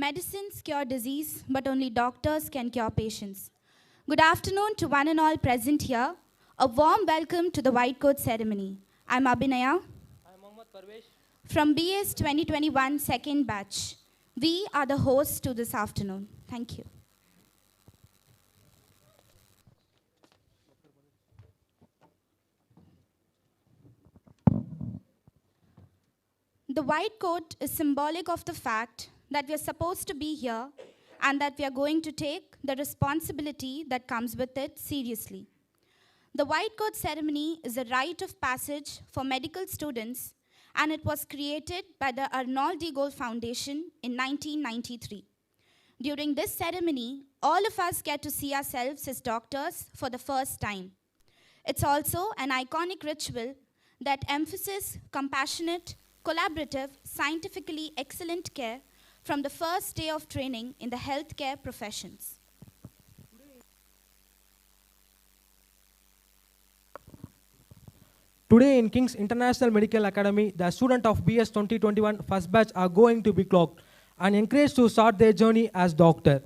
Medicines cure disease, but only doctors can cure patients. Good afternoon to one and all present here. A warm welcome to the White Coat Ceremony. I'm Abhinaya. I'm Mohammad Parvesh. From BS 2021 second batch. We are the hosts to this afternoon. Thank you. The white coat is symbolic of the fact that we are supposed to be here and that we are going to take the responsibility that comes with it seriously. The white coat ceremony is a rite of passage for medical students, and it was created by the Arnold de Gaulle Foundation in 1993. During this ceremony, all of us get to see ourselves as doctors for the first time. It's also an iconic ritual that emphasizes compassionate, collaborative, scientifically excellent care from the first day of training in the healthcare professions. Today in King's International Medical Academy, the students of BS 2021 first batch are going to be clocked and encouraged to start their journey as doctor.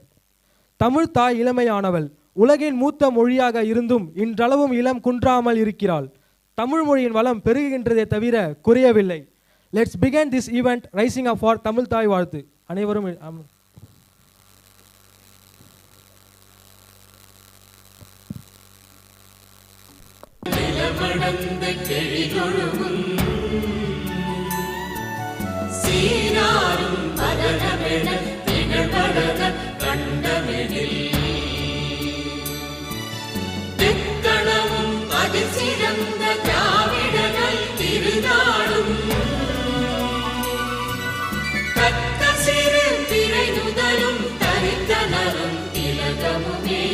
Tamil தாய் இளமையானவள் உலகின் மூத்த மொழியாக இருந்தும் இன்றளவும் இளம் குன்றாமல் இருக்கிறாள். தமிழ் மொழியின் வளம் பெருகுகின்றதே தவிர குறையவில்லை. Let's begin this event rising up for Tamil தாய் வாழ்த்து. அனைவரும் நிலமடந்த கிழிகொழுகும் சீராரும் பதனமென திகழ்படத கண்டமெனில் தெக்கணமும் அதில் சிறந்த திராவிடர்கள் திருநாடும் தக்க சிறு திரை நுதலும் தரித்தனரும் திலகமுமே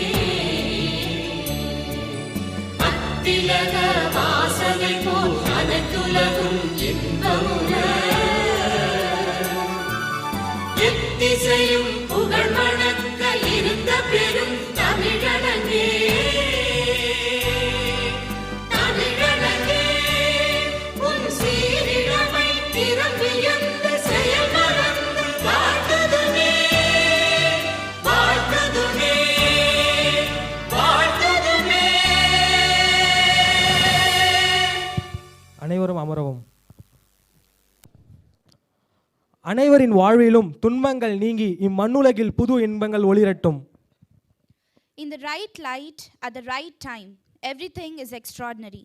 திலக வாசனை போல் அனைத்துலகும் இன்பமுற எத்திசையும் புகழ் மணக்க இருந்த பெரும் தமிழனே தமிழனே உன் சீரிழமை திறம்பியந்த செயல் மறந்து வாழ்த்ததுமே வாழ்த்ததுமே வாழ்த்ததுமே. அனைவரும் அமரவும். அனைவரின் வாழ்விலும் துன்பங்கள் நீங்கி இம்மண்ணுலகில் புது இன்பங்கள் ஒளிரட்டும். In the right light, at the right time, everything is extraordinary.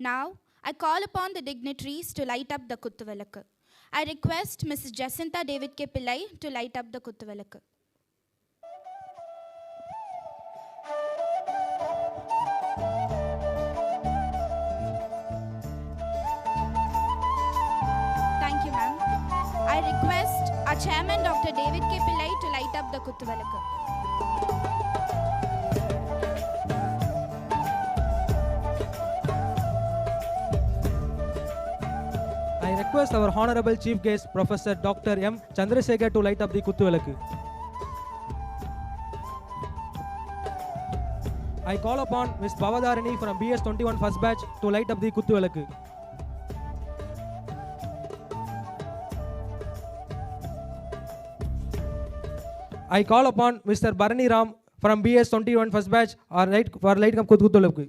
Now, I call upon the dignitaries to light up the Kuttuvilakku. I request Mrs. Jacinta David K Pillai to light up the Kuttuvilakku. Thank you, ma'am. I request our chairman, Dr. David K Pillai, to light up the Kuttuvilakku. I request our honorable chief guest, Professor Dr. M. Chandrasekhar, to light up the Kuttuvilakku. I call upon Ms. Bhavadharani from BS 21 first batch to light up the Kuttuvilakku. I call upon Mr. Bharani Ram from BS 21 first batch for light up Kuttuvilakku.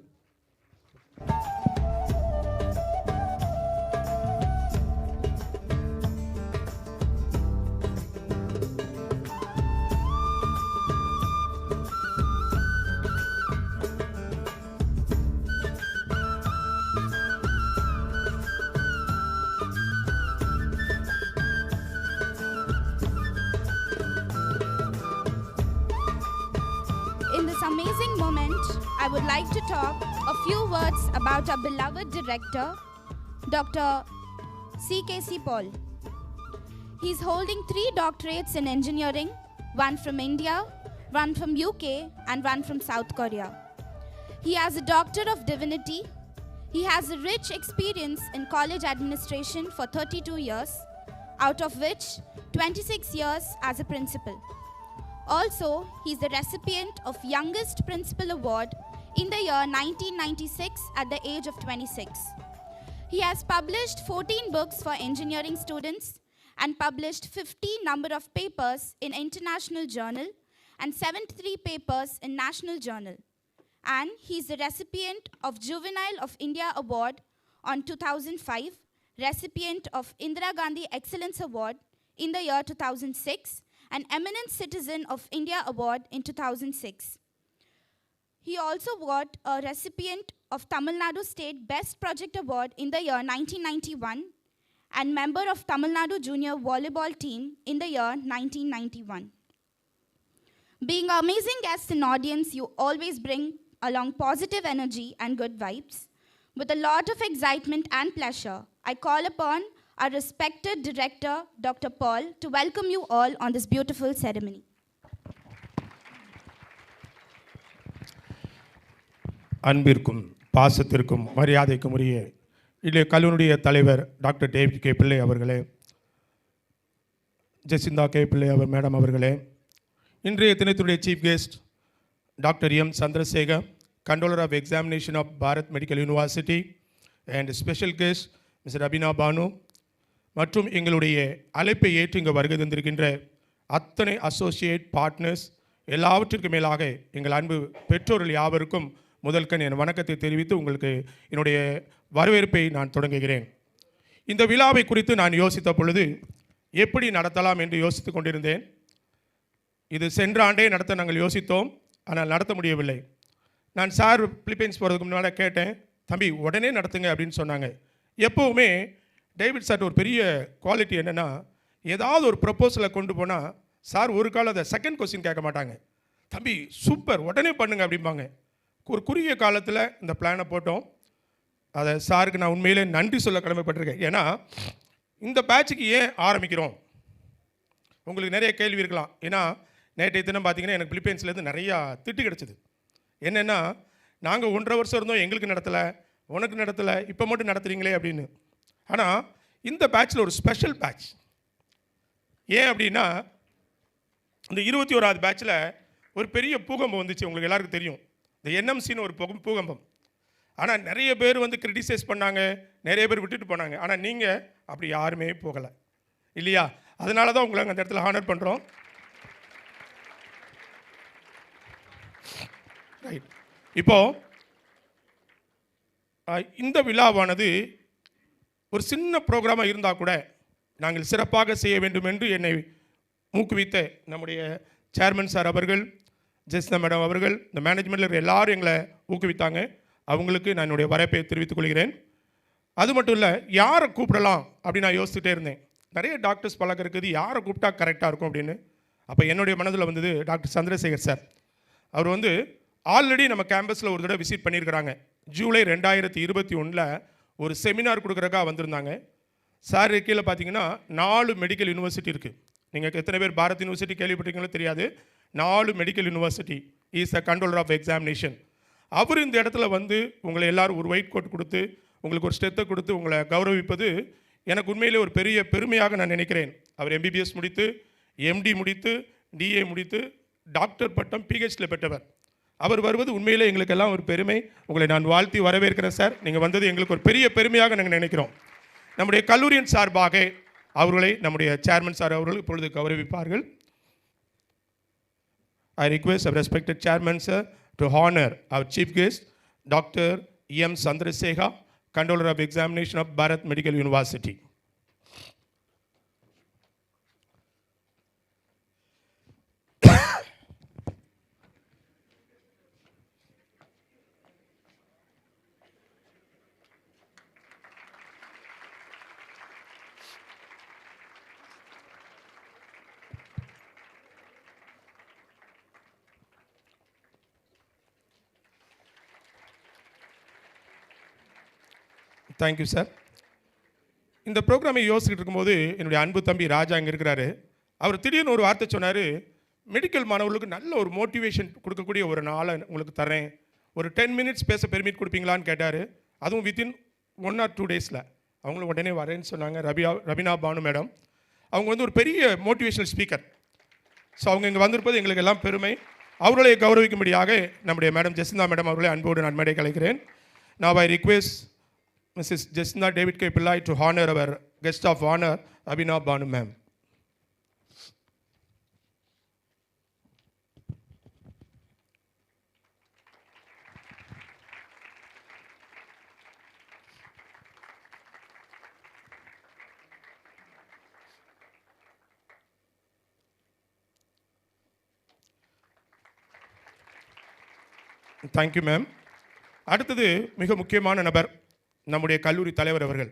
In this amazing moment, I would like to talk a few words about our beloved director, Dr. C.K.C. Paul. He is holding 3 doctorates in engineering, one from India, one from UK, and one from South Korea. He has a Doctor of Divinity. He has a rich experience in college administration for 32 years, out of which 26 years as a principal. Also, he is the recipient of Youngest Principal Award in the year 1996 at the age of 26. He has published 14 books for engineering students and published 50 number of papers in international journal and 73 papers in national journal. And he is the recipient of Juvenile of India Award on 2005, recipient of Indira Gandhi Excellence Award in the year 2006, and Eminent Citizen of India Award in 2006. He also got a recipient of Tamil Nadu State Best Project Award in the year 1991 and member of Tamil Nadu Junior Volleyball Team in the year 1991. Being an amazing guest and audience, you always bring along positive energy and good vibes. With a lot of excitement and pleasure, I call upon our respected director, Dr. Paul, to welcome you all on this beautiful ceremony. அன்பிற்கும் பாசத்திற்கும் மரியாதைக்கும் உரிய இதிலே கல்லூரியுடைய தலைவர் doctor David K பிள்ளை அவர்களே, Jesintha K பிள்ளை அவர் madam அவர்களே, இன்றைய தினத்துடைய chief guest doctor M Chandrasekar, controller of examination of Bharat medical university, and special guest mister Rabeena Banu, மற்றும் எங்களுடைய அழைப்பை ஏற்று இங்கு வருகை தந்திருக்கின்ற அத்தனை அசோசியேட் பார்ட்னர்ஸ், எல்லாவற்றிற்கும் மேலாக எங்கள் அன்பு பெற்றோர்கள் யாவருக்கும் முதல்கண் என் வணக்கத்தை தெரிவித்து உங்களுக்கு என்னுடைய வரவேற்பை நான் தொடங்குகிறேன். இந்த விழாவை குறித்து நான் யோசித்த பொழுது எப்படி நடத்தலாம் என்று யோசித்து கொண்டிருந்தேன். இது சென்ற ஆண்டே நடத்த நாங்கள் யோசித்தோம், ஆனால் நடத்த முடியவில்லை. நான் சார் பிலிப்பைன்ஸ் போகிறதுக்கு முன்னால் கேட்டேன், தம்பி உடனே நடத்துங்க அப்படின்னு சொன்னாங்க. எப்போவுமே டேவிட் சார் ஒரு பெரிய குவாலிட்டி என்னென்னா, ஏதாவது ஒரு ப்ரப்போசலை கொண்டு போனால் சார் ஒரு காலம் அதை செகண்ட் கொஸ்டின் கேட்க மாட்டாங்க. தம்பி சூப்பர் உடனே பண்ணுங்க அப்படிம்பாங்க. ஒரு குறுகிய காலத்தில் இந்த பிளானை போட்டோம். அதை சாருக்கு நான் உண்மையிலே நன்றி சொல்ல கடமைப்பட்டிருக்கேன். ஏன்னா இந்த பேட்சுக்கு ஏன் ஆரம்பிக்கிறோம், உங்களுக்கு நிறைய கேள்வி இருக்கலாம். ஏன்னா நேற்றைய தினம் பார்த்தீங்கன்னா எனக்கு பிலிப்பைன்ஸ்லேருந்து நிறையா திட்டு கிடச்சிது. என்னென்னா, நாங்கள் 1.5 வருஷம் இருந்தோம், எங்களுக்கு நடத்தலை, உனக்கு நடத்தலை, இப்போ மட்டும் நடத்துகிறீங்களே அப்படின்னு. ஆனால் இந்த பேட்சில் ஒரு ஸ்பெஷல் பேட்ச். ஏன் அப்படின்னா, இந்த 21வது பேட்சில் ஒரு பெரிய பூகம்பம் வந்துச்சு. உங்களுக்கு எல்லாருக்கும் தெரியும், இந்த என்எம்சின்னு ஒரு பூகம்பம். ஆனால் நிறைய பேர் வந்து கிரிட்டிசைஸ் பண்ணாங்க, நிறைய பேர் விட்டுட்டு போனாங்க. ஆனால் நீங்கள் அப்படி யாருமே போகலை இல்லையா? அதனால தான் உங்களை அந்த இடத்துல ஹானர் பண்ணுறோம். ரைட். இப்போது இந்த விழாவானது ஒரு சின்ன ப்ரோக்ராமாக இருந்தால் கூட நாங்கள் சிறப்பாக செய்ய வேண்டும் என்று என்னை ஊக்குவித்த நம்முடைய சேர்மன் சார் அவர்கள், ஜெஸ்னா மேடம் அவர்கள், இந்த மேனேஜ்மெண்ட்டில் இருக்கிற எல்லாரும் எங்களை ஊக்குவித்தாங்க. அவங்களுக்கு நான் என்னுடைய வரவேற்பை தெரிவித்துக் கொள்கிறேன். அது மட்டும் இல்லை, யாரை கூப்பிடலாம் அப்படின்னு நான் யோசிச்சுட்டே இருந்தேன். நிறைய டாக்டர்ஸ் பழக்கம் இருக்குது, யாரை கூப்பிட்டா கரெக்டாக இருக்கும் அப்படின்னு. அப்போ என்னுடைய மனதில் வந்தது டாக்டர் சந்திரசேகர் சார். அவர் வந்து ஆல்ரெடி நம்ம கேம்பஸில் ஒரு தடவை விசிட் பண்ணியிருக்கிறாங்க. ஜூலை 2021 ஒரு செமினார் கொடுக்குறக்காக வந்திருந்தாங்க. சார் கீழே பார்த்தீங்கன்னா 4 மெடிக்கல் யூனிவர்சிட்டி இருக்குது. நீங்கள் எத்தனை பேர் பாரத் யூனிவர்சிட்டி கேள்விப்பட்டீங்களோ தெரியாது. 4 medical university is a controller of examination. அவர் இந்த இடத்துல வந்து உங்களை எல்லோரும் ஒரு ஒயிட் கோட் கொடுத்து உங்களுக்கு ஒரு ஸ்டெத்தை கொடுத்து உங்களை கௌரவிப்பது எனக்கு உண்மையிலே ஒரு பெரிய பெருமையாக நான் நினைக்கிறேன். அவர் MBBS முடித்து, MD முடித்து, DA முடித்து, டாக்டர் பட்டம் PhD பெற்றவர். அவர் வருவது உண்மையிலே எங்களுக்கெல்லாம் ஒரு பெருமை. உங்களை நான் வாழ்த்தி வரவேற்கிறேன் சார். நீங்கள் வந்தது எங்களுக்கு ஒரு பெரிய பெருமையாக நாங்கள் நினைக்கிறோம். நம்முடைய கல்லூரியின் சார்பாக அவர்களை நம்முடைய சேர்மன் சார் அவர்கள் இப்பொழுது கௌரவிப்பார்கள். I request our respected chairman sir to honor our chief guest, Dr. M. Chandrasekhar, Controller of Examination of Bharat Medical University. Thank you sir. இந்த ப்ரோக்ராமை யோசிச்சுட்டு இருக்கும்போது என்னுடைய அன்பு தம்பி ராஜா அங்கே இருக்கிறாரு. அவர் திடீர்னு ஒரு வார்த்தை சொன்னார், மெடிக்கல் மாணவர்களுக்கு நல்ல ஒரு மோட்டிவேஷன் கொடுக்கக்கூடிய ஒரு நாளை உங்களுக்கு தரேன், ஒரு 10 minutes பேச பெர்மிட் கொடுப்பீங்களான்னு கேட்டார். அதுவும் வித்தின் 1 or 2 days அவங்களும் உடனே வரேன்னு சொன்னாங்க. ரபீனா பானு மேடம் அவங்க வந்து ஒரு பெரிய மோட்டிவேஷனல் ஸ்பீக்கர். ஸோ அவங்க இங்கே வந்திருப்பது எங்களுக்கு எல்லாம் பெருமை. அவர்களை கௌரவிக்கும்படியாக நம்முடைய மேடம் ஜெசிந்தா மேடம் அவர்களை அன்போடு நான் மேடை கலைக்கிறேன். Now I request Mrs. Dean David K Pillai to honor our guest of honor, Abhinav Banu ma'am. Thank you ma'am. அடுத்தது மிக முக்கியமான நபர் நம்முடைய கல்லூரி தலைவர் அவர்கள்.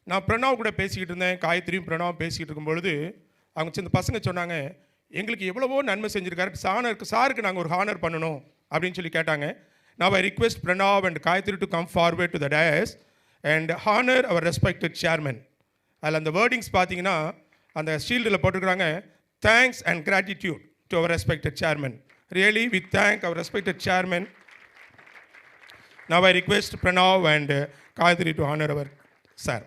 நான் பிரணாவ் கூட பேசிக்கிட்டு இருந்தேன், காயத்ரியும் பிரணாவும் பேசிக்கிட்டு இருக்கும்பொழுது அவங்க சின்ன பசங்க சொன்னாங்க, எங்களுக்கு எவ்வளவோ நன்மை செஞ்சுருக்காரு, சாருக்கு நாங்கள் ஒரு ஹானர் பண்ணணும் அப்படின்னு சொல்லி கேட்டாங்க. Now I request Pranav and Gayatri to come forward to the dais and honor our respected chairman. அதில் அந்த வேர்டிங்ஸ் பார்த்தீங்கன்னா அந்த ஷீல்டில் போட்டிருக்கிறாங்க, thanks and gratitude to our respected chairman. Really, we thank our respected chairman. Now I request Pranav and Gayatri to honor our sir.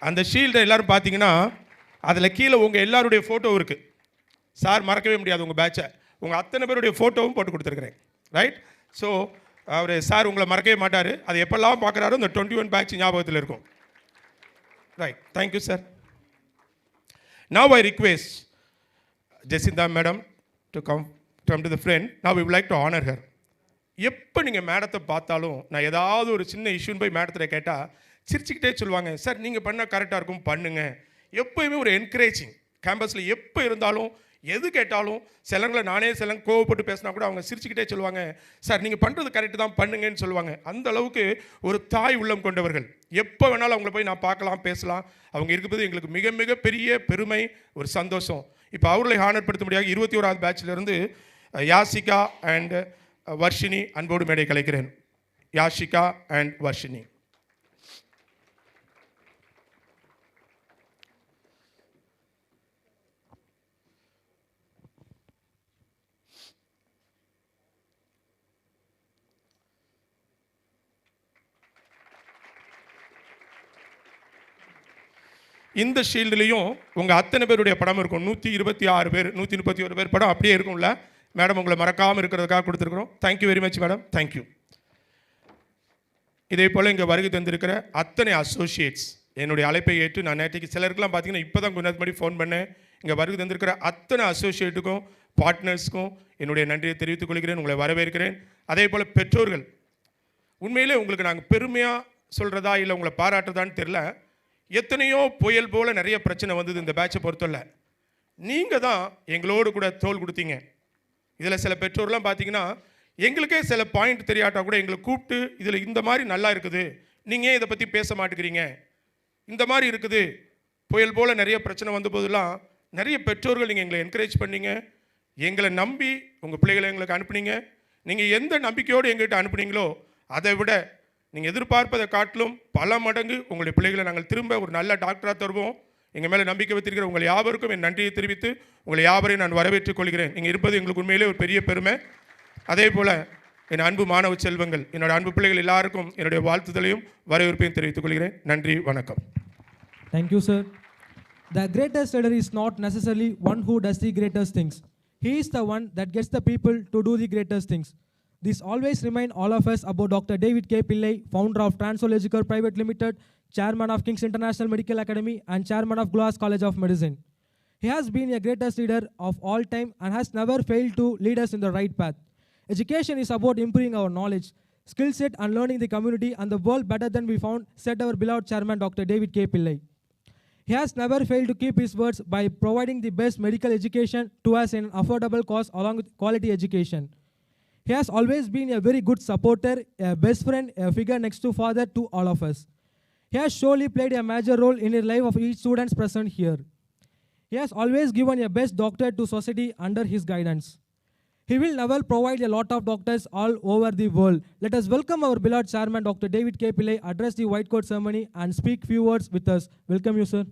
அந்த ஷீல்டை எல்லாரும் பார்த்தீங்கன்னா அதில் கீழே உங்கள் எல்லாருடைய ஃபோட்டோ இருக்குது. சார் மறக்கவே முடியாது உங்கள் பேட்சை, உங்கள் அத்தனை பேருடைய ஃபோட்டோவும் போட்டு கொடுத்துருக்குறேன். ரைட்? ஸோ அவர் சார் உங்களை மறக்கவே மாட்டார். அது எப்பெல்லாம் பார்க்குறாரோ இந்த 21 பேட்ச் ஞாபகத்தில் இருக்கும். Right, thank you sir. Now I request Jacintha madam to come to the front. Now we would like to honour her. எப்போ நீங்கள் மேடத்தை பார்த்தாலும் நான் ஏதாவது ஒரு சின்ன இஷ்யூன்னு போய் மேடத்தில் கேட்டால் சிரிச்சுக்கிட்டே சொல்லுவாங்க, சார் நீங்கள் பண்ணால் கரெக்டாக இருக்கும், பண்ணுங்க. எப்போயுமே ஒரு என்கரேஜிங். கேம்பஸில் எப்போ இருந்தாலும் எது கேட்டாலும் சிலங்களை நானே கோவப்பட்டு பேசினா கூட அவங்க சிரிச்சுக்கிட்டே சொல்லுவாங்க, சார் நீங்கள் பண்ணுறது கரெக்டு தான், பண்ணுங்கன்னு சொல்லுவாங்க. அந்த அளவுக்கு ஒரு தாய் உள்ளம் கொண்டவர்கள். எப்போ வேணாலும் அவங்கள போய் நான் பார்க்கலாம், பேசலாம். அவங்க இருக்கும்போது எங்களுக்கு மிக மிக பெரிய பெருமை, ஒரு சந்தோஷம். இப்போ அவர்களை ஹானர்படுத்த முடியாது 21வது பேட்சிலிருந்து யாஷிகா அண்ட் வர்ஷினி அன்போடு மேடை கலைக்கிறேன். யாஷிகா அண்ட் வர்ஷினி. இந்த ஷீல்டுலேயும் உங்கள் அத்தனை பேருடைய படம் இருக்கும். 126 பேர், 131 பேர் படம் அப்படியே இருக்கும்ல மேடம். உங்களை மறக்காமல் இருக்கிறதுக்காக கொடுத்துருக்குறோம். Thank you very much madam, thank you. இதே போல் இங்கே வருகை தந்திருக்கிற அத்தனை அசோசியேட்ஸ் என்னுடைய அழைப்பை ஏற்று நான் நேற்றுக்கு சிலருக்குலாம் பார்த்தீங்கன்னா இப்போ தான் கொஞ்ச நேரத்துக்கு முன்னாடி ஃபோன் பண்ணேன். இங்கே வருகை தந்திருக்கிற அத்தனை அசோசியேட்டுக்கும் பார்ட்னர்ஸ்க்கும் என்னுடைய நன்றியை தெரிவித்துக் கொள்கிறேன். உங்களை வரவேற்கிறேன். அதே போல் பெற்றோர்கள், உண்மையிலே உங்களுக்கு நாங்கள் பெருமையாக சொல்கிறதா இல்லை உங்களை பாராட்டுறதான்னு தெரில, எத்தனையோ புயல் போல் நிறைய பிரச்சனை வந்தது இந்த பேட்சை பொறுத்தவரை. நீங்கள் தான் எங்களோடு கூட தோல் கொடுத்தீங்க. இதில் சில பெற்றோர்லாம் பார்த்தீங்கன்னா எங்களுக்கே சில பாயிண்ட் தெரியாட்டா கூட எங்களை கூப்பிட்டு இதில் இந்த மாதிரி நல்லா இருக்குது, நீங்கள் ஏன் இதை பற்றி பேச மாட்டேங்கிறீங்க, இந்த மாதிரி இருக்குது. புயல் போல் நிறைய பிரச்சனை வந்த போதெல்லாம் நிறைய பெற்றோர்கள் நீங்கள் எங்களை என்கரேஜ் பண்ணீங்க. எங்களை நம்பி உங்கள் பிள்ளைகளை எங்களுக்கு அனுப்புனீங்க. நீங்கள் எந்த நம்பிக்கையோடு எங்கள்கிட்ட அனுப்புனீங்களோ அதை விட நீங்கள் எதிர்பார்ப்பதை காட்டிலும் பல மடங்கு உங்களுடைய பிள்ளைகளை நாங்கள் திரும்ப ஒரு நல்ல டாக்டராக தருவோம். எங்கள் மேலே நம்பிக்கை வைத்திருக்கிற உங்கள் யாவருக்கும் என் நன்றியை தெரிவித்து உங்களை யாவரையும் நான் வரவேற்றுக் கொள்கிறேன். நீங்கள் இருப்பது எங்களுக்கு உண்மையிலே ஒரு பெரிய பெருமை. அதே போல் என் அன்பு மாணவ செல்வங்கள், என்னோட அன்பு பிள்ளைகள் எல்லாருக்கும் என்னுடைய வாழ்த்துதலையும் வரவேற்பையும் தெரிவித்துக் கொள்கிறேன். நன்றி, வணக்கம். Thank you, sir. The greatest leader is not necessarily one who does the greatest things. He is the one that gets the people to do the greatest things. This always remind all of us about Dr. David K Pillai, founder of Draped Private Limited, chairman of King's International Medical Academy, and chairman of Glass College of Medicine. He has been a greatest leader of all time and has never failed to lead us in the right path. Education is about improving our knowledge, skill set, and learning the community and the world better than we found, said our beloved chairman Dr. David K Pillai. He has never failed to keep his words by providing the best medical education to us in an affordable cost along with quality education. He has always been a very good supporter, a best friend, a figure next to father to all of us. He has surely played a major role in the life of each student present here. He has always given a best doctor to society under his guidance. He will never provide a lot of doctors all over the world. Let us welcome our beloved chairman, Dr. David K Pillai, address the white coat ceremony and speak few words with us. Welcome you, sir.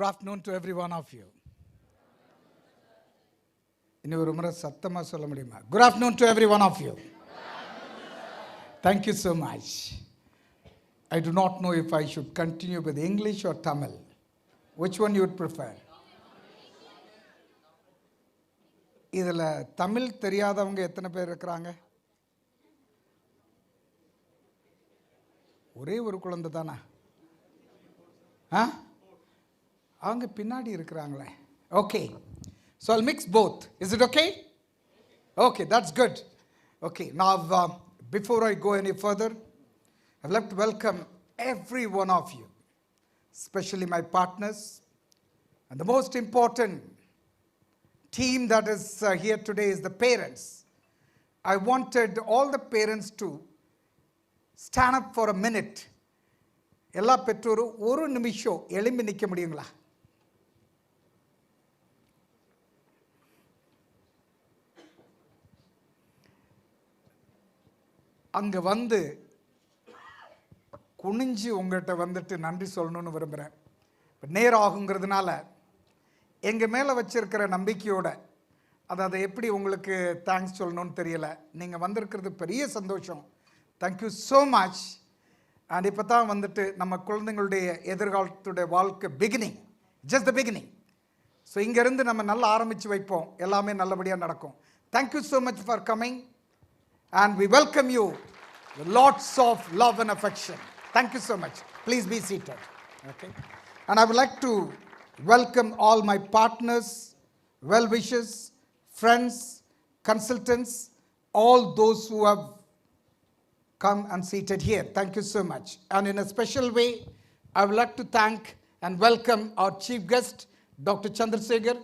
Good afternoon to every one of you. இன்னொரு முறை சத்தமாக சொல்ல முடியுமா? Good afternoon to every one of you. Thank you so much. I do not know if I should continue with English or Tamil. Which one you would prefer? இதில் தமிழ் தெரியாதவங்க எத்தனை பேர் இருக்கிறாங்க? ஒரே ஒரு குழந்தை தானா? அவங்க பின்னாடி இருக்கிறாங்களே. Okay. So I'll mix both. Is it okay? Okay, that's good. Okay, now before I go any further, I'd like to welcome every one of you, especially my partners, and the most important team that is here today is the parents. I wanted all the parents to stand up for a minute. எல்லா பெற்றோரும் ஒரு நிமிஷம் எழும்பி நிற்க முடியுங்களா? அங்கே வந்து குனிஞ்சு உங்கள்கிட்ட வந்துட்டு நன்றி சொல்லணும்னு விரும்புகிறேன். இப்போ நேரம் ஆகுங்கிறதுனால எங்கள் மேலே வச்சுருக்கிற நம்பிக்கையோட அதை எப்படி உங்களுக்கு தேங்க்ஸ் சொல்லணும்னு தெரியல. நீங்கள் வந்திருக்கிறது பெரிய சந்தோஷம். Thank you so much. அண்ட் இப்போ தான் வந்துட்டு நம்ம குழந்தைங்களுடைய எதிர்காலத்துடைய வாழ்க்கை beginning, just the beginning. So இங்கேருந்து நம்ம நல்லா ஆரம்பித்து வைப்போம், எல்லாமே நல்லபடியாக நடக்கும். Thank you so much for coming. And we welcome you with lots of love and affection. Thank you so much. Please be seated. Okay. And I would like to welcome all my partners, well-wishers, friends, consultants, all those who have come and seated here. Thank you so much. And in a special way, I would like to thank and welcome our chief guest, Dr. Chandrasekhar.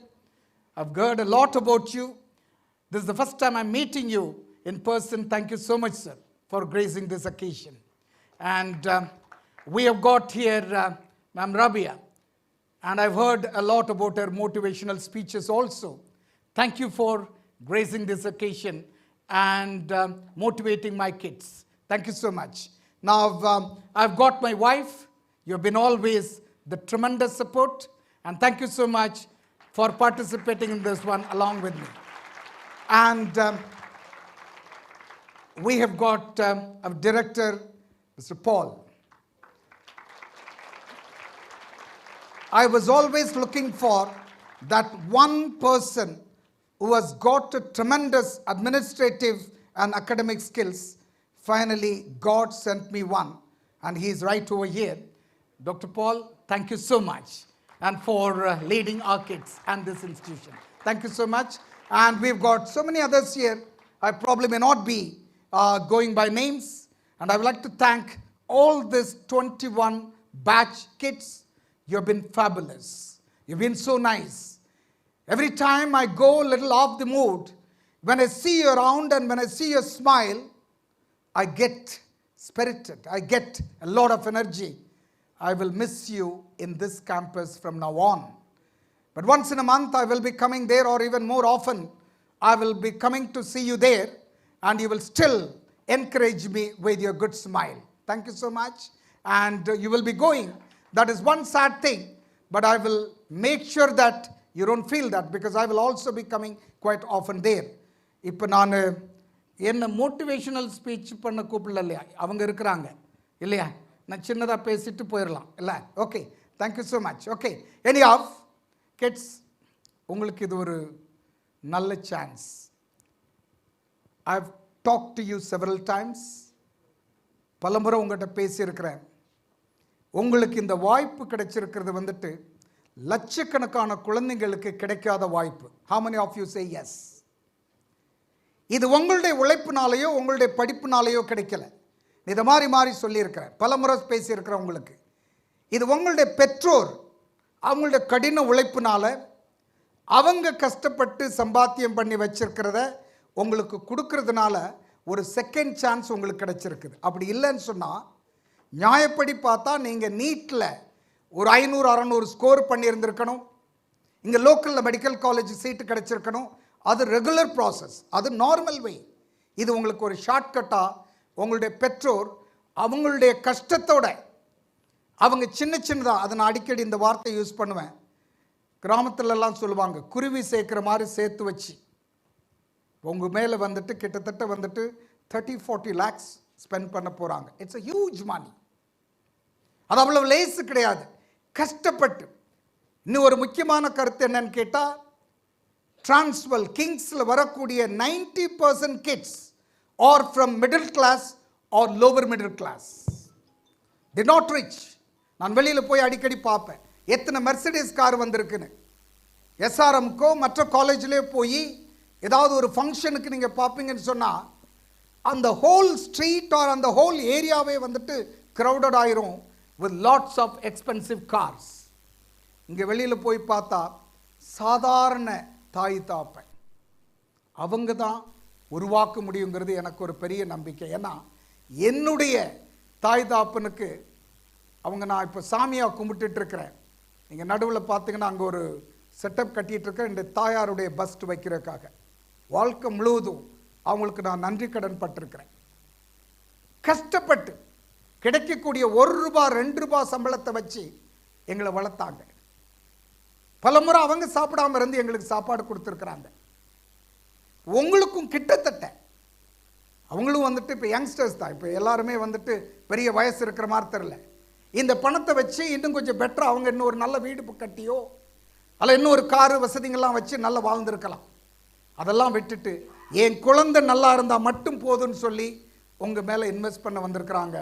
I've heard a lot about you. This is the first time I'm meeting you in person. Thank you so much, sir, for gracing this occasion. And we have got here Ma'am Rabia, and I've heard a lot about her motivational speeches also. Thank you for gracing this occasion and motivating my kids. Thank you so much. Now, I've got my wife. You've been always the tremendous support, and thank you so much for participating in this one along with me. And we have got our director, Mr. Paul. I was always looking for that one person who has got a tremendous administrative and academic skills. Finally, God sent me one, and he is right over here. Dr. Paul, thank you so much, and for leading our kids and this institution. Thank you so much. And we've got so many others here. I probably may not be going by names, and I would like to thank all this 21 batch kids. You've been fabulous. You've been so nice. Every time I go a little off the mood, when I see you around and when I see your smile, I get spirited. I get a lot of energy. I will miss you in this campus from now on. But once in a month, I will be coming there, or even more often, I will be coming to see you there, and you will still encourage me with your good smile. Thank you so much. And you will be going. That is one sad thing, but I will make sure that you don't feel that, because I will also be coming quite often there. இப்போ நான் என்ன motivational speech பண்ண கூப்பிடல இல்லையா, அவங்க இருக்கிறாங்க இல்லையா, நான் சின்னதாக பேசிட்டு போயிடலாம் இல்லை. Okay, thank you so much. Okay, any of kids, உங்களுக்கு இது ஒரு நல்ல chance. I've talked to you several times. பலமுறை உங்கள்கிட்ட பேசியிருக்கிறேன். உங்களுக்கு இந்த வாய்ப்பு கிடைச்சிருக்கிறது வந்துட்டு லட்சக்கணக்கான குழந்தைங்களுக்கு கிடைக்காத வாய்ப்பு. How many of you say yes? இது உங்களுடைய உழைப்பினாலேயோ உங்களுடைய படிப்பினாலேயோ கிடைக்கல. இதை மாறி சொல்லியிருக்கிறேன், பலமுறை பேசியிருக்கிறேன் உங்களுக்கு. இது உங்களுடைய பெற்றோர் அவங்களுடைய கடின உழைப்பினால அவங்க கஷ்டப்பட்டு சம்பாத்தியம் பண்ணி வச்சிருக்கிறத உங்களுக்கு கொடுக்கறதுனால ஒரு செகண்ட் சான்ஸ் உங்களுக்கு கிடைச்சிருக்குது. அப்படி இல்லைன்னு சொன்னால், நியாயப்படி பார்த்தா நீங்கள் நீட்டில் ஒரு 500-600 ஸ்கோர் பண்ணியிருந்திருக்கணும். இங்கே லோக்கலில் மெடிக்கல் காலேஜ் சீட்டு கிடைச்சிருக்கணும். அது ரெகுலர் ப்ராசஸ், அது நார்மல் வே. இது உங்களுக்கு ஒரு ஷார்ட்கட்டாக உங்களுடைய பெற்றோர் அவங்களுடைய கஷ்டத்தோட அவங்க சின்னதாக, அதை நான் அடிக்கடி இந்த வார்த்தை யூஸ் பண்ணுவேன், கிராமத்துலலாம் சொல்லுவாங்க, குருவி சேர்க்குற மாதிரி சேர்த்து வச்சு உங்கள் மேலே வந்துட்டு கிட்டத்தட்ட வந்துட்டு 30-40 lakhs ஸ்பெண்ட் பண்ண போகிறாங்க. It's a huge money. அது அவ்வளவு லேசு கிடையாது, கஷ்டப்பட்டு. இன்னும் ஒரு முக்கியமான கருத்து என்னன்னு கேட்டால், டிரான்ஸ்வெல் கிங்ஸில் வரக்கூடிய 90% kids are from middle class or lower middle class. The not rich. நான் வெளியில் போய் அடிக்கடி பார்ப்பேன் எத்தனை மெர்சிடிஸ் கார் வந்திருக்குன்னு. எஸ்ஆர்எம்க்கோ மற்ற காலேஜ்லேயே போய் ஏதாவது ஒரு ஃபங்க்ஷனுக்கு நீங்கள் பார்ப்பீங்கன்னு சொன்னால் அந்த ஹோல் ஸ்ட்ரீட் ஆர் அந்த ஹோல் ஏரியாவே வந்துட்டு க்ரௌடட் ஆயிரும் with lots of expensive cars. இங்கே வெளியில் போய் பார்த்தா சாதாரண தாய் தாப்பன் அவங்க தான் உருவாக்க முடியுங்கிறது எனக்கு ஒரு பெரிய நம்பிக்கை. ஏன்னா என்னுடைய தாய் தாப்பனுக்கு அவங்க நான் இப்போ சாமியாக கும்பிட்டுட்டு இருக்கிறேன். நீங்கள் நடுவில் பார்த்தீங்கன்னா அங்கே ஒரு செட்டப் கட்டிகிட்டு இருக்கேன் இந்த தாயாருடைய பஸ்ட் வைக்கிறதுக்காக. வாழ்க்கை முழுவதும் அவங்களுக்கு நான் நன்றி கடன் பட்டிருக்கிறேன். கஷ்டப்பட்டு கிடைக்கக்கூடிய ₹1 ₹2 சம்பளத்தை வச்சு எங்களை வளர்த்தாங்க. பல முறை அவங்க சாப்பிடாம இருந்து எங்களுக்கு சாப்பாடு கொடுத்துருக்குறாங்க. உங்களுக்கும் கிட்டத்தட்ட அவங்களும் வந்துட்டு இப்போ யங்ஸ்டர்ஸ் தான், இப்போ எல்லாருமே வந்துட்டு பெரிய வயசு இருக்கிற மாதிரி தெரியல. இந்த பணத்தை வச்சு இன்னும் கொஞ்சம் பெட்டராக அவங்க இன்னும் ஒரு நல்ல வீடு கட்டியோ அல்ல இன்னும் ஒரு காரு வசதிங்கள்லாம் வச்சு நல்லா வாழ்ந்துருக்கலாம். அதெல்லாம் விட்டுட்டு என் குழந்தை நல்லா இருந்தால் மட்டும் போதும்னு சொல்லி உங்கள் மேலே இன்வெஸ்ட் பண்ண வந்திருக்கிறாங்க.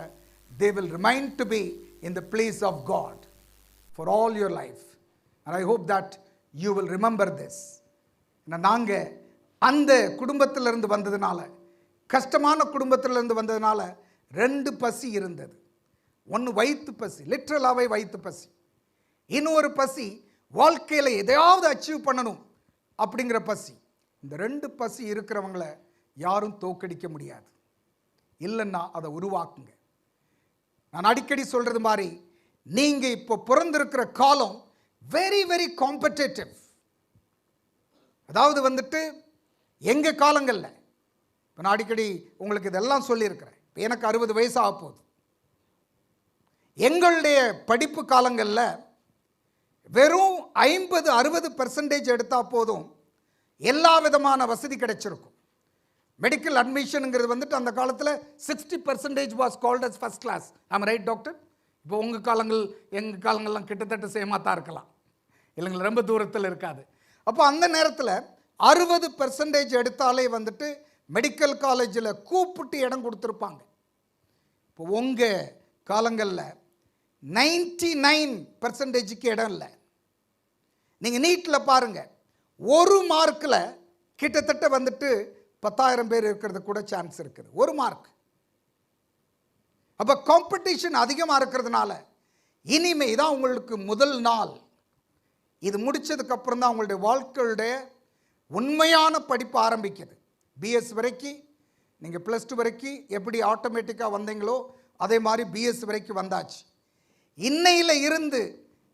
They will remain to be in the place of God for all your life. And I hope that you will remember this. நாங்கள் அந்த குடும்பத்திலிருந்து வந்ததுனால, கஷ்டமான குடும்பத்திலிருந்து வந்ததுனால 2 பசி இருந்தது. ஒன்று வயிற்று பசி, லிட்ரலாகவே வயிற்று பசி. இன்னொரு பசி வாழ்க்கையில் எதையாவது அச்சீவ் பண்ணணும் அப்படிங்கிற பசி. இந்த 2 பசி இருக்கிறவங்களை யாரும் தோக்கடிக்க முடியாது. இல்லைன்னா அதை உருவாக்குங்க. நான் அடிக்கடி சொல்கிறது மாதிரி, நீங்கள் இப்போ பிறந்திருக்கிற காலம் வெரி வெரி காம்படேட்டிவ். அதாவது வந்துட்டு எங்கள் காலங்களில் இப்போ நான் அடிக்கடி உங்களுக்கு இதெல்லாம் சொல்லியிருக்கிறேன். இப்போ எனக்கு 60 வயசு ஆக போகுது. எங்களுடைய படிப்பு காலங்களில் வெறும் 50-60% எடுத்தால் போதும் எல்லா விதமான வசதி கிடைச்சிருக்கும். மெடிக்கல் அட்மிஷனுங்கிறது வந்துட்டு அந்த காலத்தில் 60% was called as first class. ஆமாம் ரைட் டாக்டர்? இப்போ உங்கள் காலங்கள் எங்கள் காலங்கள்லாம் கிட்டத்தட்ட சேமாக தான் இருக்கலாம், இல்லைங்களா? ரொம்ப தூரத்தில் இருக்காது. அப்போ அந்த நேரத்தில் 60% எடுத்தாலே வந்துட்டு மெடிக்கல் காலேஜில் கூப்பிட்டு இடம் கொடுத்துருப்பாங்க. இப்போ உங்கள் காலங்களில் 99%க்கு இடம் இல்லை. நீங்கள் நீட்டில் பாருங்கள், 1 மார்க்கில் கிட்டத்தட்ட வந்துட்டு 10,000 பேர் இருக்கிறது கூட சான்ஸ் இருக்குது. 1 மார்க். அப்போ காம்படிஷன் அதிகமாக இருக்கிறதுனால இனிமே தான் உங்களுக்கு முதல் நாள். இது முடித்ததுக்கப்புறம் தான் உங்களுடைய வாழ்க்கையுடைய உண்மையான படிப்பு ஆரம்பிக்குது. பிஎஸ் வரைக்கும் நீங்கள் +2 வரைக்கும் எப்படி ஆட்டோமேட்டிக்காக வந்தீங்களோ அதே மாதிரி பிஎஸ் வரைக்கும் வந்தாச்சு. இன்னையில் இருந்து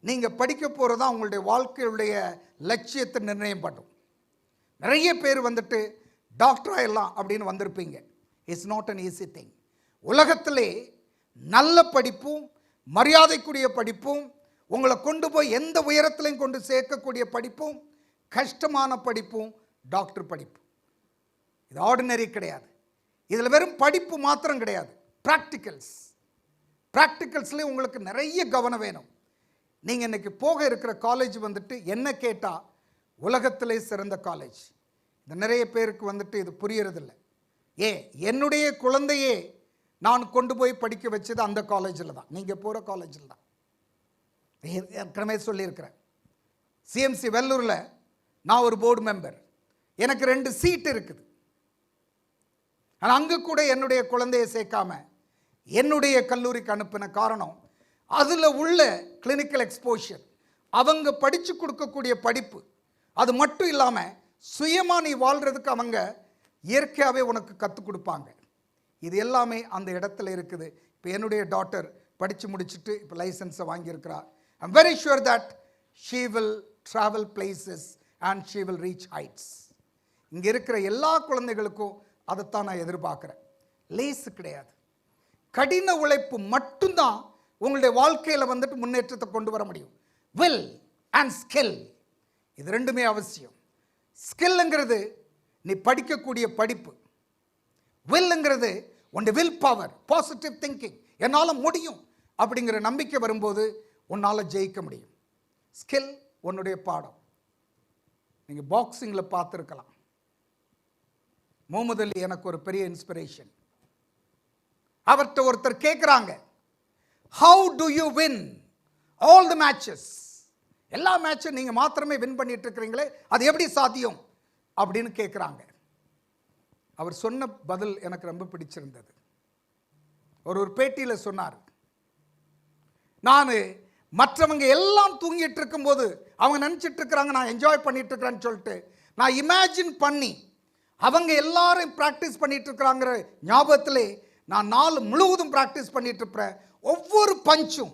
நீங்கள் படிக்க போகிறது தான் உங்களுடைய வாழ்க்கையுடைய லட்சியத்தை நிர்ணயம் பண்ணும். நிறைய பேர் வந்துட்டு டாக்டராக எல்லாம் அப்படின்னு வந்திருப்பீங்க. It's not an easy thing. உலகத்திலே நல்ல படிப்பும் மரியாதைக்குரிய படிப்பும் உங்களை கொண்டு போய் எந்த உயரத்திலையும் கொண்டு சேர்க்கக்கூடிய படிப்பும் கஷ்டமான படிப்பும் டாக்டர் படிப்பு. இது ஆர்டினரி கிடையாது. இதில் வெறும் படிப்பு மாத்திரம் கிடையாது, ப்ராக்டிக்கல்ஸ்லேயே உங்களுக்கு நிறைய கவனம் வேணும். நீங்கள் இன்றைக்கி போக இருக்கிற காலேஜ் வந்துட்டு என்ன கேட்டால் உலகத்திலே சிறந்த காலேஜ். இந்த நிறைய பேருக்கு வந்துட்டு இது புரியறதில்லை. என்னுடைய குழந்தையே நான் கொண்டு போய் படிக்க வச்சது அந்த காலேஜில் தான், நீங்கள் போகிற காலேஜில் தான். ஏற்கனவே சொல்லியிருக்கிறேன், சிஎம்சி வெள்ளூரில் நான் ஒரு போர்டு மெம்பர், எனக்கு 2 சீட் இருக்குது. ஆனால் அங்கே கூட என்னுடைய குழந்தையை சேர்க்காம என்னுடைய கல்லூரிக்கு அனுப்பின காரணம் அதில் உள்ள கிளினிக்கல் எக்ஸ்போஷர், அவங்க படித்து கொடுக்கக்கூடிய படிப்பு. அது மட்டும் இல்லாமல் சுயமாக நீ வாழ்கிறதுக்கு அவங்க இயற்கையாகவே உனக்கு கற்றுக் கொடுப்பாங்க. இது எல்லாமே அந்த இடத்துல இருக்குது. இப்போ என்னுடைய டாட்டர் படித்து முடிச்சுட்டு இப்போ லைசன்ஸை வாங்கியிருக்கிறார். I'm very sure that she will travel places and she will reach heights. இங்கே இருக்கிற எல்லா குழந்தைகளுக்கும் அதைத்தான் நான் எதிர்பார்க்குறேன். லேஸு கிடையாது, கடின உழைப்பு மட்டும்தான் உங்களுடைய வாழ்க்கையில் வந்துட்டு முன்னேற்றத்தை கொண்டு வர முடியும். வில் அண்ட் ஸ்கில் இது ரெண்டுமே அவசியம். ஸ்கில்ங்கிறது நீ படிக்கக்கூடிய படிப்பு, வில்லுங்கிறது உன்னுடைய வில் பவர், பாசிட்டிவ் திங்கிங், என்னால் முடியும் அப்படிங்கிற நம்பிக்கை வரும்போது உன்னால் ஜெயிக்க முடியும். ஸ்கில் உன்னுடைய பாடம். நீங்கள் பாக்ஸிங்கில் பார்த்துருக்கலாம். முகமது அலி எனக்கு ஒரு பெரிய இன்ஸ்பிரேஷன். அவர்கிட்ட ஒருத்தர் கேட்குறாங்க, how to you win all the matches? எல்லா மேட்சும் நீங்கள் மாத்திரமே வின் பண்ணிட்டு இருக்கிறீங்களே, அது எப்படி சாத்தியம் அப்படின்னு கேட்குறாங்க. அவர் சொன்ன பதில் எனக்கு ரொம்ப பிடிச்சிருந்தது. ஒரு பேட்டியில் சொன்னார், நான் மற்றவங்க எல்லாம் தூங்கிட்டு இருக்கும்போது அவங்க நினச்சிட்டு இருக்கிறாங்க நான் என்ஜாய் பண்ணிட்டு இருக்கிறேன்னு சொல்லிட்டு நான் இமேஜின் பண்ணி அவங்க எல்லாரும் ப்ராக்டிஸ் பண்ணிட்டு இருக்கிறாங்கிற ஞாபகத்திலே நான் நாள் முழுவதும் ப்ராக்டிஸ் பண்ணிட்டு இருப்பேன். ஒவ்வொரு பஞ்சும்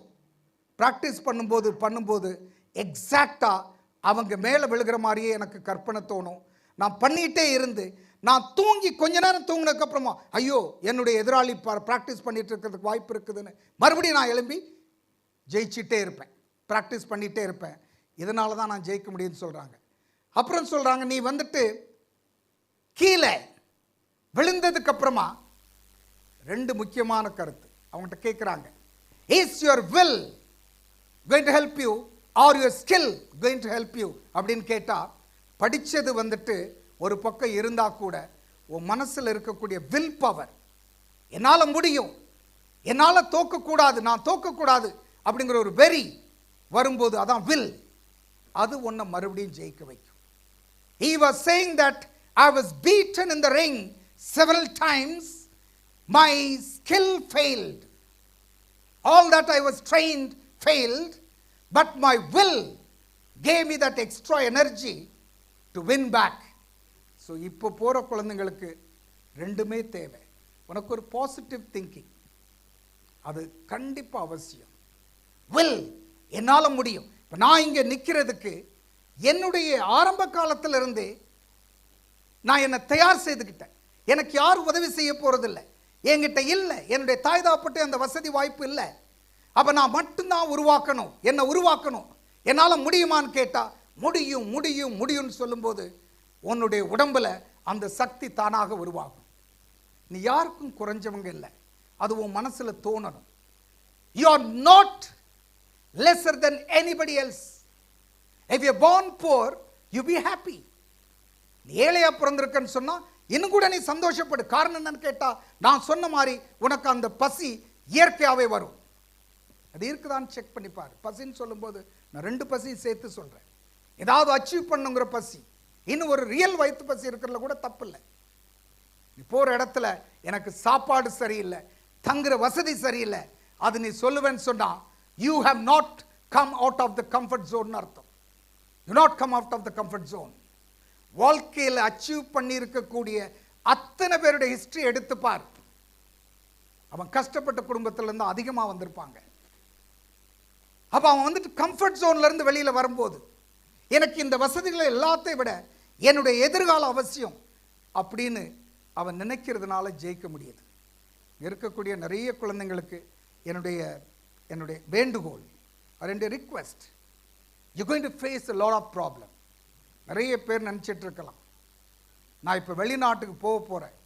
ப்ராக்டிஸ் பண்ணும்போது எக்ஸாக்டாக அவங்க மேலே விழுகிற மாதிரியே எனக்கு கற்பனை தோணும். நான் பண்ணிகிட்டே இருந்து நான் தூங்கி கொஞ்ச நேரம் தூங்கினதுக்கப்புறமா ஐயோ என்னுடைய எதிராளி ப்ராக்டிஸ் பண்ணிட்டு இருக்கிறதுக்கு வாய்ப்பு இருக்குதுன்னு மறுபடியும் நான் எழும்பி ஜெயிச்சிட்டே இருப்பேன், ப்ராக்டிஸ் பண்ணிகிட்டே இருப்பேன். இதனால தான் நான் ஜெயிக்க முடியும்னு சொல்கிறாங்க. அப்புறம் சொல்கிறாங்க, நீ வந்துட்டு கீழே விழுந்ததுக்கப்புறமா ரெண்டு முக்கியமான கருத்து அவங்ககிட்ட கேட்குறாங்க, is your will going to help you are your skill going to help you அப்படின்னு கேட்டால், படித்தது வந்துட்டு ஒரு பக்கம் இருந்தால் கூட உன் மனசில் இருக்கக்கூடிய வில் பவர், என்னால் முடியும், என்னால் தோக்கக்கூடாது, நான் தோக்கக்கூடாது அப்படிங்கிற ஒரு வெறி வரும்போது அதான் வில், அது உன்னை மறுபடியும் ஜெயிக்க வைக்கும். He was saying that I was beaten in the ring several times, my skill failed, all that I was trained failed, but my will gave me that extra energy to win back. So இப்போ போகிற குழந்தைங்களுக்கு ரெண்டுமே தேவை. உனக்கு ஒரு positive thinking, அது கண்டிப்பாக அவசியம். வில், என்னால் முடியும். இப்போ நான் இங்கே நிற்கிறதுக்கு என்னுடைய ஆரம்ப காலத்திலிருந்தே நான் என்னை தயார் செய்துக்கிட்டேன். எனக்கு யாரும் உதவி செய்ய போகிறதில்லை, என்கிட்ட இல்லை, என்னுடைய தாய் தாப்பட்டு அந்த வசதி வாய்ப்பு இல்லை. அப்போ நான் மட்டும்தான் உருவாக்கணும், என்னை உருவாக்கணும். என்னால் முடியுமான்னு கேட்டால் முடியும் முடியும் முடியும்னு சொல்லும்போது உன்னுடைய உடம்பில் அந்த சக்தி தானாக உருவாகும். நீ யாருக்கும் குறைஞ்சவங்க இல்லை, அது உன் மனசில் தோணணும். You are not lesser than anybody else. If you are born poor, you be happy. நீ ஏழையா பிறந்திருக்கன்னு சொன்னால் இன்னும் கூட நீ சந்தோஷப்படு. காரணம் என்னன்னு கேட்டால், நான் சொன்ன மாதிரி உனக்கு அந்த பசி இயற்கையாகவே வரும். அது இருக்குதான்னு செக் பண்ணிப்பார். பசின்னு சொல்லும்போது நான் ரெண்டு பசியும் சேர்த்து சொல்கிறேன். ஏதாவது அச்சீவ் பண்ணுங்கிற பசி, இன்னும் ஒரு ரியல் வயிற்று பசி இருக்கிறதுல கூட தப்பு இல்லை. நீ போகிற இடத்துல எனக்கு சாப்பாடு சரியில்லை, தங்குற வசதி சரியில்லை, அது நீ சொல்லுவேன்னு சொன்னால் you have not come out of the comfort zone அர்த்தம். You not come out of the comfort zone. வாழ்க்கையில் அச்சீவ் பண்ணி இருக்கக்கூடிய அத்தனை பேருடைய ஹிஸ்டரி எடுத்து பார். அவன் கஷ்டப்பட்ட குடும்பத்திலேருந்து அதிகமாக வந்திருப்பாங்க. அப்போ அவன் வந்துட்டு கம்ஃபர்ட் ஜோன்லேருந்து வெளியில் வரும்போது எனக்கு இந்த வசதிகளை எல்லாத்தையும் விட என்னுடைய எதிர்காலம் அவசியம் அப்படின்னு அவன் நினைக்கிறதுனால ஜெயிக்க முடியுது. இருக்கக்கூடிய நிறைய குழந்தைங்களுக்கு என்னுடைய வேண்டுகோள், என்னுடைய request, you going to face a lot of problem. நிறைய பேர் நினச்சிட்டு இருக்கலாம், நான் இப்போ வெளிநாட்டுக்கு போக போகிறேன்.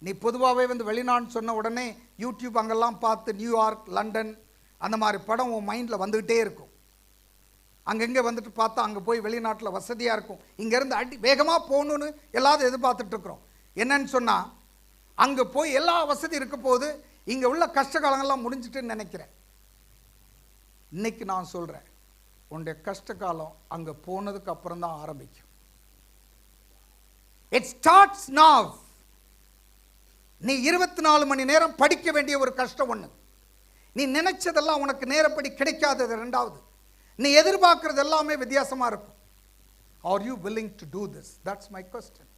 நீ பொதுவாகவே வெளிநாடுன்னு சொன்ன உடனே யூடியூப் அங்கெல்லாம் பார்த்து நியூயார்க், லண்டன் அந்த மாதிரி படம் உன் மைண்டில் வந்துக்கிட்டே இருக்கும். அங்கங்கே வந்துட்டு பார்த்தா அங்கே போய் வெளிநாட்டில் வசதியாக இருக்கும், இங்கேருந்து வேகமாக போகணுன்னு எல்லாரும் எதிர்பார்த்துட்டு இருக்கிறோம். என்னன்னு சொன்னால் அங்கே போய் எல்லா வசதி இருக்க போது இங்கே உள்ள கஷ்ட காலங்கள்லாம் முடிஞ்சிட்டுன்னு நினைக்கிறேன். இன்னைக்கு நான் சொல்கிறேன், உன்னுடைய கஷ்ட காலம் அங்கே போனதுக்கு அப்புறம் தான் ஆரம்பிக்கும். It starts now. நீ 24 மணி நேரம் படிக்க வேண்டிய ஒரு கஷ்டம் ஒன்று. நீ நினைச்சதெல்லாம் உனக்கு நேரப்படி கிடைக்காதது ரெண்டாவது. நீ எதிர்பார்க்கறது எல்லாமே வித்தியாசமாக இருக்கும். Are you willing to do this? That's my question.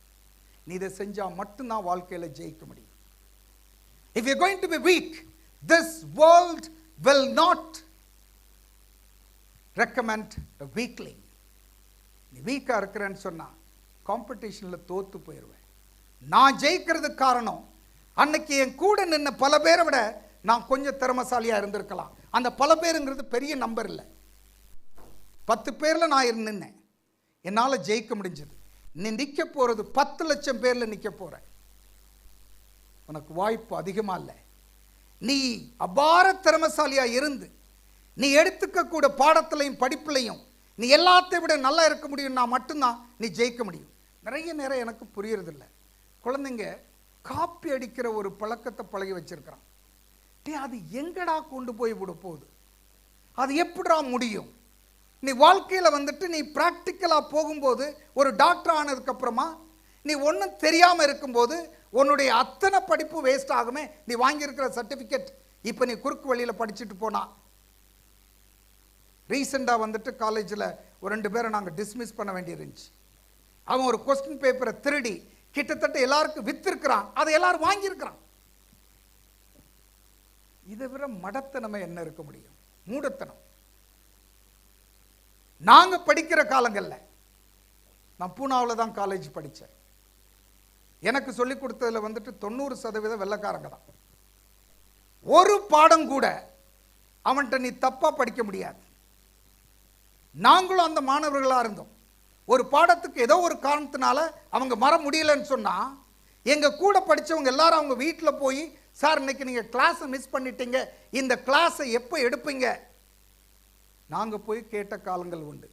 நீ இதை செஞ்சால் மட்டும்தான் வாழ்க்கையில் ஜெயிக்க முடியும். If you're going to be weak, this world will not recommend a weakling. நீ வீக்காக இருக்கிறேன்னு சொன்னால் காம்படிஷனில் தோற்று போயிடுவேன். நான் ஜெயிக்கிறதுக்கு காரணம் அன்னைக்கு என் கூட நின்ன பல பேரை விட நான் கொஞ்சம் திறமசாலியாக இருந்திருக்கலாம். அந்த பல பேருங்கிறது பெரிய நம்பர் இல்லை. 10 பேரில் நான் நின்னேன். என்னால் ஜெயிக்க முடிஞ்சது. நீ நிற்க போகிறது 10 லட்சம் பேரில் நிற்க போகிற. உனக்கு வாய்ப்பு அதிகமாக இல்லை. நீ அபார திறமசாலியாக இருந்து நீ எடுத்துக்கக்கூட பாடத்திலையும் படிப்புலையும் நீ எல்லாத்தை விட நல்லா இருக்க முடியும்னா மட்டும்தான் நீ ஜெயிக்க முடியும். நிறைய நேரம் எனக்கு புரியறதில்லை. குழந்தைங்க காப்பி அடிக்கிற ஒரு பழக்கத்தை பழகி வச்சிருக்கிறான். அது எங்கடா கொண்டு போய் விட போகுது? அது எப்படிடா முடியும்? நீ வாழ்க்கையில் வந்துட்டு நீ ப்ராக்டிக்கலாக போகும்போது ஒரு டாக்டர் ஆனதுக்கப்புறமா நீ ஒன்றும் தெரியாமல் இருக்கும்போது உன்னுடைய அத்தனை படிப்பு வேஸ்ட் ஆகுமே. நீ வாங்கியிருக்கிற சர்டிஃபிகேட் இப்போ நீ குறுக்கு வழியில் படிச்சுட்டு போனா. ரீசெண்டாக வந்துட்டு காலேஜில் ஒரு 2 பேரை நாங்கள் டிஸ்மிஸ் பண்ண வேண்டியிருந்துச்சு. அவன் ஒரு கொஸ்டின் பேப்பரை திருடி கிட்டத்தட்ட எல்லாருக்கும் வித்திருக்கிறான். அதை எல்லாரும் வாங்கியிருக்கிறான். இதை விட மடத்தனமே என்ன இருக்க முடியும்? மூடத்தனம். நாங்கள் படிக்கிற காலங்களில் நான் பூனாவில் தான் காலேஜ் படித்தேன். எனக்கு சொல்லிக் கொடுத்ததில் வந்துட்டு 90% வெள்ளைக்காரங்க தான். ஒரு பாடம் கூட அவன்கிட்ட நீ தப்பாக படிக்க முடியாது. நாங்களும் அந்த மாணவர்களாக இருந்தோம். ஒரு பாடத்துக்கு ஏதோ ஒரு காரணத்தினால அவங்க வர முடியலன்னு சொன்னால் எங்கள் கூட படித்தவங்க எல்லாரும் அவங்க வீட்டில் போய், சார் இன்னைக்கு நீங்கள் கிளாஸை மிஸ் பண்ணிட்டீங்க, இந்த கிளாஸை எப்போ எடுப்பீங்க? நாங்கள் போய் கேட்ட காலங்கள் உண்டு.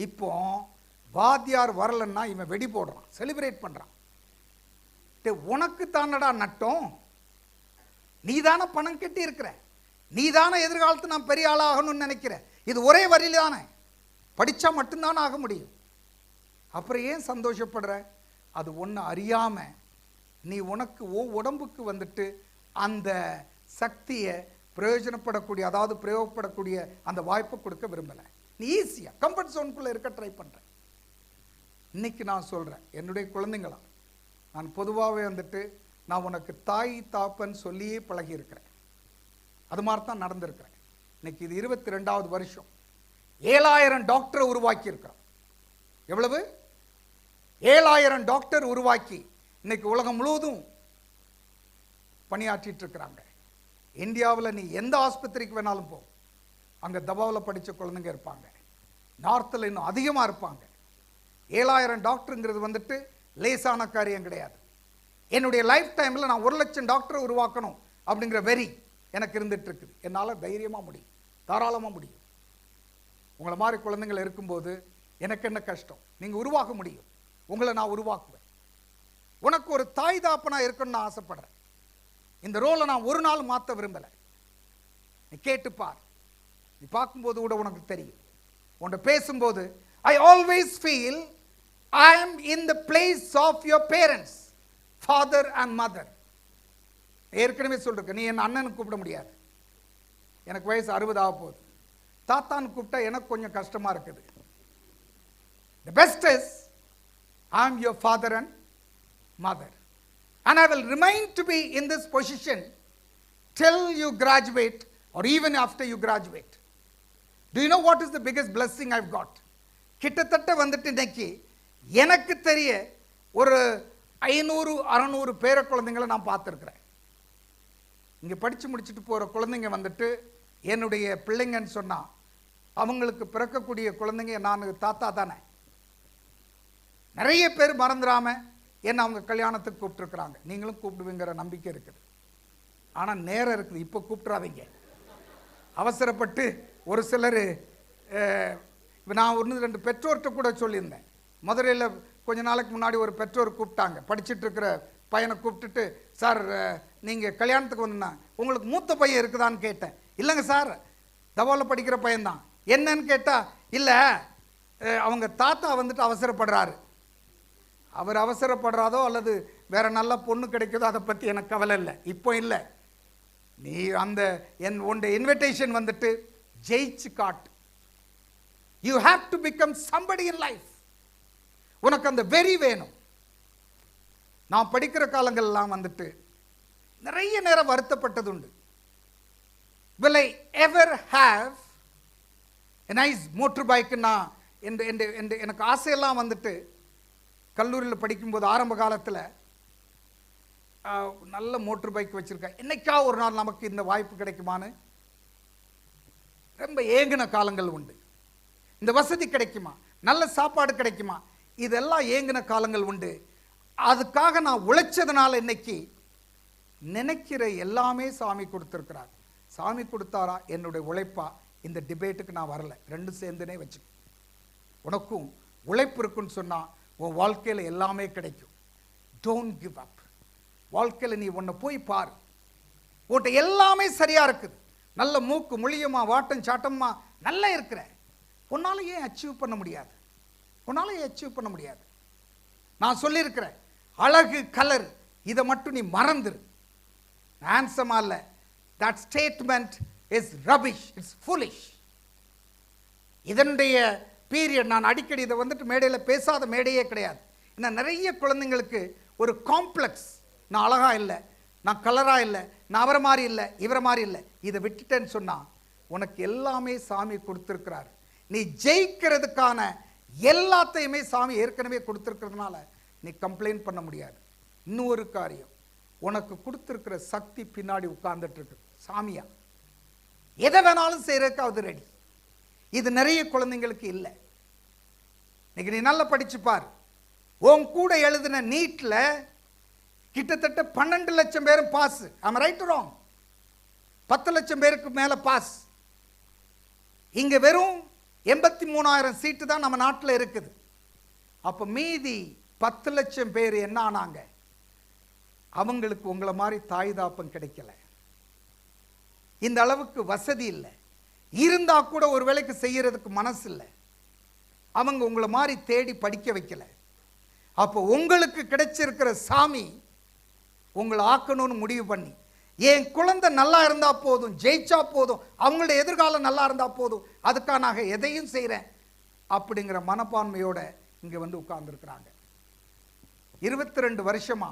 இப்போ வாத்தியார் வரலன்னா இவன் வெடி போடுறான், செலிப்ரேட் பண்ணுறான். உனக்கு தானடா நட்டம். நீ தானே பணம் கட்டி இருக்கிற, நீ தானே எதிர்காலத்து நான் பெரிய ஆளாகணும்னு நினைக்கிற. இது ஒரே வரியில் தானே படித்தா மட்டும்தானே ஆக முடியும். அப்புறம் ஏன் சந்தோஷப்படுற? அது ஒன்று அறியாமல் நீ உனக்கு உடம்புக்கு வந்துட்டு அந்த சக்தியை பிரயோஜனப்படக்கூடிய, அதாவது பிரயோகப்படக்கூடிய அந்த வாய்ப்பை கொடுக்க விரும்பலை. நீ ஈஸியாக கம்ஃபர்ட் ஜோனுக்குள்ளே இருக்க ட்ரை பண்ணுற. இன்னைக்கு நான் சொல்கிறேன், என்னுடைய குழந்தைங்களா, நான் பொதுவாகவே வந்துட்டு நான் உனக்கு தாய் தாப்பன்னு சொல்லியே பழகியிருக்கிறேன். அது மாதிரி தான் நடந்திருக்கிறேன். இன்னைக்கு இது 22வது வருஷம். 7000 டாக்டரை உருவாக்கியிருக்கிறோம். எவ்வளவு? 7000 டாக்டர் உருவாக்கி இன்னைக்கு உலகம் முழுவதும் பணியாற்றிட்டு இருக்கிறாங்க. இந்தியாவில் நீ எந்த ஆஸ்பத்திரிக்கு வேணாலும் போ, அங்கே தபாவில் படித்த குழந்தைங்க இருப்பாங்க. நார்த்தில் இன்னும் அதிகமாக இருப்பாங்க. 7000 டாக்டருங்கிறது வந்துட்டு லேசான காரியம் கிடையாது. என்னுடைய லைஃப் டைமில் நான் 1 லட்சம் டாக்டரை உருவாக்கணும் அப்படிங்கிற வெறி எனக்கு இருந்துட்டு இருக்குது. என்னால் தைரியமாக முடியும், தாராளமாக முடியும். உங்களை மாதிரி குழந்தைங்கள் இருக்கும்போது எனக்கு என்ன கஷ்டம்? நீங்கள் உருவாக்க முடியும். உங்களை நான் உருவாக்குவேன். உனக்கு ஒரு தாய் தாப்பனா இருக்கணும்னு நான் ஆசைப்படுறேன். இந்த ரோலை நான் ஒரு நாள் மாற்ற விரும்பலை. நீ கேட்டுப்பார், நீ பார்க்கும்போது கூட உனக்கு தெரியும். உன்கிட்ட பேசும்போது I always feel I am in the place of your parents, father and mother. ஏற்கனவே சொல்லிருக்க, நீ என் அண்ணனுக்கு கூப்பிட முடியாது. எனக்கு வயசு 60 ஆக போகுது. தாத்தான்னு கூப்பிட்டா எனக்கு கொஞ்சம் கஷ்டமாக இருக்குது. The best is I am your father and mother, and I will remain to be in this position till you graduate or even after you graduate. Do you know what is the biggest blessing I've got? கிட்டத்தட்ட வந்துட்டு இன்னைக்கு எனக்கு தெரிய ஒரு 500-600 பேர குழந்தைங்களை நான் பார்த்துருக்குறேன். இங்கே படித்து முடிச்சுட்டு போகிற குழந்தைங்க வந்துட்டு என்னுடைய பிள்ளைங்கன்னு சொன்னால் அவங்களுக்கு பிறக்கக்கூடிய குழந்தைங்க நான் தாத்தா தானே. நிறைய பேர் மறந்துடாமல் என்ன அவங்க கல்யாணத்துக்கு கூப்பிட்டுருக்குறாங்க. நீங்களும் கூப்பிடுவீங்கிற நம்பிக்கை இருக்குது. ஆனால் நேரம் இருக்குது, இப்போ கூப்பிட்றாதீங்க. அவசரப்பட்டு ஒரு சிலர், நான் 1-2 பெற்றோர்கிட்ட கூட சொல்லியிருந்தேன். மதுரையில் கொஞ்ச நாளைக்கு முன்னாடி ஒரு பெற்றோர் கூப்பிட்டாங்க. படிச்சுட்டு இருக்கிற பையனை கூப்பிட்டுட்டு, சார் நீங்கள் கல்யாணத்துக்கு வந்தா உங்களுக்கு மூத்த பையன் இருக்குதான்னு கேட்டேன். இல்லைங்க சார், தபாவில் படிக்கிற பையன்தான். என்னன்னு கேட்டால், இல்லை அவங்க தாத்தா வந்துட்டு அவசரப்படுறாரு. அவர் அவசரப்படுறாதோ அல்லது வேற நல்ல பொண்ணு கிடைக்குதோ அதை பற்றி எனக்கு கவலை இல்லை, இப்போ இல்லை. நீ அந்த உன்னுடைய இன்விடேஷன் வந்துட்டு ஜெயிச்சு காட்டு. You have to become somebody in life. உனக்கு அந்த வெறி வேணும். நான் படிக்கிற காலங்கள்லாம் வந்துட்டு நிறைய நேரம் வருத்தப்பட்டது உண்டு. will I ever have a nice motorbike? நான் எனக்கு ஆசையெல்லாம் வந்துட்டு கல்லூரியில் படிக்கும்போது ஆரம்ப காலத்தில் நல்ல மோட்டர் பைக் வச்சுருக்கேன். என்னைக்கா ஒரு நாள் நமக்கு இந்த வாய்ப்பு கிடைக்குமான்னு ரொம்ப ஏங்கின காலங்கள் உண்டு. இந்த வசதி கிடைக்குமா? நல்ல சாப்பாடு கிடைக்குமா, இதெல்லாம் ஏங்கின காலங்கள் உண்டு. அதுக்காக நான் உழைச்சதுனால இன்னைக்கு நினைக்கிற எல்லாமே சாமி கொடுத்துருக்கிறார். சாமி கொடுத்தாரா என்னுடைய உழைப்பா, இந்த டிபேட்டுக்கு நான் வரல. ரெண்டும் சேர்ந்துனே வச்சு, உனக்கும் உழைப்பு இருக்குன்னு சொன்னால் உன் வாழ்க்கையில் எல்லாமே கிடைக்கும். Don't give up. வாழ்க்கையில் நீ உன்னை போய் பாரு, உன்கிட்ட எல்லாமே சரியாக இருக்குது, நல்ல மூக்கு முழியுமா வாட்டம் சாட்டம்மா நல்லா இருக்கிற, உன்னால் ஏன் அச்சீவ் பண்ண முடியாது? உன்னால் ஏன் அச்சீவ் பண்ண முடியாது? நான் சொல்லியிருக்கிறேன், அழகு கலர் இதை மட்டும் நீ மறந்துரு. ஹேண்ட்ஸமா இல்லை, that statement is rubbish, it's foolish. இதனுடைய பீரியட் நான் அடிக்கடி இதை வந்துட்டு மேடையில் பேசாத மேடையே கிடையாது. இன்னும் நிறைய குழந்தைங்களுக்கு ஒரு காம்ப்ளெக்ஸ், நான் அழகா இல்லை, நான் கலராக இல்லை, நான் அவரை மாதிரி இல்லை, இவரை மாதிரி இல்லை. இதை விட்டுட்டேன்னு சொன்னால் உனக்கு எல்லாமே சாமி கொடுத்துருக்கிறார். நீ ஜெயிக்கிறதுக்கான எல்லாத்தையுமே சாமி ஏற்கனவே கொடுத்துருக்கிறதுனால நீ கம்ப்ளைண்ட் பண்ண முடியாது. இன்னொரு காரியம், உனக்கு கொடுத்துருக்கிற சக்தி பின்னாடி உட்கார்ந்துட்டு இருக்கு. சாமியா எதை வேணாலும் செய்யறதுக்கு அது ரெடி. இது நிறைய குழந்தைங்களுக்கு இல்லை. இன்னைக்கு நீ நல்லா படிச்சு பார், உன் கூட எழுதின நீட்ல கிட்டத்தட்ட 12 லட்சம் பேரும் பாஸ். ஆம் ரைட் ராங்? 10 லட்சம் பேருக்கு மேல பாஸ். இங்க வெறும் 83,000 சீட்டு தான் நம்ம நாட்டில் இருக்குது. அப்ப மீதி 10 லட்சம் பேர் என்ன ஆனாங்க? அவங்களுக்கு உங்களை மாதிரி தாய் தாப்பம் கிடைக்கல, இந்த அளவுக்கு வசதி இல்லை, இருந்தா கூட ஒரு வேளைக்கு செய்யறதுக்கு மனசு இல்லை, அவங்க உங்களை மாதிரி தேடி படிக்க வைக்கல. அப்போ உங்களுக்கு கிடைச்சிருக்கிற சாமி உங்களை ஆக்கணும்னு முடிவு பண்ணி, என் குழந்தை நல்லா இருந்தா போதும், ஜெயிச்சா போதும், அவங்களுடைய எதிர்காலம் நல்லா இருந்தா போதும், அதுக்காக நான் எதையும் செய்கிறேன் அப்படிங்கிற மனப்பான்மையோட இங்கே வந்து உட்கார்ந்துருக்குறாங்க. 22 வருஷமா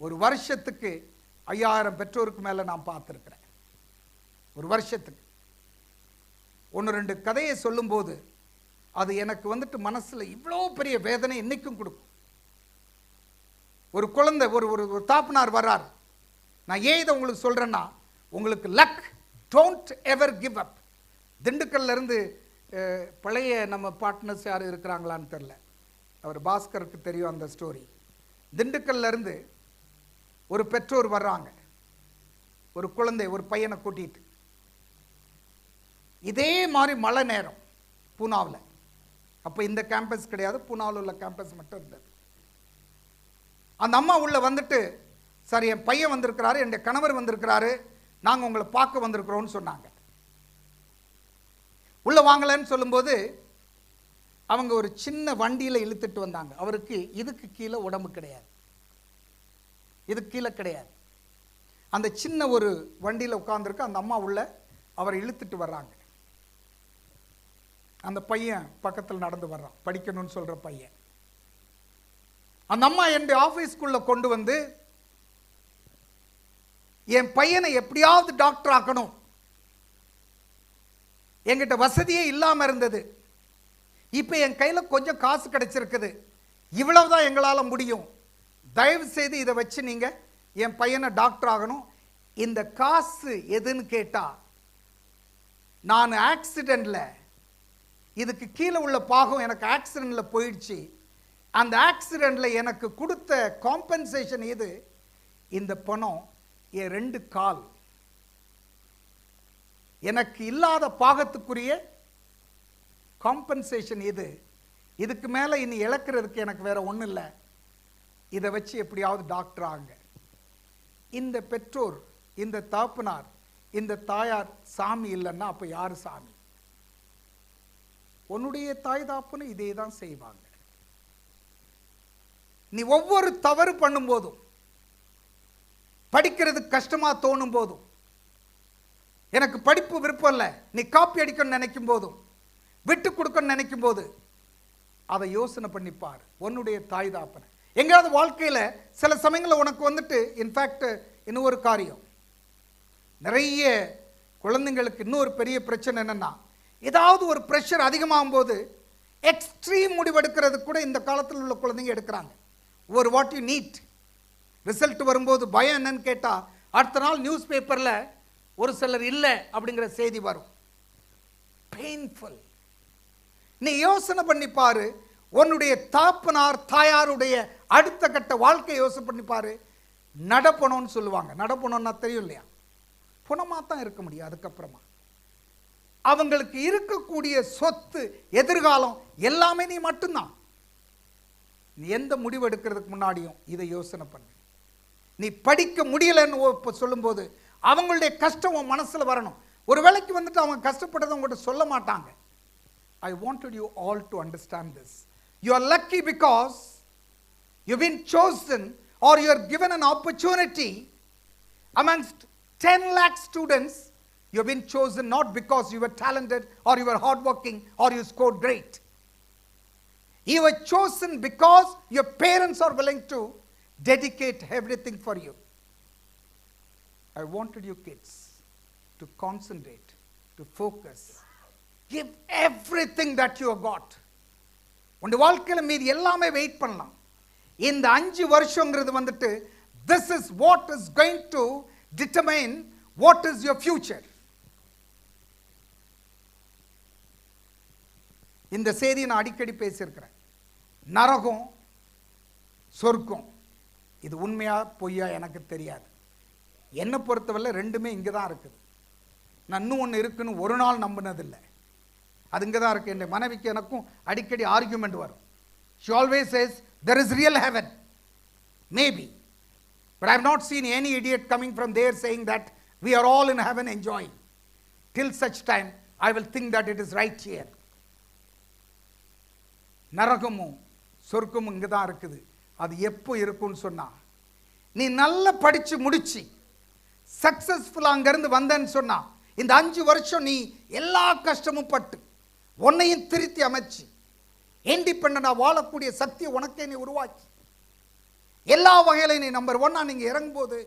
ஒரு வருஷத்துக்கு 5000 பெற்றோருக்கு மேலே நான் பார்த்துருக்கிறேன். ஒரு வருஷத்துக்கு 1-2 கதையை சொல்லும்போது அது எனக்கு வந்துட்டு மனசில் இவ்வளோ பெரிய வேதனை இன்னைக்கும் கொடுக்கும். ஒரு குழந்தை, ஒரு தாப்பனார் வர்றார். நான் ஏன் இதை உங்களுக்கு சொல்கிறேன்னா, உங்களுக்கு luck, don't ever give up. திண்டுக்கல்ல இருந்து பழைய நம்ம பார்ட்னர்ஸ் யாரும் இருக்கிறாங்களான்னு தெரில, அவர் பாஸ்கருக்கு தெரியும் அந்த ஸ்டோரி. திண்டுக்கல்ல இருந்து ஒரு பெற்றோர் வர்றாங்க, ஒரு குழந்தை, ஒரு பையனை கூட்டிட்டு. இதே மாதிரி மழை நேரம் பூனாவில். அப்போ இந்த கேம்பஸ் கிடையாது, பூனாவில் உள்ள கேம்பஸ் மட்டும் இருந்தது. அந்த அம்மா உள்ள வந்துட்டு, சார் என் பையன் வந்திருக்கிறாரு, என் கணவர் வந்திருக்கிறாரு, நாங்கள் உங்களை பார்க்க வந்திருக்கிறோம்னு சொன்னாங்க. உள்ள வாங்கலன்னு சொல்லும்போது அவங்க ஒரு சின்ன வண்டியில் இழுத்துட்டு வந்தாங்க. அவருக்கு இதுக்கு கீழே உடம்பு கிடையாது, இதுக்கு கீழே கிடையாது. அந்த சின்ன ஒரு வண்டியில் உட்கார்ந்துருக்கு. அந்த அம்மா உள்ள அவரை இழுத்துட்டு வர்றாங்க. அந்த பையன் பக்கத்தில் நடந்து வர்றான், படிக்கணும்னு சொல்ற பையன். அந்த அம்மா என் ஆஃபீஸ்க்குள்ள கொண்டு வந்து, என் பையனை எப்படியாவது டாக்டர் ஆக்கணும், என்கிட்ட வசதியே இல்லாமல் இருந்தது, இப்போ என் கையில் கொஞ்சம் காசு கிடைச்சிருக்குது, இவ்வளவுதான் எங்களால் முடியும், தயவு செய்து இதை வச்சு நீங்கள் என் பையனை டாக்டர் ஆகணும். இந்த காசு எதுன்னு கேட்டா, நான் ஆக்சிடென்ட்ல, இதுக்கு கீழே உள்ள பாகம் எனக்கு ஆக்சிடென்ட்ல போயிடுச்சு, அந்த ஆக்சிடென்ட்ல எனக்கு கொடுத்த காம்பன்சேஷன் இது, இந்த பணம் என் 2 கால், எனக்கு இல்லாத பாகத்துக்குரிய காம்பன்சேஷன் இது, இதுக்கு மேலே இனி இழக்கிறதுக்கு எனக்கு வேற ஒன்றும் இல்லை, இதை வச்சு எப்படியாவது டாக்டர் ஆகுங்க. இந்த பெற்றோர், இந்த தாப்பனார், இந்த தாயார் சாமி இல்லைன்னா அப்போ யார் சாமி? உன்னுடைய தாய் தாப்புன்னு இதே தான் செய்வாங்க. நீ ஒவ்வொரு தவறு பண்ணும் போதும், படிக்கிறது கஷ்டமா தோணும் போதும், எனக்கு படிப்பு விருப்பம் இல்லை, நீ காப்பி அடிக்கணும்னு நினைக்கும் போதும், விட்டு கொடுக்கணும்னு நினைக்கும் போது, அதை யோசனை பண்ணிப்பார். உன்னுடைய தாய் தாப்பனை எங்கேயாவது வாழ்க்கையில் சில சமயங்களில் உனக்கு வந்துட்டு, இன்ஃபேக்ட் இன்னொரு காரியம், நிறைய குழந்தைங்களுக்கு இன்னொரு பெரிய பிரச்சனை என்னன்னா, ஏதாவது ஒரு ப்ரெஷர் அதிகமாகும் போது எக்ஸ்ட்ரீம் முடிவெடுக்கிறது கூட இந்த காலத்தில் உள்ள குழந்தைங்க எடுக்கிறாங்க. ஒரு வாட் யூ நீட் ரிசல்ட் வரும்போது பயம் என்னன்னு கேட்டால், அடுத்த நாள் நியூஸ் பேப்பரில் ஒரு சிலர் இல்லை அப்படிங்கிற செய்தி வரும். பெயின்ஃபுல். நீ யோசனை பண்ணி பாரு, உன்னுடைய தாப்பனார் தாயாருடைய அடுத்த கட்ட வாழ்க்கை யோசனை பண்ணி பாரு. நடப்பணும்னு சொல்லுவாங்க. நடப்பணும்னா தெரியும் இல்லையா? புனமா தான் இருக்க முடியும். அதுக்கப்புறமா அவங்களுக்கு இருக்கக்கூடிய சொத்து, எதிர்காலம் எல்லாமே நீ மட்டும்தான். நீ எந்த முடிவு எடுக்கிறதுக்கு முன்னாடியும் இதை யோசனை பண்ணு. நீ படிக்க முடியலன்னு சொல்லும்போது அவங்களுடைய கஷ்டம் உன் மனசுல வரணும். ஒரு வேளைக்கு வந்துட்டு அவங்க கஷ்டப்பட்டதை உங்கள்கிட்ட சொல்ல மாட்டாங்க. I wanted you all to understand this. You are lucky because you've been chosen or you are given an opportunity amongst 10 lakh students. You've been chosen not because you were talented or you were hardworking or you scored great. You were chosen because your parents are willing to dedicate everything for you. I wanted you kids to concentrate, to focus. Give everything that you have got. உங்க வாழ்க்கையில மீதி எல்லாமே wait பண்ணலாம். இந்த 5 வருஷங்கிறது வந்துட்டு this is what is going to determine what is your future. இந்த செய்தியை நான் அடிக்கடி பேசியிருக்கிறேன். நரகம், சொர்க்கம், இது உண்மையா பொய்யா எனக்கு தெரியாது. என்னை பொறுத்தவரை ரெண்டுமே இங்கே தான் இருக்குது. நான் இன்னும் ஒன்று இருக்குன்னு ஒரு நாள் நம்பினதில்லை. அது இங்கே தான் இருக்குது. என் மனைவிக்கு எனக்கும் அடிக்கடி ஆர்கியூமெண்ட் வரும். She always says there is real heaven. Maybe. But I have not seen any idiot coming from there saying that we are all in heaven enjoying. Till such time, I will think that it is right here. நரகமும் சொர்க்கமும் இங்கே தான் இருக்குது. அது எப்போ இருக்கும்னு சொன்னா, நீ நல்லா படித்து முடிச்சு சக்ஸஸ்ஃபுல்லாக அங்கேருந்து வந்தேன்னு சொன்னா, இந்த 5 வருஷம் நீ எல்லா கஷ்டமும் பட்டு உன்னையும் திருத்தி அமைச்சு இண்டிபெண்டனாக வாழக்கூடிய சக்தியை உனக்கே நீ உருவாக்கி எல்லா வகையிலையும் நீ நம்பர் 1 நீங்கள் இறங்கும்போது,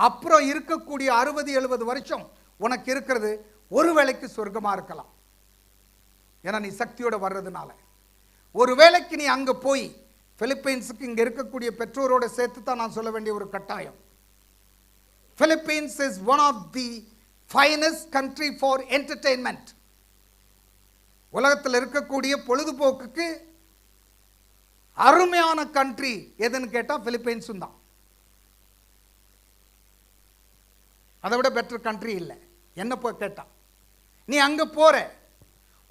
அப்புறம் இருக்கக்கூடிய 60-70 வருஷம் உனக்கு இருக்கிறது ஒரு வேளைக்கு சொர்க்கமாக இருக்கலாம். ஏன்னா நீ சக்தியோட வர்றதுனால. ஒரு வேளைக்கு நீ அங்கே போய் பிலிப்பைன்ஸுக்கு இங்கே இருக்கக்கூடிய பெற்றோரோட சேர்த்து தான் நான் சொல்ல வேண்டிய ஒரு கட்டாயம். Philippines is one of the finest country for entertainment. உலகத்தில் இருக்கக்கூடிய பொழுதுபோக்குக்கு அருமையான கண்ட்ரி எதுன்னு கேட்டால் பிலிப்பைன்ஸும் தான். அதை விட பெட்டர் கண்ட்ரி இல்லை என்ன போய் கேட்டா. நீ அங்கே போற,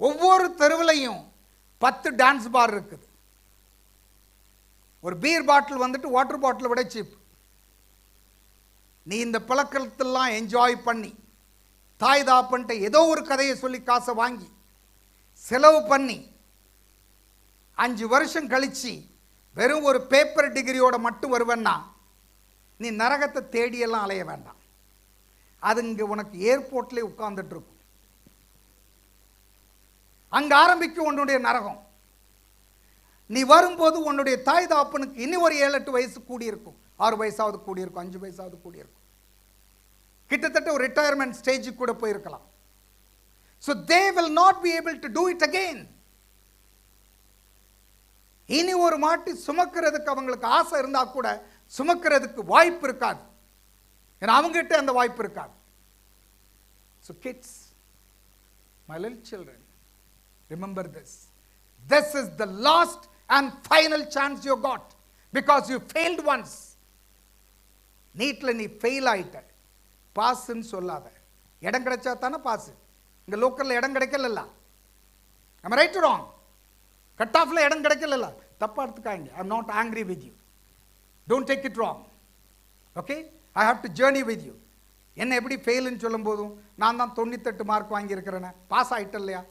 ஒவ்வொரு தெருவிலையும் 10 டான்ஸ் பார் இருக்குது. ஒரு பீர் பாட்டில் வந்துட்டு வாட்டர் பாட்டில் விட சீப். நீ இந்த பழக்கத்தெல்லாம் என்ஜாய் பண்ணி தாய் தாப்பன்ட்டு ஏதோ ஒரு கதையை சொல்லி காசை வாங்கி செலவு பண்ணி 5 வருஷம் கழிச்சு வெறும் ஒரு பேப்பர் டிகிரியோட மட்டும் வருவேன்னா நீ நரகத்தை தேடியெல்லாம் அலைய வேண்டாம். அது இங்கே உனக்கு ஏர்போர்ட்லேயே உட்கார்ந்துட்டு இருக்கும். அங்கே ஆரம்பிக்கும் உன்னுடைய நரகம். நீ வரும்போது உன்னுடைய தாய் தாப்பனுக்கு இன்னும் ஒரு 7-8 வயசு கூடியிருக்கும், 6 வயசாவது கூடியிருக்கும், 5 வயசாவது கூடியிருக்கும். கிட்டத்தட்ட ஒரு ரிட்டையர்மெண்ட் ஸ்டேஜுக்கு கூட போயிருக்கலாம். So they will not be able to do it again. இனி ஒரு மாட்டி சுமக்கிறதுக்கு அவங்களுக்கு ஆசை இருந்தா கூட சுமக்கிறதுக்கு வாய்ப்பு இருக்காது. ஏன்னா அவங்ககிட்ட அந்த வாய்ப்பு இருக்காது. So kids, my little children, remember this. This is the last and final chance you got because you failed once. நீட்ல நீ ஃபெயில் ஆயிட்ட, பாஸ்ன்னு சொல்லாத. இடம் கிடைச்சா தானே பாஸ். இங்க லோக்கல்ல இடம் கிடைக்கல. am I right or wrong? Cut ஆஃப்ல இடம் கிடைக்கல. தப்பா எடுத்துக்காங்க. I am not angry with you. Don't take it wrong. Okay? I have to journey with you. என்ன எப்படி ஃபெயில்னு சொல்லும் போதும் நான் தான் 98 மார்க் வாங்கி இருக்கிறேன், பாஸ் ஆயிட்ட இல்லையா?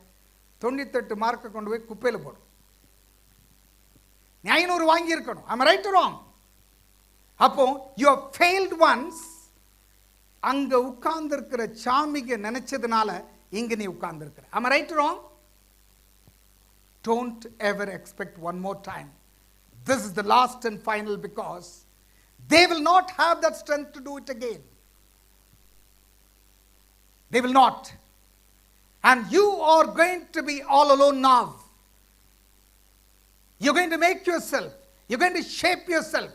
98 மார்க்கை கொண்டு போய் குப்பையில் போடும். நீ 500 வாங்கி இருக்கணும். am I right or wrong? அப்போ you have failed once. அங்க உட்கார்ந்து இருக்கிற சாமிக்கு நினைச்சதுனால இங்க நீ உட்கார்ந்து இருக்கிற. am I right or wrong? Don't ever expect one more time. This is the last and final because they will not have that strength to do it again. They will not. And you are going to be all alone now. You're going to make yourself. You're going to shape yourself.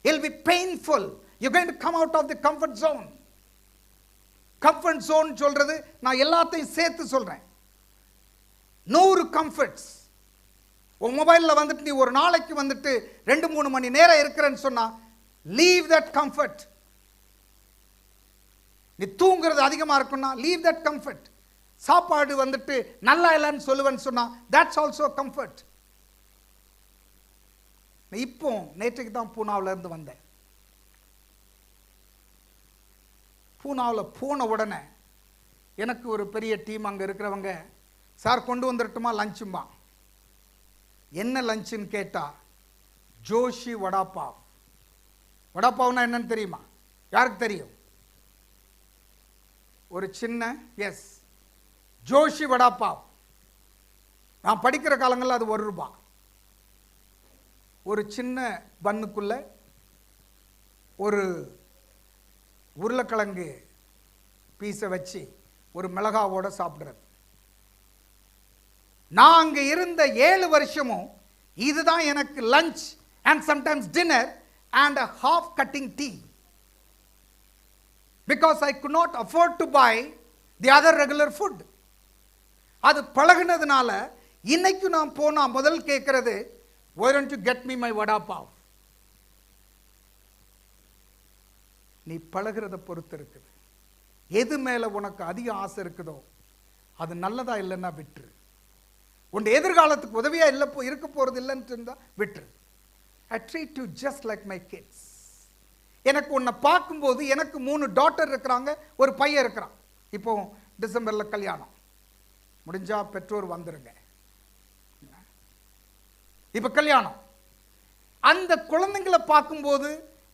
It'll be painful. You're going to come out of the comfort zone. Comfort zone சொல்றது நான் எல்லாத்தையும் சேர்த்து சொல்றேன். 100 comforts உன் மொபைலில் வந்துட்டு நீ ஒரு நாளைக்கு வந்துட்டு 2-3 மணி நேரம் இருக்கிறேன்னு சொன்னா லீவ் தட் கம்ஃபர்ட். நீ தூங்குறது அதிகமாக இருக்குன்னா லீவ் தட் கம்ஃபர்ட். சாப்பாடு வந்துட்டு நல்லா இல்லைன்னு சொல்லுவேன்னு சொன்னா தட்ஸ் ஆல்சோ கம்ஃபர்ட். இப்போ நேற்றுக்கு தான் பூனாவில் இருந்து வந்தேன். பூனாவில் போன உடனே எனக்கு ஒரு பெரிய டீம் அங்கே இருக்கிறவங்க, சார் கொண்டு வந்துடட்டுமா லஞ்சுமா. என்ன லஞ்சுன்னு கேட்டால் ஜோஷி வடாப்பாவ். வடாப்பாவ்னா என்னன்னு தெரியுமா? யாருக்கு தெரியும்? ஒரு சின்ன எஸ் ஜோஷி வடாப்பாவ். நான் படிக்கிற காலங்களில் அது ₹1. ஒரு சின்ன பன்னுக்குள்ள ஒரு உருளைக்கிழங்கு பீஸை வச்சு ஒரு மிளகாவோட சாப்பிட்றது. நான் அங்கே இருந்த 7 வருஷமும் இதுதான் எனக்கு lunch and sometimes dinner and a half cutting tea because I could not afford to buy the other regular food. அது பழகுனதுனால இன்னைக்கு நான் போனா முதல் கேட்கறது, why don't you get me my vada pav? நீ பழகிறத பொறுத்து இருக்குது. எது மேல உனக்கு அதிக ஆசை இருக்குதோ அது நல்லதா இல்லைன்னா விட்டுரு. உன் எதிர்காலத்துக்கு உதவியா இல்லை இருக்க போறது இல்லைன்னு இருந்தா விட்டுரு. I treat you just like my kids. எனக்கு உன்னை பார்க்கும்போது எனக்கு 3 டாட்டர் இருக்கிறாங்க, ஒரு பையன் இருக்கிறான். இப்போ டிசம்பர்ல கல்யாணம் முடிஞ்சா பெற்றோர் வந்துருங்க. இப்ப கல்யாணம். அந்த குழந்தைங்களை பார்க்கும்போது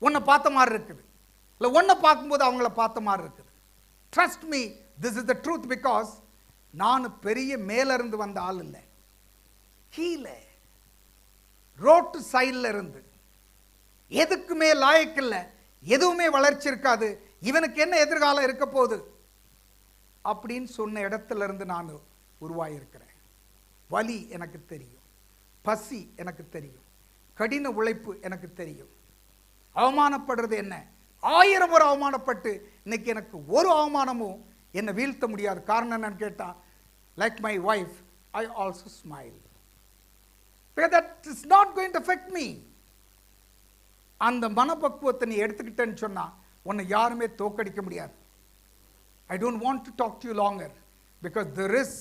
உன்னை பார்த்த மாதிரி இருக்குது, இல்லை உன்னை பார்க்கும்போது அவங்கள பார்த்த மாதிரி இருக்குது. Trust me, this is the truth. Because நான் பெரிய மேல இருந்து வந்த ஆள் இல்லை, கீழே ரோட்டு சைடில் இருந்து எதுக்குமே லாயக்கில்லை, எதுவுமே வளர்ச்சி இருக்காது, இவனுக்கு என்ன எதிர்காலம் இருக்க போகுது அப்படின்னு சொன்ன இடத்துல இருந்து நான் உருவாயிருக்கிறேன். வலி எனக்கு தெரியும், பசி எனக்கு தெரியும், கடின உழைப்பு எனக்கு தெரியும். அவமானப்படுறது என்ன, 1000 முறை அவமானப்பட்டு இன்னைக்கு எனக்கு ஒரு அவமானமும் என்னை வீழ்த்த முடியாது. காரணம் என்னன்னு கேட்டா, like my wife I also smile. that is not going to affect me. அந்த மனப்பக்குவத்தை நீ எடுத்துக்கிட்டேன்னு சொன்னா உன்னை யாருமே தோக்கடிக்க முடியாது. I don't want to talk to you longer because there is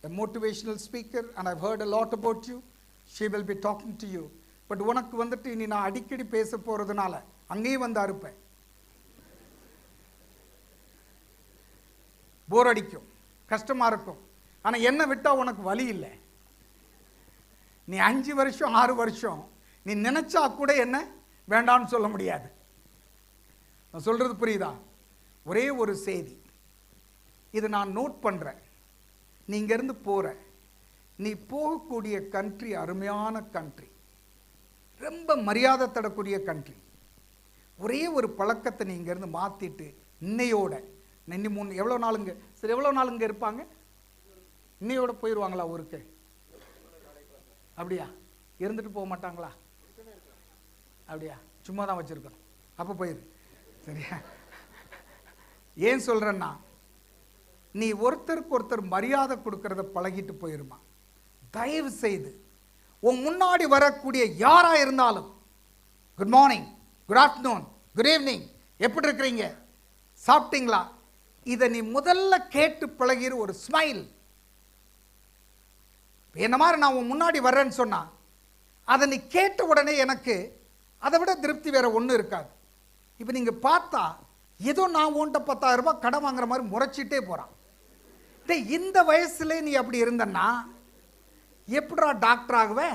a motivational speaker and I've heard a lot about you. She will be talking to you. But உனக்கு வந்துட்டு இனி நான் அடிக்கடி பேச போறதுனால அங்கேயும் வந்து அறுப்பேன். போர் அடிக்கும், கஷ்டமா இருக்கும். ஆனா என்ன விட்டா உனக்கு வலி இல்லை. நீ 5 வருஷம் 6 வருஷம் நீ நினைச்சா கூட என்ன வேண்டாம்னு சொல்ல முடியாது. நான் சொல்றது புரியுதா? ஒரே ஒரு செய்தி, இதை நான் நோட் பண்றேன். நீ இங்கிருந்து போற, நீ போகக்கூடிய கண்ட்ரி அருமையான கண்ட்ரி, ரொம்ப மரியாதை தரக்கூடிய கண்ட்ரி. ஒரே ஒரு பழக்கத்தை நீ இங்கிருந்து மாத்திட்டு இன்னையோட எவ்வளோ நாளுங்க சரி எவ்வளோ நாளுங்க இருப்பாங்க? இன்னையோட போயிடுவாங்களா ஊருக்கு? அப்படியா? இருந்துட்டு போக மாட்டாங்களா? அப்படியா? சும்மா தான் வச்சிருக்கணும். அப்போ போயிரு. சரியா? ஏன் சொல்றேன்னா, நீ ஒருத்தருக்கு ஒருத்தர் மரியாதை கொடுக்கறத பழகிட்டு போயிருமா. தயவு செய்து உன் முன்னாடி வரக்கூடிய யாரா இருந்தாலும் good morning, good afternoon, good evening, எப்படி இருக்கிறீங்க, சாப்பிட்டீங்களா, இதை நீ முதல்ல கேட்டு பழகிற. ஒரு ஸ்மைல். என்ன மாதிரி நான் உன் முன்னாடி வர்றேன்னு சொன்னா அதை நீ கேட்ட உடனே எனக்கு அதை விட திருப்தி வேற ஒன்றும் இருக்காது. இப்போ நீங்க பார்த்தா ஏதோ நான் உன்ட்ட 10,000 ரூபாய் கடன் வாங்குற மாதிரி முறைச்சிட்டே போறான். இந்த வயசுல நீ அப்படி இருந்தன்னா எப்படிடா டாக்டர் ஆகுவே?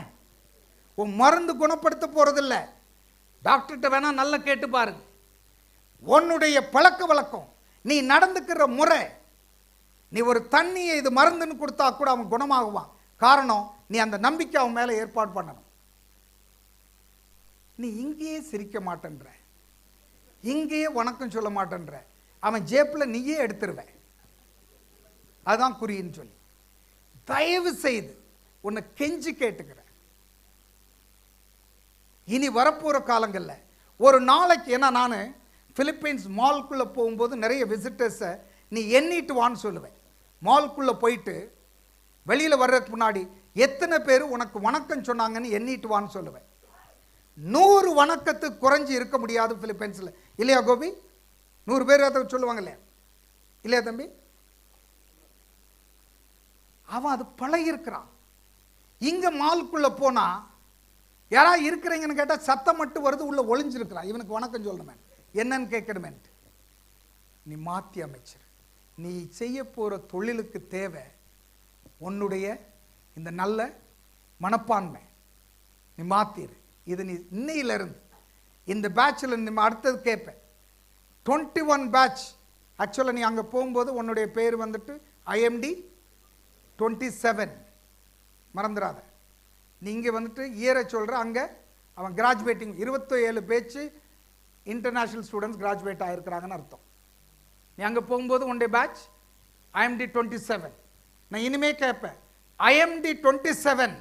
உன் மருந்து குணப்படுத்த போறதில்ல. டாக்டர்கிட்ட வேணா நல்லா கேட்டு பாருங்க. உன்னுடைய பழக்க வழக்கம், நீ நடந்துக்கிற முறை, நீ ஒரு தண்ணியை இது மருந்துன்னு கொடுத்தா கூட அவன் குணமாகுவான். காரணம், நீ அந்த நம்பிக்கை அவன் மேல ஏற்பாடு பண்ணணும். நீ இங்கேயே சிரிக்க மாட்டேன்ற, இங்கேயே வணக்கம் சொல்ல மாட்டேன்ற, அவன் ஜேப்ல நீயே எடுத்துருவ. அதுதான் குறின்னு சொல்லி தயவு செய்து உன்னை கெஞ்சி கேட்டுக்கிற. இனி வரப்போற காலங்கள்ல ஒரு நாளைக்கு, ஏன்னா நான் பிலிப்பைன்ஸ் மால்குள்ள போகும்போது நிறைய விசிட்டர்ஸை நீ எண்ணிட்டு வான்னு சொல்லுவேன். மால்குள்ள போயிட்டு வெளியில வர்றதுக்கு முன்னாடி எத்தனை பேர் உனக்கு வணக்கம் சொன்னாங்கன்னு எண்ணிட்டு வான்னு சொல்லுவேன். 100 வணக்கத்துக்கு குறைஞ்சி இருக்க முடியாது பிலிப்பைன்ஸில். இல்லையா கோபி? 100 பேர் அதை சொல்லுவாங்க இல்லையா? இல்லையா தம்பி? அவன் அது பழகிருக்கிறான். இங்கே மாலுக்குள்ளே போனால் யாராவது இருக்கிறீங்கன்னு கேட்டால் சத்தம் மட்டும் வருது, உள்ளே ஒளிஞ்சிருக்கிறான். இவனுக்கு வணக்கம் சொல்லணுமே, என்னன்னு கேட்கணுமே. நீ மாற்றி அமைச்சிரு. நீ செய்ய போகிற தொழிலுக்கு தேவை உன்னுடைய இந்த நல்ல மனப்பான்மை. நீ மாற்றிடு. இது நீ இன்னையிலிருந்து இந்த பேட்சில் நீ அடுத்தது கேட்பேன். 21 பேட்ச். ஆக்சுவலாக நீ அங்கே போகும்போது உன்னுடைய பேர் வந்துட்டு IMD 27 மறந்துடாத. நீ இங்கே வந்துட்டு இயரை சொல்கிற, அங்கே அவன் கிராஜுவேட்டிங் 27 பேச்சு இன்டர்நேஷ்னல் ஸ்டூடெண்ட்ஸ் கிராஜுவேட் ஆகிருக்கிறாங்கன்னு அர்த்தம். நீ அங்கே போகும்போது உன்னுடைய பேட்ச் IMD 27. நான் இனிமேல் கேட்பேன், IMD 27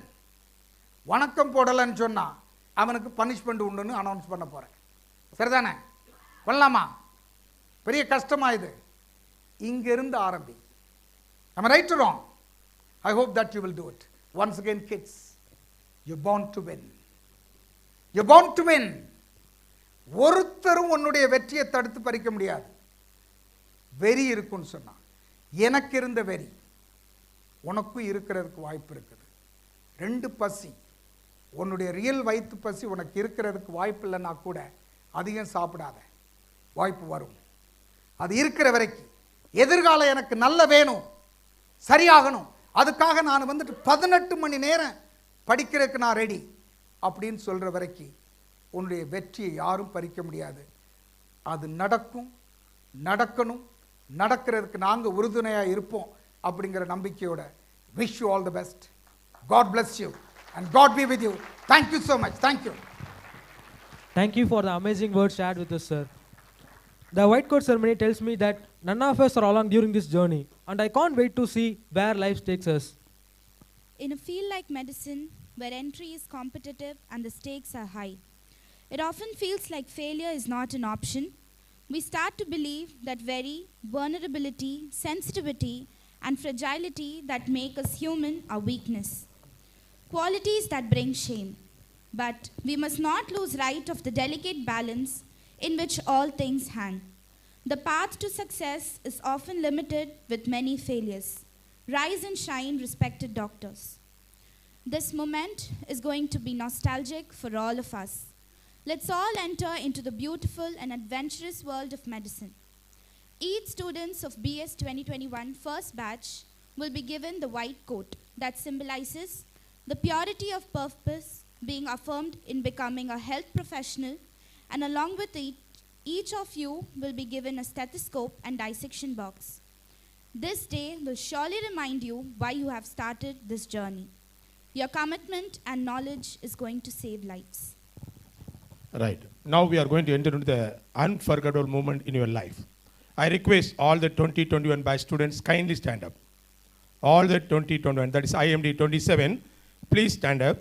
வணக்கம் போடலைன்னு சொன்னால் அவனுக்கு பனிஷ்மெண்ட் உண்டுன்னு அனௌன்ஸ் பண்ண போகிறேன். சரிதானே? பண்ணலாமா? பெரிய கஷ்டமாக இது. இங்கிருந்து ஆரம்பி. Am I right or wrong? I hope that you will do it. Once again, kids, you're born to win. You're born to win. ஒருத்தரும் உன்னுடைய வெற்றியை தடுத்து பறிக்க முடியாது. வெறி இருக்குன்னு சொன்னா, எனக்கு இருந்த வெறி உனக்கும் இருக்கிறதுக்கு வாய்ப்பு இருக்குது. 2 பசி, உன்னுடைய ரியல் வயிற்று பசி உனக்கு இருக்கிறதுக்கு வாய்ப்பு இல்லைன்னா கூட அதிகம் சாப்பிடாத, வாய்ப்பு வரும். அது இருக்கிற வரைக்கும் எதிர்காலம் எனக்கு நல்ல வேணும், சரியாகணும், அதுக்காக நான் வந்துட்டு 18 மணி நேரம் படிக்கிறதுக்கு நான் ரெடி அப்படின்னு சொல்கிற வரைக்கும் உன்னுடைய வெற்றியை யாரும் பறிக்க முடியாது. அது நடக்கும், நடக்கணும், நடக்கிறதுக்கு நாங்கள் உறுதுணையாக இருப்போம் அப்படிங்கிற நம்பிக்கையோட wish you all the best. God bless you and God be with you. Thank you so much. Thank you. Thank you for the amazing words shared with us, sir. The white coat ceremony tells me that none of us are alone during this journey, and I can't wait to see where life takes us. In a field like medicine, where entry is competitive and the stakes are high, it often feels like failure is not an option. We start to believe that very vulnerability, sensitivity, and fragility that make us human are weakness, qualities that bring shame. But we must not lose sight of the delicate balance in which all things hang. The path to success is often limited with many failures. Rise and shine, respected doctors. This moment is going to be nostalgic for all of us. Let's all enter into the beautiful and adventurous world of medicine. Each students of BS 2021 first batch will be given the white coat that symbolizes the purity of purpose being affirmed in becoming a health professional, and along with it, each of you will be given a stethoscope and dissection box. This day will surely remind you why you have started this journey. Your commitment and knowledge is going to save lives. Right. Now we are going to enter into the unforgettable moment in your life. I request all the 2021 batch students kindly stand up. All the 2021, that is IMD 27, please stand up.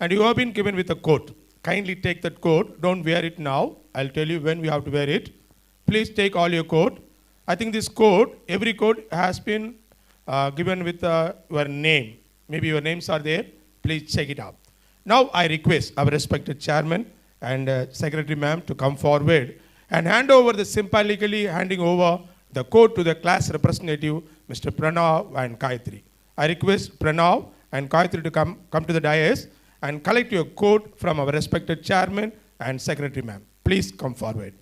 And you have been given with a coat. Kindly take that coat. Don't wear it now. I'll tell you when we have to wear it. Please take all your coat. I think this coat, every coat has been given with your name. Maybe your names are there. Please check it out. Now I request our respected chairman and secretary ma'am to come forward and hand over the symbolically handing over the coat to the class representative, Mr. Pranav and Gayatri. I request Pranav and Gayatri to come to the dais and collect your coat from our respected chairman and secretary ma'am. Please come forward.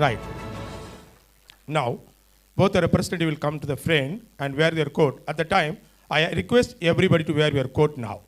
Right. Now, both the representative will come to the front and wear their coat. At the time, I request everybody to wear your coat now.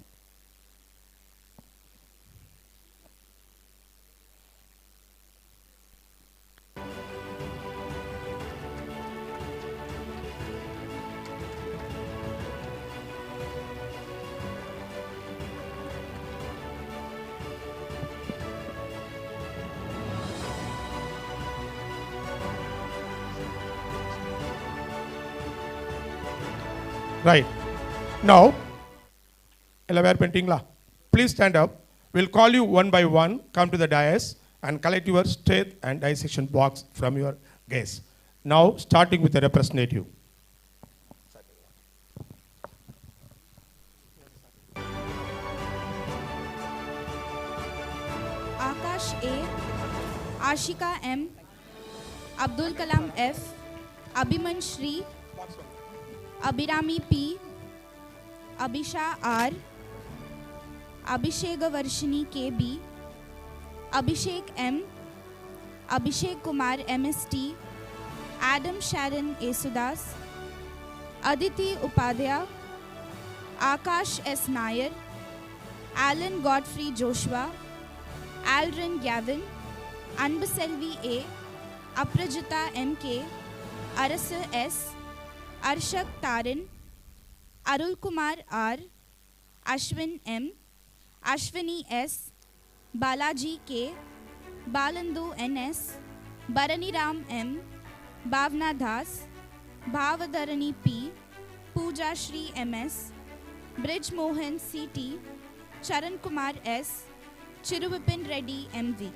Right. Now, please stand up. We'll call you one by one. Come to the dais and collect your straight and dissection box from your guests. Now, starting with the representative. Akash A, Ashika M, Abdul Kalam F, Abhiman Shri, Abhirami P, Abhisha R, Abhishek Varshini KB, Abhishek M, Abhishek Kumar MST, Adam Sharon Esudas, Aditi Upadhyaya, Akash S. Nair, Alan Godfrey Joshua, Aldrin Gavin, Anbuselvi A, Aprajita MK, Arasu S, Arshak Taran, Arul Kumar R, Ashwin M, Ashwini S, Balaji K, Balandu NS, Baraniram M, Bhavna Das, Bhavadarani P, Pooja Shri MS, Brij Mohan CT, Charan Kumar S, Chiruvipin Reddy MV.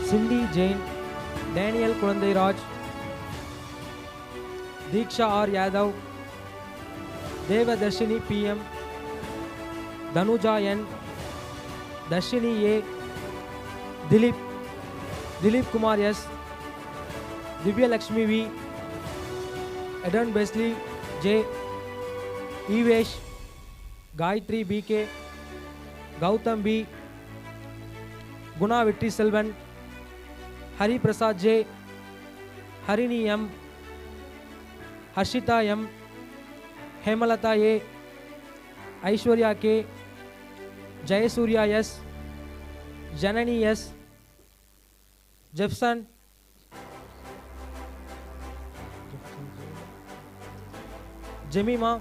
Cindy Jain, Daniel Kulandairaj, Diksha R. Yadav, Deva Darshini PM, Danuja N, Darshini A, Dilip Kumar S, Divya Lakshmi V, Eden Besley J, Evesh, Gayatri BK, Gautam B, Guna Vitti Selvan, Hari Prasad J, Harini M, Harshita M, Hemalata A, Aishwarya K, Jayasurya S, Janani S, Jefferson, Jemima,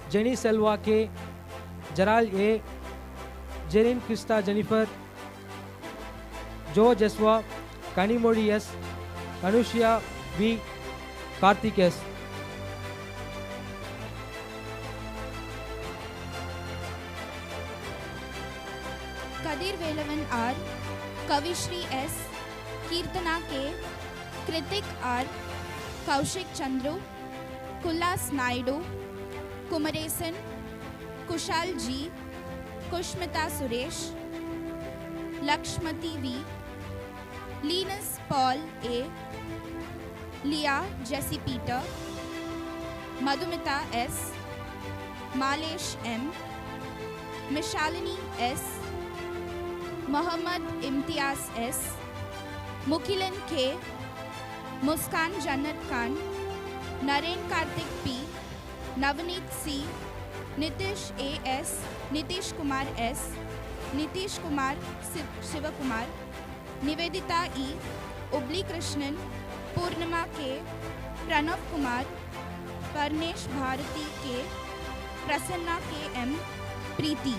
Jenny Selva K, Jaral A, Jerin Krista Jennifer, Joe Jeswa, Kanimodi S, Anushya B, Karthik S. Kadir Velavan R, Kavishri S, Kirtana K, Kritik R, Kaushik Chandru, Kulas Naidu, Kumaresan, Kushal G, Kushmita Suresh, Lakshmati V, Linus Paul A, Leah Jesse Peter, Madhumita S, Malesh M, Mishalini S, Muhammad Imtiaz S, Mukilan K, Muskan Jannat Khan, Naren Karthik P, Navneet C, Nitish A.S., Nitish Kumar S, Nitish Kumar Shivakumar, Nivedita E, Ubli Krishnan, Purnima K, Pranav Kumar, Parnesh Bharati K, Prasanna K M, Preeti.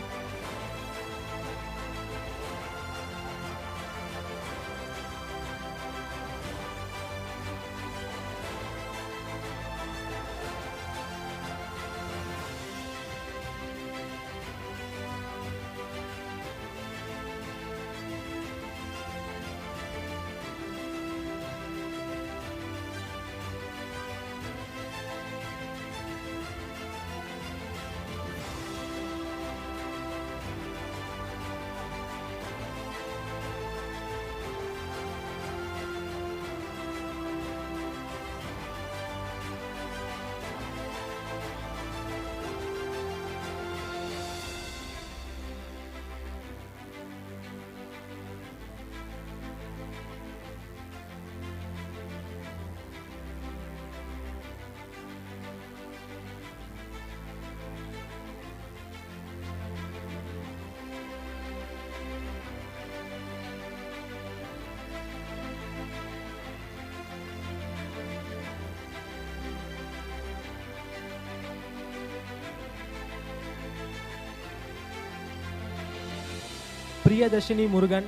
Priyadarshini Murugan,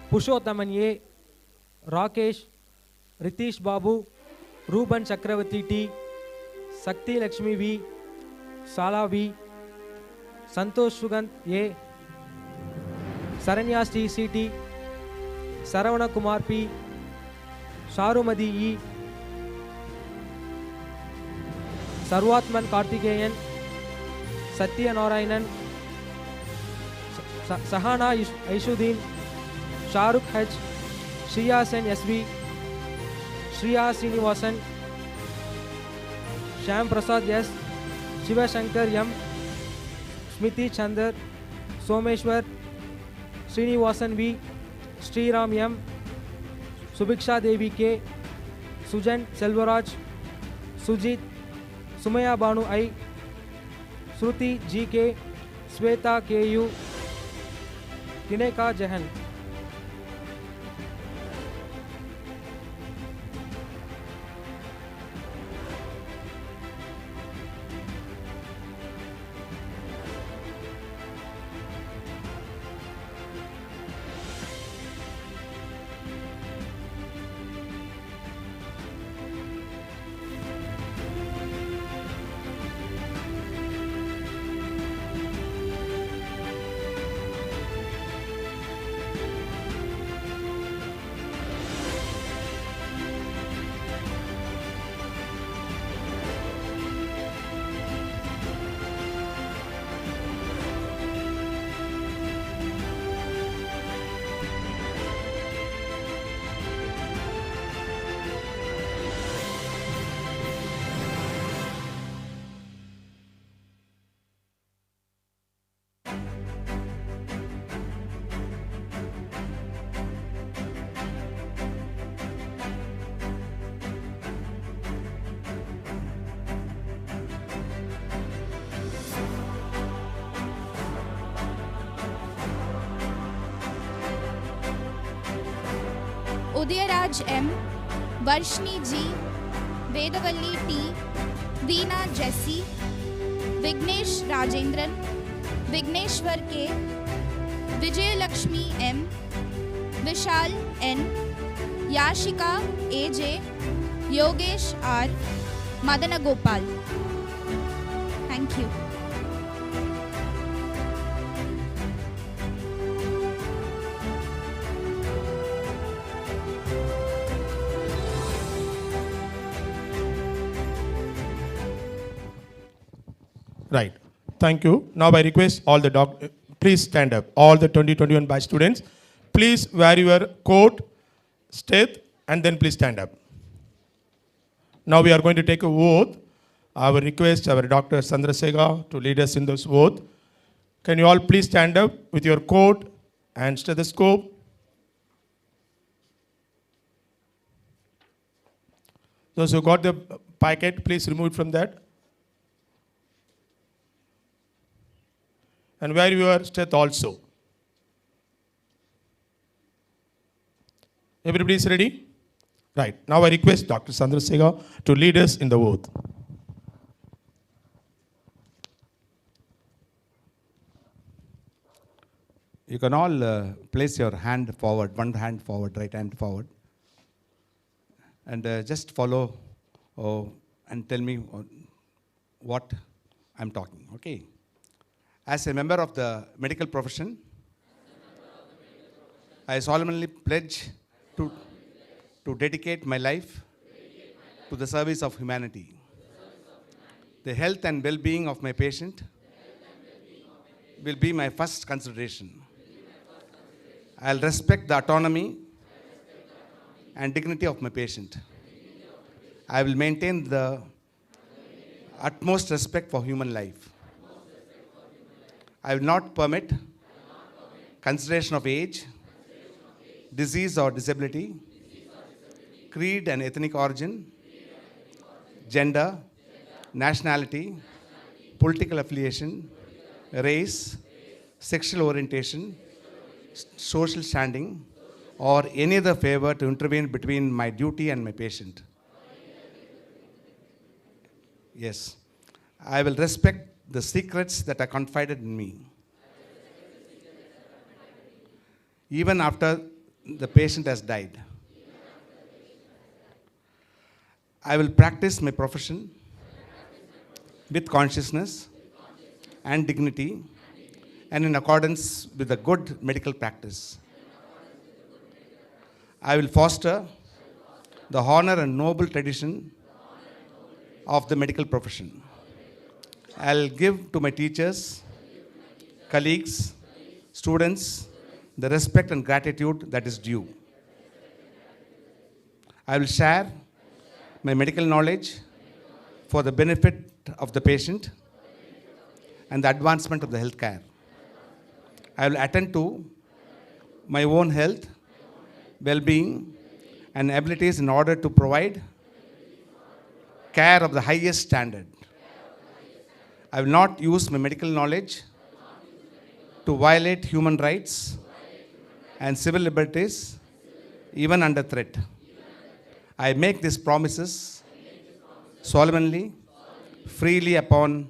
Purushothaman A, Rakesh, Ritheesh Babu, Ruban Chakravarthy T, Sakthi Lakshmi V, Sala V, Santhosh Sugandh A, Saranya Sri CD, Saravanakumar P, Sharumathi E, Sarvathman Karthikeyan, Sathyanarayanan, Sahana Aishudheen, Shahrukh H, Sriyasan SV, Sriya Srinivasan, Sham Prasad S, Sivasankar M, Smithi Chandar, Someshwar, Srinivasan V, Sriram M, Subiksha Devi K, Sujan Selvaraj, Sujith, Sumaiya Banu I, Shruthi G K, Swetha K U, Dhineka Jehan. Udayraj M, Varshini G, Vedavalli T, Veena जैसी, Vignesh Rajendran, Vighneshwar K, Vijayalakshmi M, Vishal N, Yashika A J, Yogesh R, Madan Gopal. Thank you. Right. Thank you. Now I request all the please stand up. All the 2021 batch students, please wear your coat, state, and then please stand up. Now we are going to take a oath. I will request our Dr. Chandrasekhar to lead us in this oath. Can you all please stand up with your coat and stethoscope? Those who got the packet, please remove it from that. And wear your stat also. Everybody is ready? Right. Now I request Dr. Chandrasekhar to lead us in the oath. You can all place your hand forward, one hand forward, right hand forward. And just follow and tell me what I'm talking, okay? As a member of the medical profession, I solemnly pledge to dedicate my life to the service of humanity. The health and well-being of my patient will be my first consideration. I'll respect the autonomy and dignity of my patient. I will maintain the utmost respect for human life. I will not permit consideration of age, disease or disability, creed and ethnic origin, gender, nationality, political affiliation, race, sexual orientation, social standing, or any other favor to intervene between my duty and my patient. Yes, I will respect the secrets that are confided in me, even after the patient has died. I will practice my profession with consciousness and dignity and in accordance with the good medical practice. I will foster the honor and noble tradition of the medical profession. I'll give to my teachers, colleagues, students, the respect and gratitude that is due. I will share my medical knowledge for the benefit of the patient and the advancement of the healthcare. I will attend to my own health, well-being, and abilities in order to provide care of the highest standard. I will not use my medical knowledge to violate human rights and civil liberties, even under threat. I make these promises solemnly, freely upon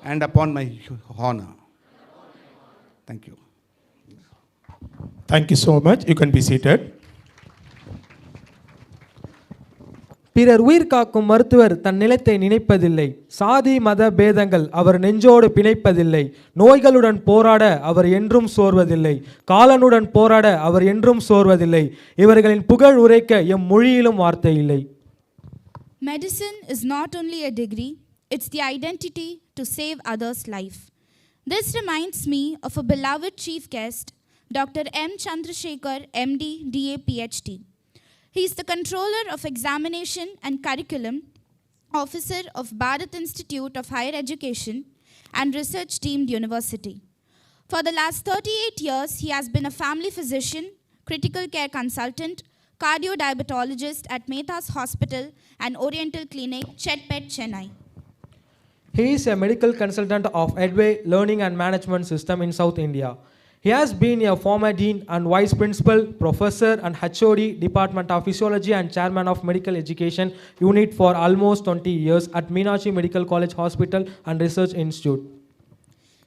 my honor. Thank you. Thank you so much. You can be seated. பிறர் உயிர் காக்கும் மருத்துவர் தன் நிலத்தை நினைப்பதில்லை. சாதி மத பேதங்கள் அவர் நெஞ்சோடு பிணைப்பதில்லை. நோய்களுடன் போராட அவர் என்றும் சோர்வதில்லை. காலனுடன் போராட அவர் என்றும் சோர்வதில்லை. இவர்களின் புகழ் உரைக்க எம் மொழியிலும் வார்த்தை இல்லை. Medicine is not only a degree, it's the identity to save others' life. This reminds me of a beloved chief guest, Dr. M. Chandrasekar M.D. D.A. Ph.D. He is the Controller of Examination and Curriculum, Officer of Bharat Institute of Higher Education and Research Deemed University. For the last 38 years, he has been a family physician, critical care consultant, cardiodiabetologist at Mehta's Hospital and Oriental Clinic, Chetpet, Chennai. He is a medical consultant of Edway Learning and Management System in South India. He has been a former dean and vice principal, professor and HOD, Department of Physiology and chairman of Medical Education Unit for almost 20 years at Meenakshi Medical College Hospital and Research Institute.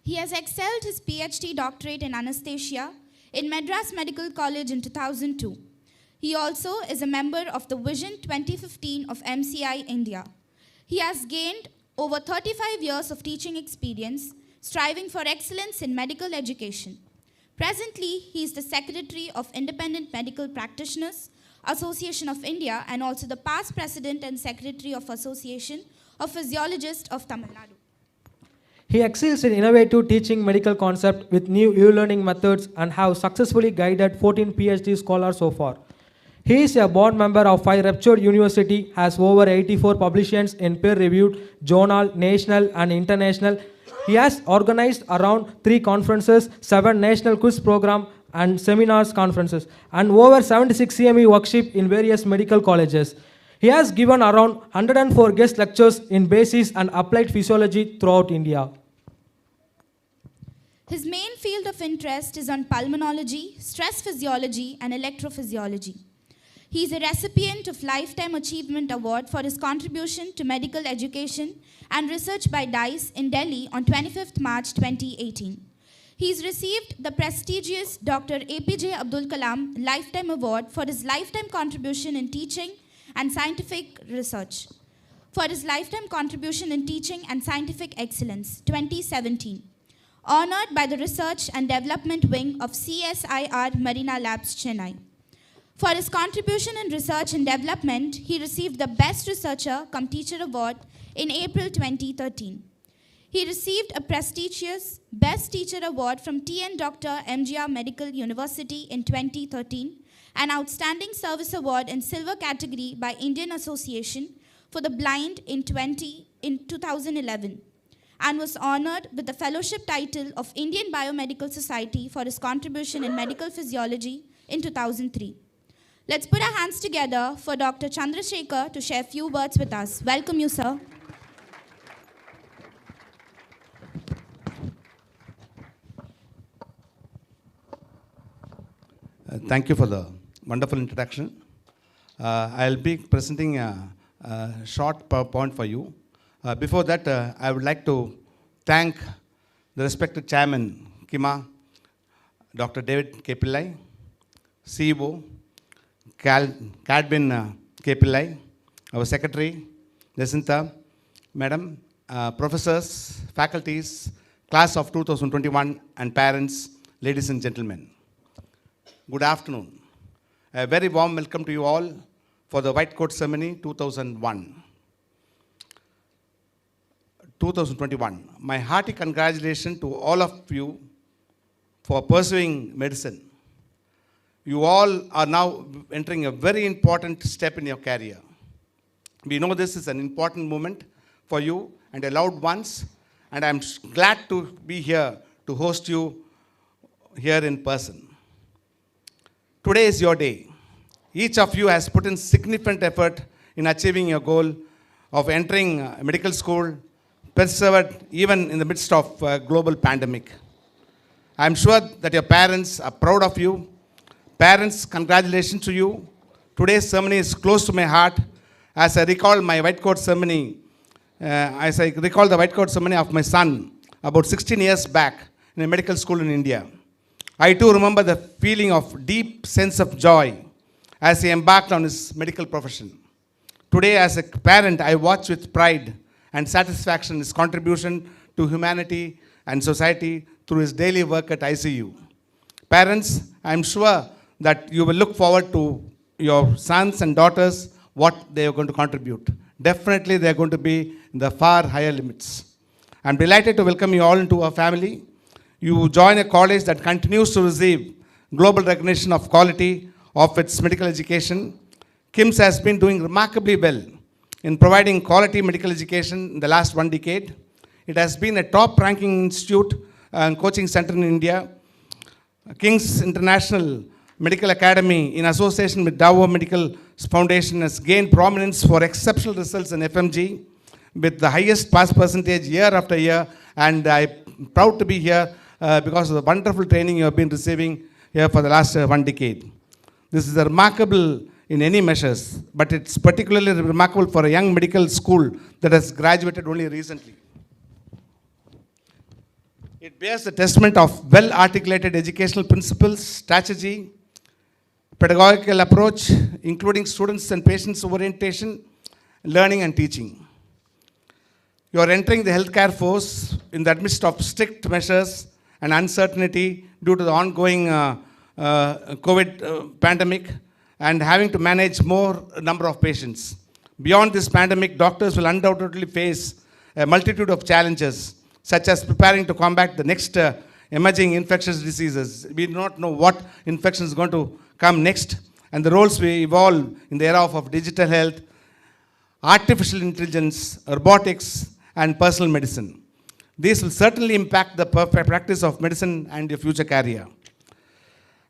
He has excelled his PhD doctorate in anesthesia in Madras Medical College in 2002. He also is a member of the Vision 2015 of MCI India. He has gained over 35 years of teaching experience, striving for excellence in medical education. Presently, he is the Secretary of Independent Medical Practitioners Association of India and also the past President and Secretary of Association of Physiologists of Tamil Nadu. He excels in innovative teaching medical concepts with new e-learning methods and have successfully guided 14 PhD scholars so far. He is a board member of 5 Ruptured University, has over 84 publications in peer-reviewed journal, national and international. He has organized around 3 conferences, 7 national quiz programs and seminars conferences, and over 76 CME workshops in various medical colleges. He has given around 104 guest lectures in basic and applied physiology throughout India. His main field of interest is on pulmonology, stress physiology, and electrophysiology. He is a recipient of Lifetime Achievement Award for his contribution to medical education and research by DICE in Delhi on 25th March 2018. He has received the prestigious Dr. APJ Abdul Kalam Lifetime Award for his lifetime contribution in teaching and scientific research. For his lifetime contribution in teaching and scientific excellence, 2017. Honored by the Research and Development Wing of CSIR Marina Labs, Chennai. For his contribution in research and development, he received the Best Researcher cum Teacher Award in April 2013. He received a prestigious Best Teacher Award from T.N. Dr. MGR Medical University in 2013, an Outstanding Service Award in Silver category by Indian Association for the Blind in 2011, and was honored with the fellowship title of Indian Biomedical Society for his contribution in medical physiology in 2003. Let's put our hands together for Dr. Chandrasekhar to share a few words with us. Welcome you, sir. Thank you for the wonderful introduction. I'll be presenting a short PowerPoint for you. Before that, I would like to thank the respected chairman, Kima, Dr. David K. Pillai, CEO, Kadwin K Pillai, our secretary, Jacinta, madam, professors, faculties, class of 2021, and parents, ladies and gentlemen. Good afternoon. A very warm welcome to you all for the White Coat Ceremony 2021. My hearty congratulations to all of you for pursuing medicine. You all are now entering a very important step in your career. We know this is an important moment for you and your loved ones, and I'm glad to be here to host you here in person. Today is your day. Each of you has put in significant effort in achieving your goal of entering medical school, persevered even in the midst of a global pandemic. I'm sure that your parents are proud of you. Parents, congratulations to you. Today's ceremony is close to my heart as I recall my white coat ceremony, the white coat ceremony of my son about 16 years back in a medical school in India. I too remember the feeling of deep sense of joy as he embarked on his medical profession. Today, as a parent, I watch with pride and satisfaction his contribution to humanity and society through his daily work at ICU. Parents, I'm sure that you will look forward to your sons and daughters, what they are going to contribute. Definitely, they are going to be in the far higher limits. I'm delighted to welcome you all into our family. You join a college that continues to receive global recognition of quality of its medical education. KIMS has been doing remarkably well in providing quality medical education in the last 1 decade. It has been a top-ranking institute and coaching center in India. King's International Medical Academy, in association with Dow Medical Foundation, has gained prominence for exceptional results in FMG with the highest pass percentage year after year, and I'm proud to be here because of the wonderful training you have been receiving here for the last 1 decade. This is remarkable in any measures, but it's particularly remarkable for a young medical school that has graduated only recently. It bears the testament of well-articulated educational principles, strategy, pedagogical approach, including students and patients orientation, learning and teaching. You are entering the healthcare force in the midst of strict measures and uncertainty due to the ongoing COVID pandemic and having to manage more number of patients. Beyond this pandemic, doctors will undoubtedly face a multitude of challenges, such as preparing to combat the next emerging infectious diseases. We do not know what infection is going to come next, and the roles will evolve in the era of digital health, artificial intelligence, robotics, and personal medicine. These will certainly impact the practice of medicine and your future career.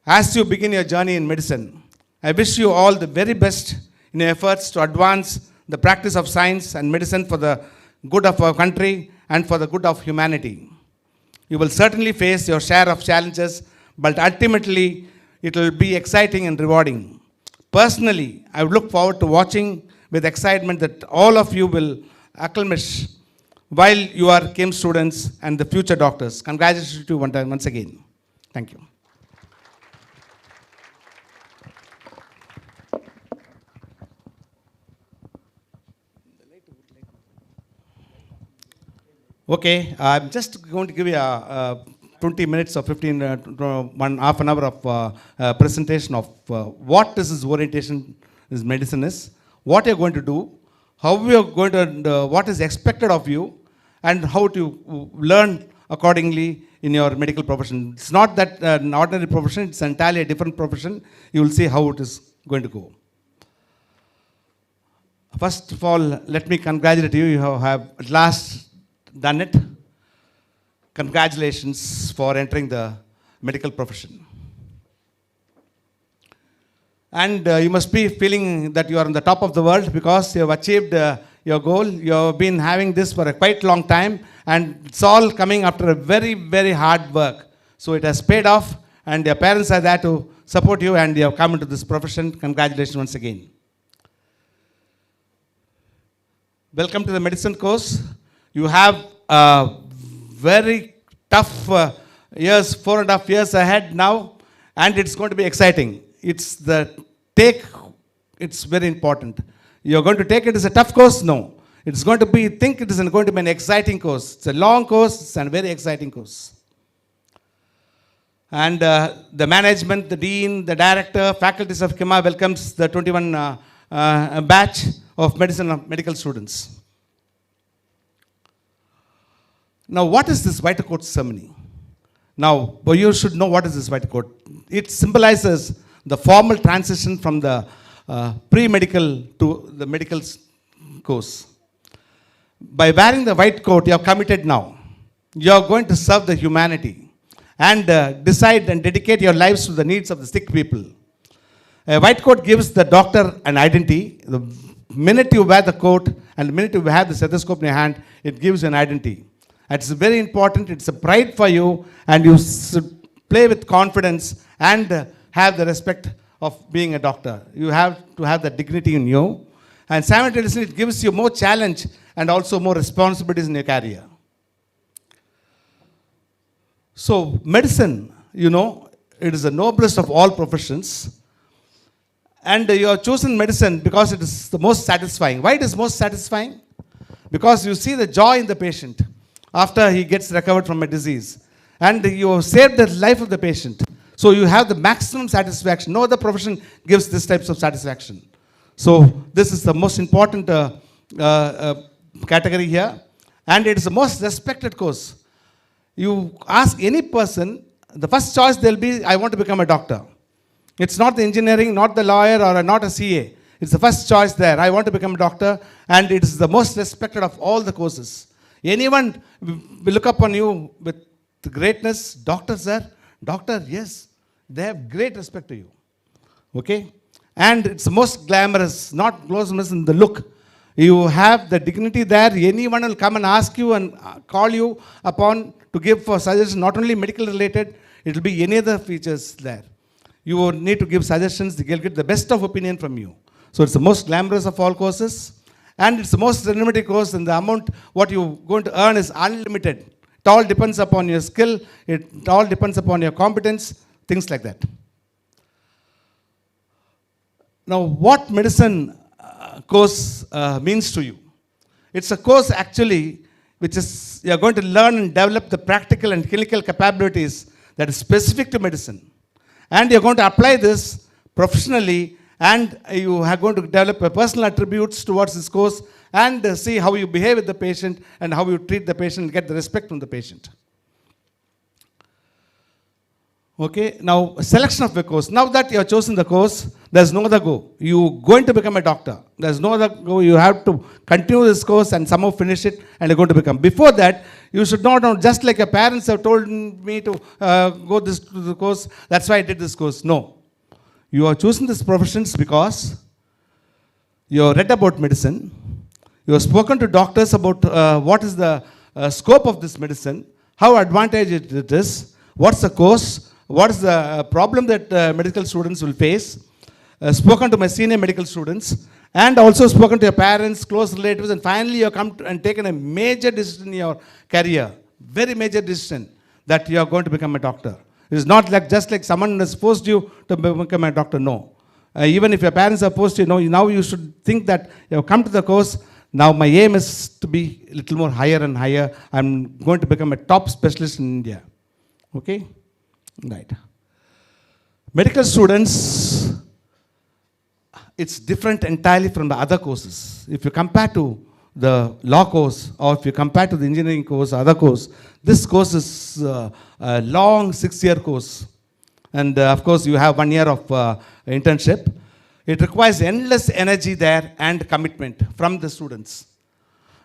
As you begin your journey in medicine, I wish you all the very best in your efforts to advance the practice of science and medicine for the good of our country and for the good of humanity. You will certainly face your share of challenges, but ultimately it will be exciting and rewarding. Personally, I would look forward to watching with excitement that all of you will acclimate while you are KIM students and the future doctors. Congratulations to you once again. Thank you. Okay, I'm just going to give you a 20 minutes or 15, half an hour of presentation of what this orientation, this medicine is, what you're going to do, how you're going to, what is expected of you, and how to learn accordingly in your medical profession. It's not that an ordinary profession, it's entirely a different profession. You will see how it is going to go. First of all, let me congratulate you. You have at last done it. Congratulations for entering the medical profession. And you must be feeling that you are on the top of the world because you have achieved your goal. You have been having this for a quite long time, and it's all coming after a very, very hard work. So it has paid off, and your parents are there to support you, and you have come into this profession. Congratulations once again. Welcome to the medicine course. You have very tough years, 4.5 years ahead now, and it's going to be exciting. It's very important. You're going to take it as a tough course? No. It's going to be, think it is going to be an exciting course. It's a long course, it's a very exciting course. And the management, the dean, the director, faculties of KIMA welcomes the 21 batch of medical students. Now, what is this white coat ceremony? Now, you should know what is this white coat. It symbolizes the formal transition from the pre-medical to the medical course. By wearing the white coat, you are committed now. You are going to serve the humanity and decide and dedicate your lives to the needs of the sick people. A white coat gives the doctor an identity. The minute you wear the coat and the minute you have the stethoscope in your hand, it gives you an identity. It's very important, it's a pride for you, and you play with confidence and have the respect of being a doctor. You have to have the dignity in you, and simultaneously it gives you more challenge and also more responsibilities in your career. So medicine, you know, it is the noblest of all professions, and you have chosen medicine because it is the most satisfying. Why it is most satisfying? Because you see the joy in the patient after he gets recovered from a disease, and you have saved the life of the patient. So you have the maximum satisfaction. No other profession gives this types of satisfaction. So this is the most important category here, and it is the most respected course. You ask any person, the first choice they'll be, I want to become a doctor. It's not the engineering, not the lawyer, or not a CA. It's the first choice there. I want to become a doctor, and it is the most respected of all the courses. Anyone will look upon you with greatness. Doctor, sir. Doctor, yes. They have great respect to you. Okay? And it's the most glamorous, not glamorous in the look. You have the dignity there. Anyone will come and ask you and call you upon to give for suggestions, not only medical related, it will be any other features there. You will need to give suggestions. They'll get the best of opinion from you. So it's the most glamorous of all courses. And it's the most remunerative course, and the amount what you're going to earn is unlimited. It all depends upon your skill, it all depends upon your competence, things like that. Now, what medicine course means to you? It's a course actually which is you're going to learn and develop the practical and clinical capabilities that is specific to medicine. And you're going to apply this professionally, and you are going to develop personal attributes towards this course and see how you behave with the patient and how you treat the patient and get the respect from the patient. Okay, now selection of the course. Now that you have chosen the course, there's no other go. You're going to become a doctor. There's no other go. You have to continue this course and somehow finish it, and you're going to become. Before that, you should not know, just like your parents have told me to go to the course, that's why I did this course. No. You are choosing these professions because You have read about medicine. You have spoken to doctors about what is the scope of this medicine, how advantageous it is, what's the course, what is the problem that medical students will face. Spoken to my senior medical students, and also spoken to your parents, close relatives, and finally you have come to, and taken a major decision in your career, very major decision, that you are going to become a doctor. It is not like just like someone has forced you to become a doctor, no. Even if your parents are forced you, know, now you should think that you have come to the course, now my aim is to be a little more higher and higher. I'm going to become a top specialist in India. Okay? Right. Medical students, it's different entirely from the other courses. If you compare to the law course, or if you compare to the engineering course, other course, this course is a long 6-year course. And of course, you have 1 year of internship. It requires endless energy there and commitment from the students,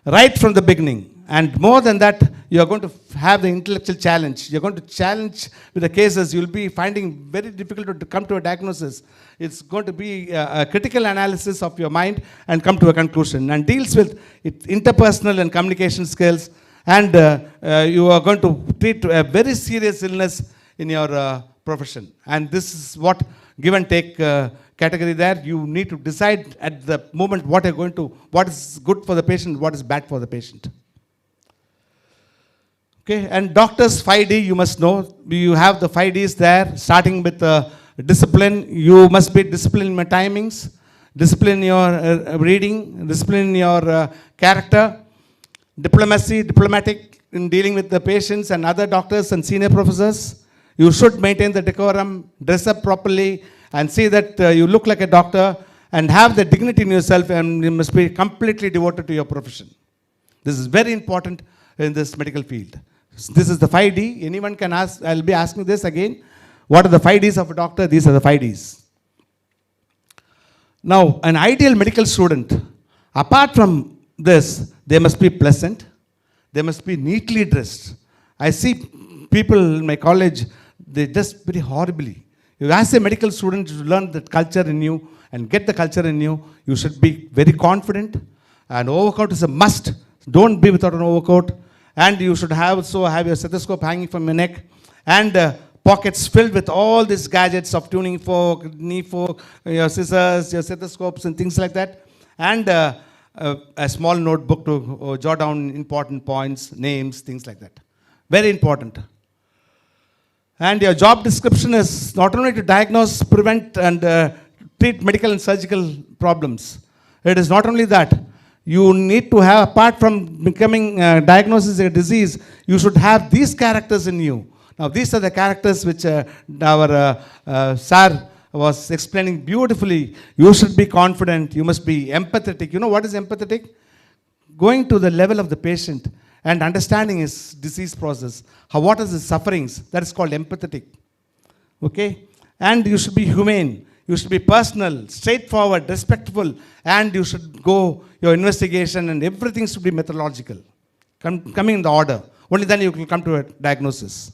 right from the beginning. And more than that, you are going to have the intellectual challenge. You're going to challenge with the cases. You'll be finding very difficult to come to a diagnosis. It's going to be a critical analysis of your mind and come to a conclusion, and deals with interpersonal and communication skills. And you are going to treat a very serious illness in your profession. And this is what give and take category there. You need to decide at the moment what is good for the patient, what is bad for the patient. Okay, and doctors 5D, you must know, you have the 5Ds there, starting with discipline. You must be disciplined in your timings, discipline in your reading, discipline in your character, diplomatic in dealing with the patients and other doctors and senior professors. You should maintain the decorum, dress up properly, and see that you look like a doctor, and have the dignity in yourself, and you must be completely devoted to your profession. This is very important in this medical field. This is the 5D. Anyone can ask, I'll be asking this again. What are the 5Ds of a doctor? These are the 5Ds. Now, an ideal medical student, apart from this, they must be pleasant. They must be neatly dressed. I see people in my college, they dress very horribly. You as a medical student, you learn that culture in you and get the culture in you. You should be very confident. And overcoat is a must. Don't be without an overcoat. And you should also have your stethoscope hanging from your neck, and pockets filled with all these gadgets of tuning fork, knee fork, your scissors, your stethoscopes, and things like that. And a small notebook to jot down important points, names, things like that. Very important. And your job description is not only to diagnose, prevent, and treat medical and surgical problems. It is not only that. You need to have, apart from becoming diagnosis of a disease, you should have these characters in you. Now, these are the characters which our sir was explaining beautifully. You should be confident. You must be empathetic. You know what is empathetic? Going to the level of the patient and understanding his disease process. What is his sufferings? That is called empathetic. Okay? And you should be humane. You should be personal, straightforward, respectful, and you should go your investigation, and everything should be methodological, coming in the order. Only then you will come to a diagnosis.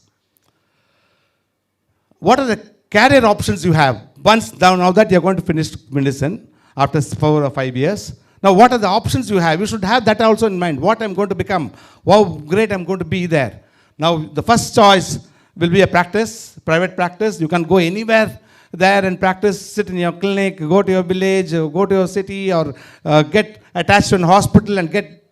What are the career options you have? Once now that you are going to finish medicine after 4 or 5 years, now what are the options you have? You should have that also in mind. What I'm going to become? How great I'm going to be there. Now the first choice will be a practice, private practice. You can go anywhere there and practice, sit in your clinic, go to your village, go to your city, or get attached to a hospital and get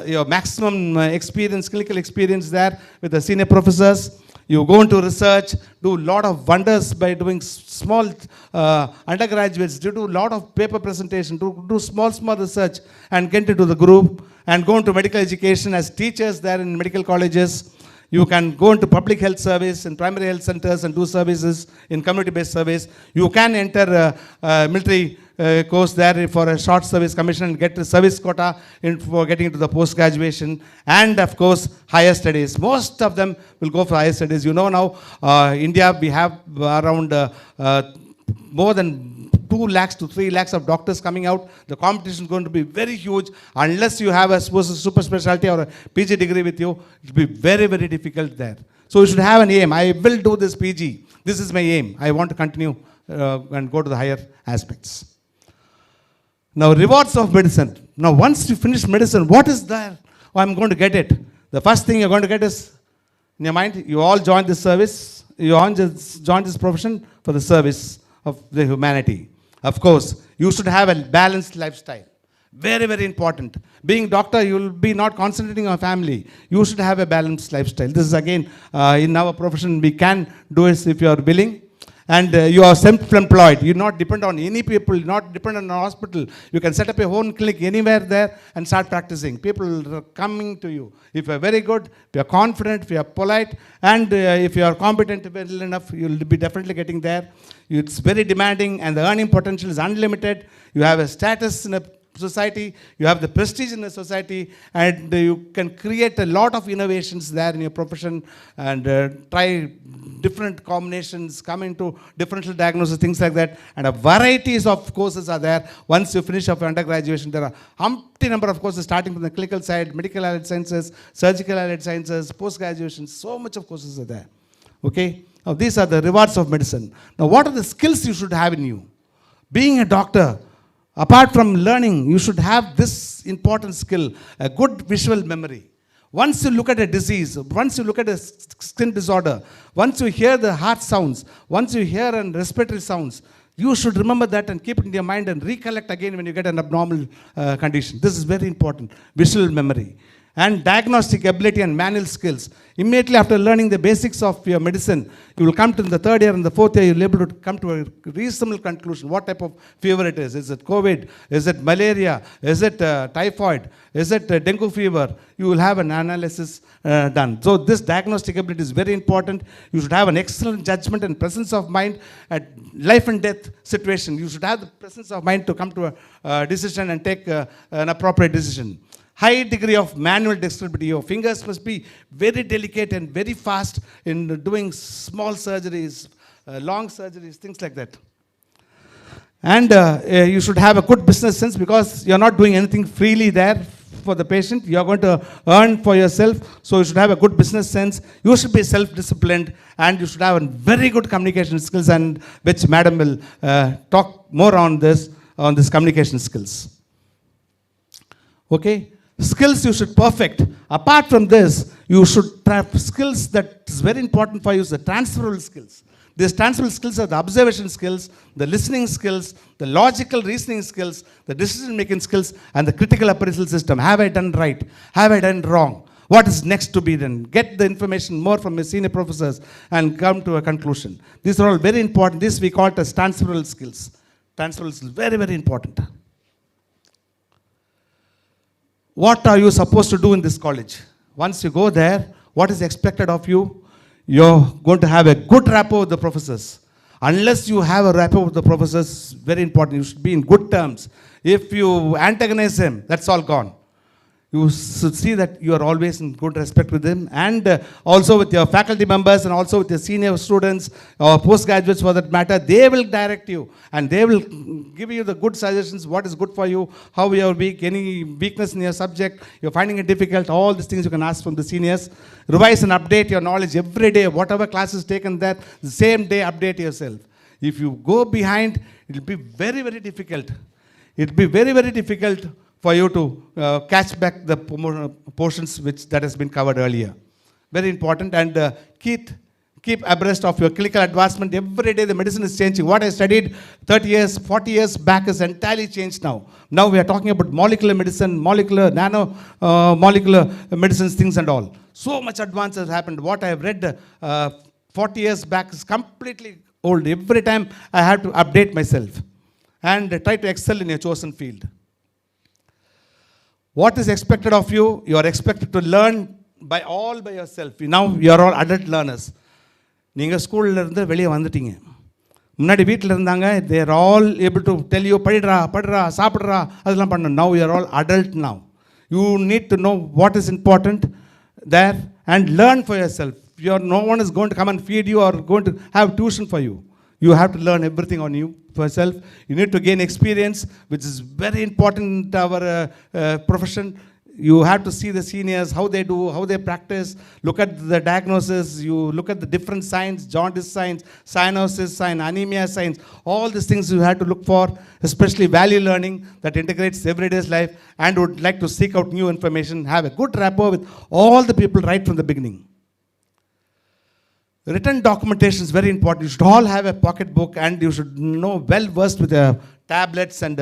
your maximum experience, clinical experience there with the senior professors. You go into research, do a lot of wonders by doing small undergraduates, do a lot of paper presentation, do small research, and get into the group, and go into medical education as teachers there in medical colleges. You can go into public health service in primary health centers and do services in community-based service. You can enter military course there for a short service commission and get a service quota for getting into the post-graduation. And of course, higher studies. Most of them will go for higher studies. You know now, India, we have around more than 2 lakhs to 3 lakhs of doctors coming out. The competition is going to be very huge. Unless you have a super specialty or a PG degree with you, it will be very, very difficult there. So you should have an aim. I will do this PG. This is my aim. I want to continue and go to the higher aspects. Now, rewards of medicine. Now, once you finish medicine, what is there? Oh, I'm going to get it. The first thing you're going to get is, in your mind, you all join this service, you all just join this profession for the service of the humanity. Of course, you should have a balanced lifestyle. Very, very important. Being doctor, you will be not concentrating on family. You should have a balanced lifestyle. This is again, in our profession, we can do it if you are willing. And you are self-employed. You not depend on any people, not depend on a hospital. You can set up your own clinic anywhere there and start practicing. People are coming to you. If you are very good, if you are confident, if you are polite, and if you are competent well enough, you will be definitely getting there. It's very demanding, and the earning potential is unlimited. You have a status in a society, you have the prestige in the society, and you can create a lot of innovations there in your profession, and try different combinations, come into differential diagnosis, things like that, and a varieties of courses are there. Once you finish up your undergraduation, there are umpty number of courses starting from the clinical side, medical allied sciences, surgical allied sciences, post-graduation, so much of courses are there. Okay, now these are the rewards of medicine. Now what are the skills you should have in you? Being a doctor, apart from learning, you should have this important skill, a good visual memory. Once you look at a disease, once you look at a skin disorder, once you hear the heart sounds, once you hear and respiratory sounds, you should remember that and keep it in your mind and recollect again when you get an abnormal condition. This is very important, visual memory. And diagnostic ability and manual skills. Immediately after learning the basics of your medicine, you will come to the third year and the fourth year, you'll be able to come to a reasonable conclusion. What type of fever it is? Is it COVID? Is it malaria? Is it typhoid? Is it dengue fever? You will have an analysis done. So this diagnostic ability is very important. You should have an excellent judgment and presence of mind at life and death situation. You should have the presence of mind to come to a decision and take an appropriate decision. High degree of manual dexterity. Your fingers must be very delicate and very fast in doing small surgeries, long surgeries, things like that. And you should have a good business sense, because you're not doing anything freely there for the patient. You're going to earn for yourself. So you should have a good business sense. You should be self-disciplined, and you should have a very good communication skills, and which Madam will talk more on this communication skills. Okay. Skills you should perfect. Apart from this, you should have skills that is very important for you, the transferable skills. These transferable skills are the observation skills, the listening skills, the logical reasoning skills, the decision-making skills, and the critical appraisal system. Have I done right? Have I done wrong? What is next to be done? Get the information more from your senior professors and come to a conclusion. These are all very important. This we call it as transferable skills. Transferable skills, very, very important. What are you supposed to do in this college? Once you go there, what is expected of you? You're going to have a good rapport with the professors. Unless you have a rapport with the professors, very important, you should be in good terms. If you antagonize them, that's all gone. You should see that you are always in good respect with them, and also with your faculty members, and also with your senior students or postgraduates for that matter. They will direct you, and they will give you the good suggestions, what is good for you, how you are weak, any weakness in your subject, you're finding it difficult, all these things you can ask from the seniors. Revise and update your knowledge every day, whatever class is taken there, the same day update yourself. If you go behind, it will be very, very difficult. It will be very, very difficult for you to catch back the portions that has been covered earlier. Very important. And keep abreast of your clinical advancement. Every day the medicine is changing. What I studied 30 years, 40 years back is entirely changed now. Now we are talking about molecular medicine, nano molecular medicines, things and all. So much advance has happened. What I have read 40 years back is completely old. Every time I have to update myself and try to excel in your chosen field. What is expected of you? You are expected to learn by yourself. Now you are all adult learners. நீங்கள் ஸ்கூலில் இருந்து வெளியே வந்துட்டீங்க. முன்னாடி வீட்டில் இருந்தாங்க, they are all able to tell you படிடுறா சாப்பிட்றா அதெல்லாம் பண்ணணும். Now you are all adult now. You need to know what is important there and learn for yourself. No one is going to come and feed you or going to have tuition for you. You have to learn everything on you for yourself. You need to gain experience, which is very important in our profession. You have to see the seniors, how they do, how they practice, look at the diagnosis, you look at the different signs, jaundice signs, cyanosis sign, anemia signs, all these things you have to look for, especially value learning that integrates everyday's life and would like to seek out new information, have a good rapport with all the people right from the beginning. Written documentation is very important. You should all have a pocket book and you should know well versed with tablets and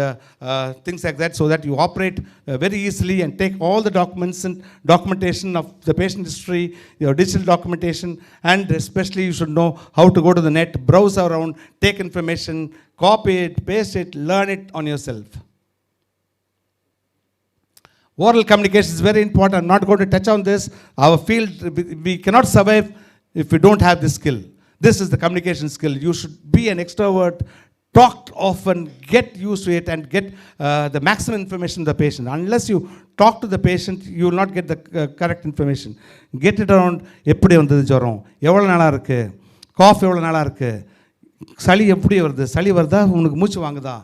things like that so that you operate very easily and take all the documents and documentation of the patient history, your digital documentation, and especially you should know how to go to the net, browse around, take information, copy it, paste it, learn it on yourself. Oral communication is very important. I'm not going to touch on this. Our field, we cannot survive if we don't have this skill. This is the communication skill. You should be an extrovert, talk often, get used to it, and get the maximum information to the patient. Unless you talk to the patient, you will not get the correct information. Get it around, எப்படி வந்தது ஜுரம், எவ்வளோ நாளாக இருக்குது, cough எவ்வளோ நாளாக இருக்குது, சளி எப்படி வருது, சளி வருதா, உனக்கு மூச்சு வாங்குதா,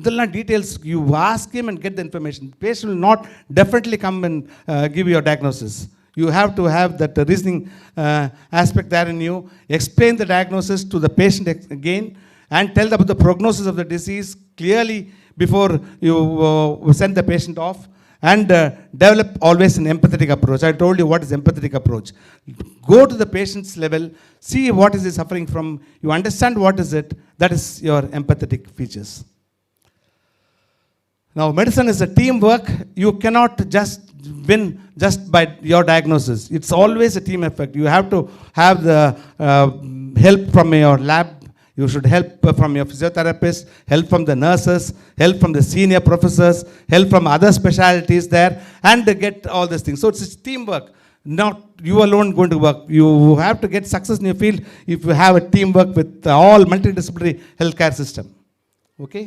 இதெல்லாம் details you ask him and get the information. The patient will not definitely come and give you a diagnosis. You have to have that reasoning aspect there in you. Explain the diagnosis to the patient again and tell about the prognosis of the disease clearly before you send the patient off. And develop always an empathetic approach. I told you what is empathetic approach. Go to the patient's level, see what is he suffering from, you understand what is it, that is your empathetic features. Now, medicine is a teamwork. You cannot just win just by your diagnosis. It's always a team effort. You have to have the help from your lab. You should help from your physiotherapist, help from the nurses, help from the senior professors, help from other specialties there, and get all these things. So it's teamwork. Not you alone going to work. You have to get success in your field if you have a teamwork with all multidisciplinary healthcare system. Okay?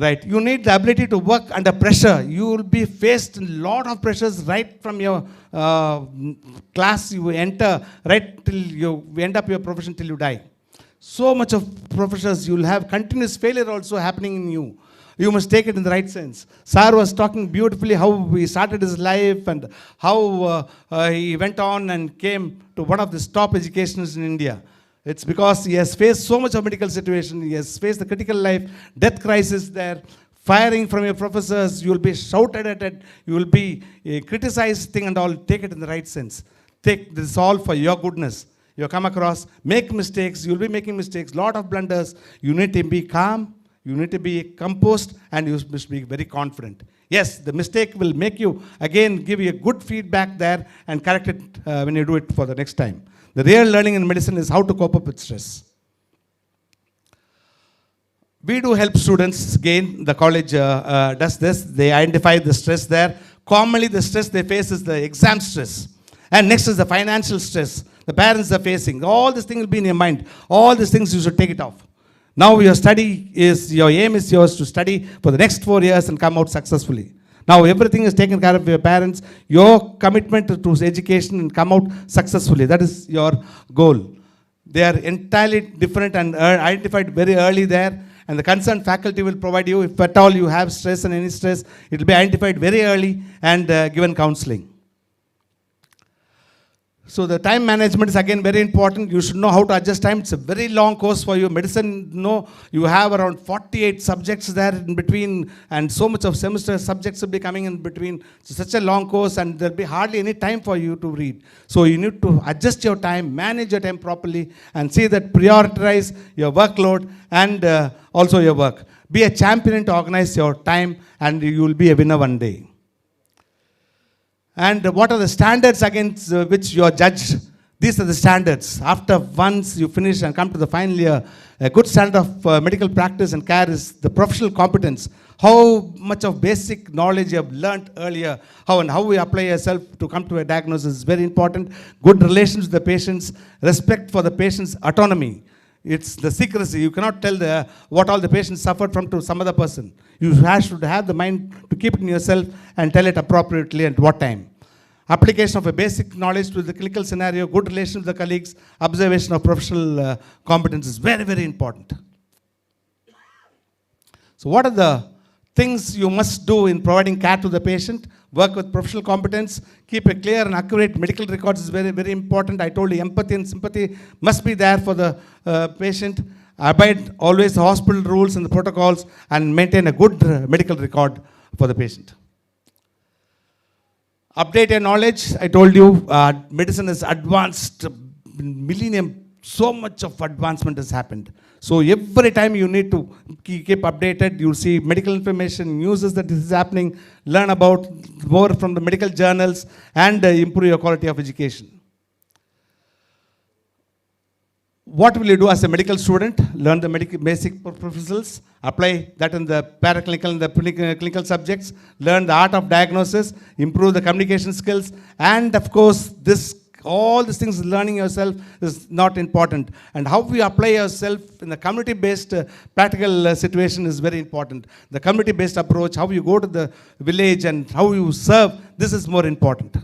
Right, you need the ability to work under pressure. You will be faced a lot of pressures right from your class you enter, right till you end up your profession till you die. So much of professors, you will have continuous failure also happening in you. You must take it in the right sense. Sir was talking beautifully how he started his life and how he went on and came to one of the top educations in India. It's because he has faced so much of medical situation. He has faced the critical life, death crisis there, firing from your professors. You will be shouted at it. You will be criticized thing and all. Take it in the right sense. Take this all for your goodness. You come across, make mistakes. You will be making mistakes, lot of blunders. You need to be calm. You need to be composed, and you must be very confident. Yes, the mistake will make you again give you a good feedback there and correct it when you do it for the next time. The real learning in medicine is how to cope up with stress. We do help students. Again, the college does this. They identify the stress there. Commonly, the stress they face is the exam stress. And next is the financial stress the parents are facing. All these things will be in your mind. All these things you should take it off. Now your aim is yours to study for the next 4 years and come out successfully. Now everything is taken care of your parents, your commitment to education and come out successfully. That is your goal. They are entirely different and identified very early there. And the concerned faculty will provide you, if at all you have stress and any stress, it will be identified very early and given counseling. So the time management is again very important. You should know how to adjust time. It's a very long course for you. Medicine, you have around 48 subjects there in between, and so much of semester subjects will be coming in between. It's such a long course, and there'll be hardly any time for you to read. So you need to adjust your time, manage your time properly, and see that prioritize your workload and also your work. Be a champion to organize your time, and you will be a winner one day. And what are the standards against which you are judged? These are the standards. After once you finish and come to the final year, a good standard of medical practice and care is the professional competence. How much of basic knowledge you have learnt earlier, how we apply yourself to come to a diagnosis is very important. Good relations with the patients, respect for the patient's autonomy. It's the secrecy. You cannot tell what all the patients suffered from to some other person. You should have the mind to keep it in yourself and tell it appropriately at what time. Application of a basic knowledge to the clinical scenario, good relations with the colleagues, observation of professional competence is very, very important. So what are the things you must do in providing care to the patient. Work with professional competence. Keep a clear and accurate medical records is very, very important. I told you empathy and sympathy must be there for the patient. Abide always the hospital rules and the protocols and maintain a good medical record for the patient. Update your knowledge. I told you medicine is advanced, millennium, so much of advancement has happened. So every time you need to keep updated, you'll see medical information, news that this is happening, learn about more from the medical journals and improve your quality of education. What will you do as a medical student? Learn the basic professionals, apply that in the paraclinical and the clinical subjects, learn the art of diagnosis, improve the communication skills, and of course, all these things learning yourself is not important. And how we apply yourself in the community-based practical situation is very important. The community-based approach, how you go to the village and how you serve, this is more important.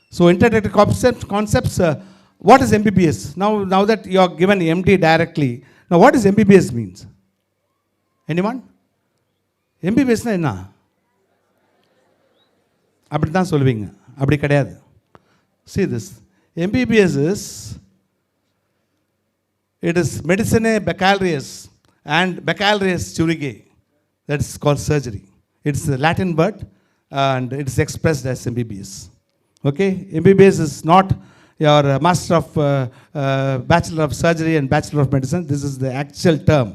So integrated concepts, what is MBBS? Now that you are given MD directly, now what does MBBS means? Anyone? MBBS na enna? அப்படி தான் சொல்லுவீங்க. அப்படி கிடையாது. See this. MBBS it is medicinae baccalaureus and baccalaureus chirurgiae. That is called surgery. It's a Latin word and it is expressed as MBBS. Okay? MBBS is not your master of bachelor of surgery and bachelor of medicine. This is the actual term.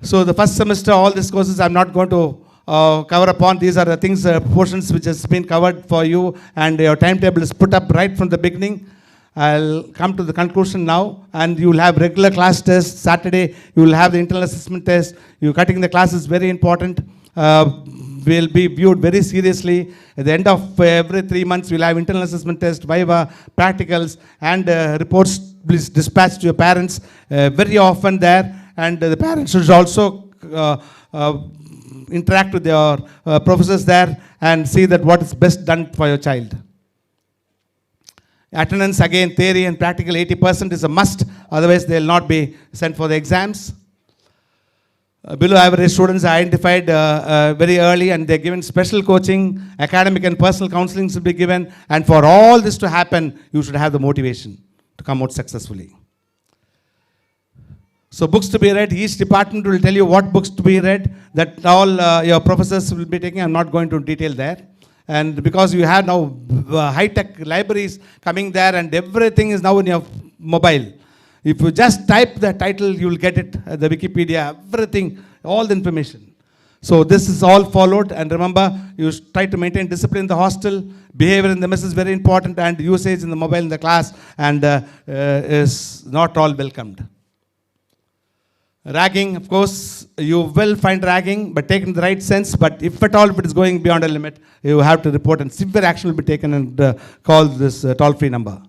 So the first semester, all these courses I'm not going to cover upon. These are the things, portions which has been covered for you, and your timetable is put up right from the beginning. I'll come to the conclusion now, and you will have regular class tests. Saturday, you will have the internal assessment test. You cutting the class is very important. Will be viewed very seriously. At the end of every 3 months, we'll have internal assessment test, viva, practicals, and reports dispatched to your parents very often there. And the parents should also interact with your professors there and see that what is best done for your child. Attendance, again, theory and practical 80% is a must, otherwise they will not be sent for the exams. Below average students are identified very early and they're given special coaching, academic and personal counseling should be given, and for all this to happen, you should have the motivation to come out successfully. So books to be read, each department will tell you what books to be read, that all your professors will be taking. I'm not going to detail there. And because you have now high-tech libraries coming there and everything is now in your mobile. If you just type the title, you will get it, the Wikipedia, everything, all the information. So this is all followed, and remember, you try to maintain discipline in the hostel, behavior in the mess is very important, and usage in the mobile in the class and is not all welcomed. Ragging, of course, you will find ragging, but taken in the right sense. But if at all, if it is going beyond a limit, you have to report and severe action will be taken and call this toll-free number.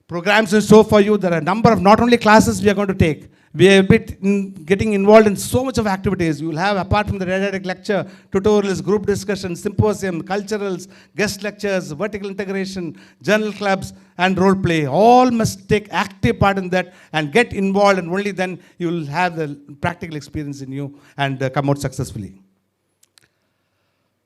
Programs in store for you. There are a number of not only classes we are going to take. We are getting involved in so much of activities. You will have, apart from the didactic lecture, tutorials, group discussions, symposium, culturals, guest lectures, vertical integration, journal clubs, and role play. All must take active part in that and get involved, and only then you will have the practical experience in you and come out successfully.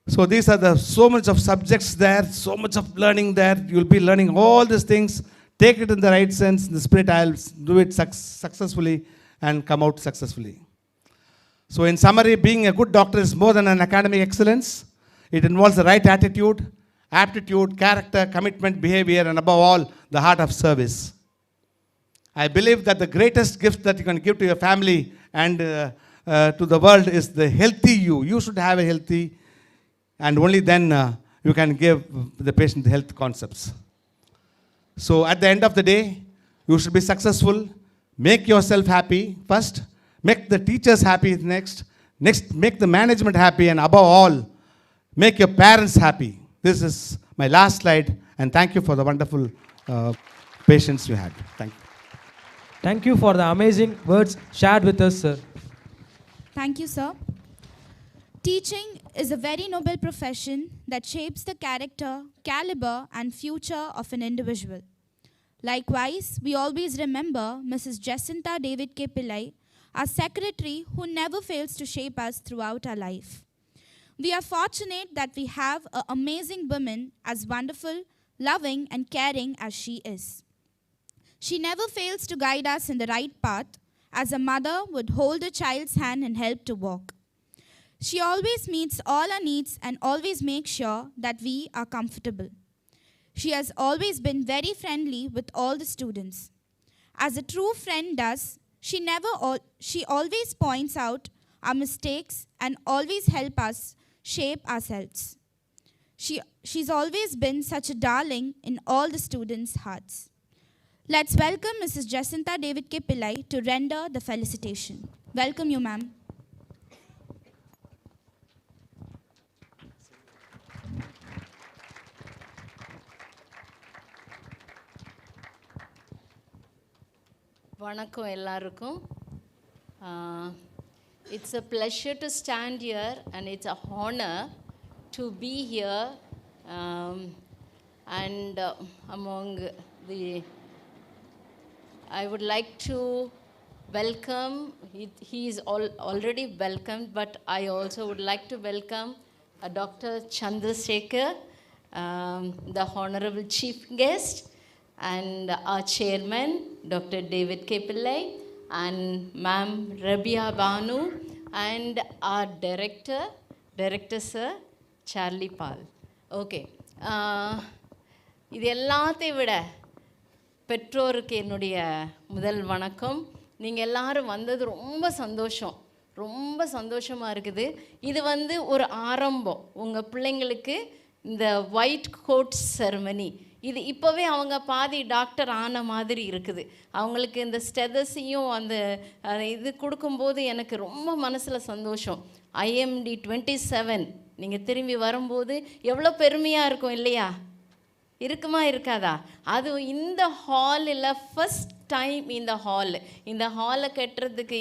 So these are the so much of subjects there, so much of learning there. You will be learning all these things. Take it in the right sense, in the spirit. I'll do it successfully and come out successfully. So in summary, being a good doctor is more than an academic excellence. It involves the right attitude, aptitude, character, commitment, behavior, and above all, the heart of service. I believe that the greatest gift that you can give to your family and to the world is the healthy you. You should have a healthy, and only then you can give the patient the health concepts. So at the end of the day, you should be successful. Make yourself happy first. Make the teachers happy next. Next, make the management happy. And above all, make your parents happy. This is my last slide. And thank you for the wonderful patience you had. Thank you. Thank you for the amazing words shared with us, sir. Thank you, sir. Teaching is a very noble profession that shapes the character, caliber, and future of an individual. Likewise, we always remember Mrs. Jacinta David K. Pillai, our secretary who never fails to shape us throughout our life. We are fortunate that we have an amazing woman as wonderful, loving, and caring as she is. She never fails to guide us in the right path, as a mother would hold a child's hand and help to walk. She always meets all our needs and always makes sure that we are comfortable. She has always been very friendly with all the students. As a true friend does, she always points out our mistakes and always help us shape ourselves. She's always been such a darling in all the students' hearts. Let's welcome Mrs. Jacinta David K. Pillai to render the felicitation. Welcome you, ma'am. வணக்கம் எல்லாருக்கும். It's a pleasure to stand here and it's a honor to be here and among the I would like to welcome, he is already welcomed, but I also would like to welcome Dr. Chandrasekhar, the Honorable Chief Guest, and our chairman, Dr. David K. Pillai, and Ma'am Rabia Banu, and our director sir, Charlie Paul. Okay. இது எல்லாத்தையும் விட பெற்றோருக்கு என்னுடைய முதல் வணக்கம். நீங்கள் எல்லாரும் வந்தது ரொம்ப சந்தோஷம், ரொம்ப சந்தோஷமாக இருக்குது. இது ஒரு ஆரம்பம். உங்கள் பிள்ளைங்களுக்கு இந்த ஒயிட் கோட் செரமனி இது இப்போவே அவங்க பாதி டாக்டர் ஆன மாதிரி இருக்குது. அவங்களுக்கு இந்த ஸ்டெதஸையும் அந்த இது கொடுக்கும்போது எனக்கு ரொம்ப மனசில் சந்தோஷம். IMD 27 நீங்கள் திரும்பி வரும்போது எவ்வளோ பெருமையாக இருக்கும் இல்லையா? இருக்குமா இருக்காதா? அது இந்த ஹாலில் ஃபஸ்ட் டைம் இந்த ஹாலை கட்டுறதுக்கு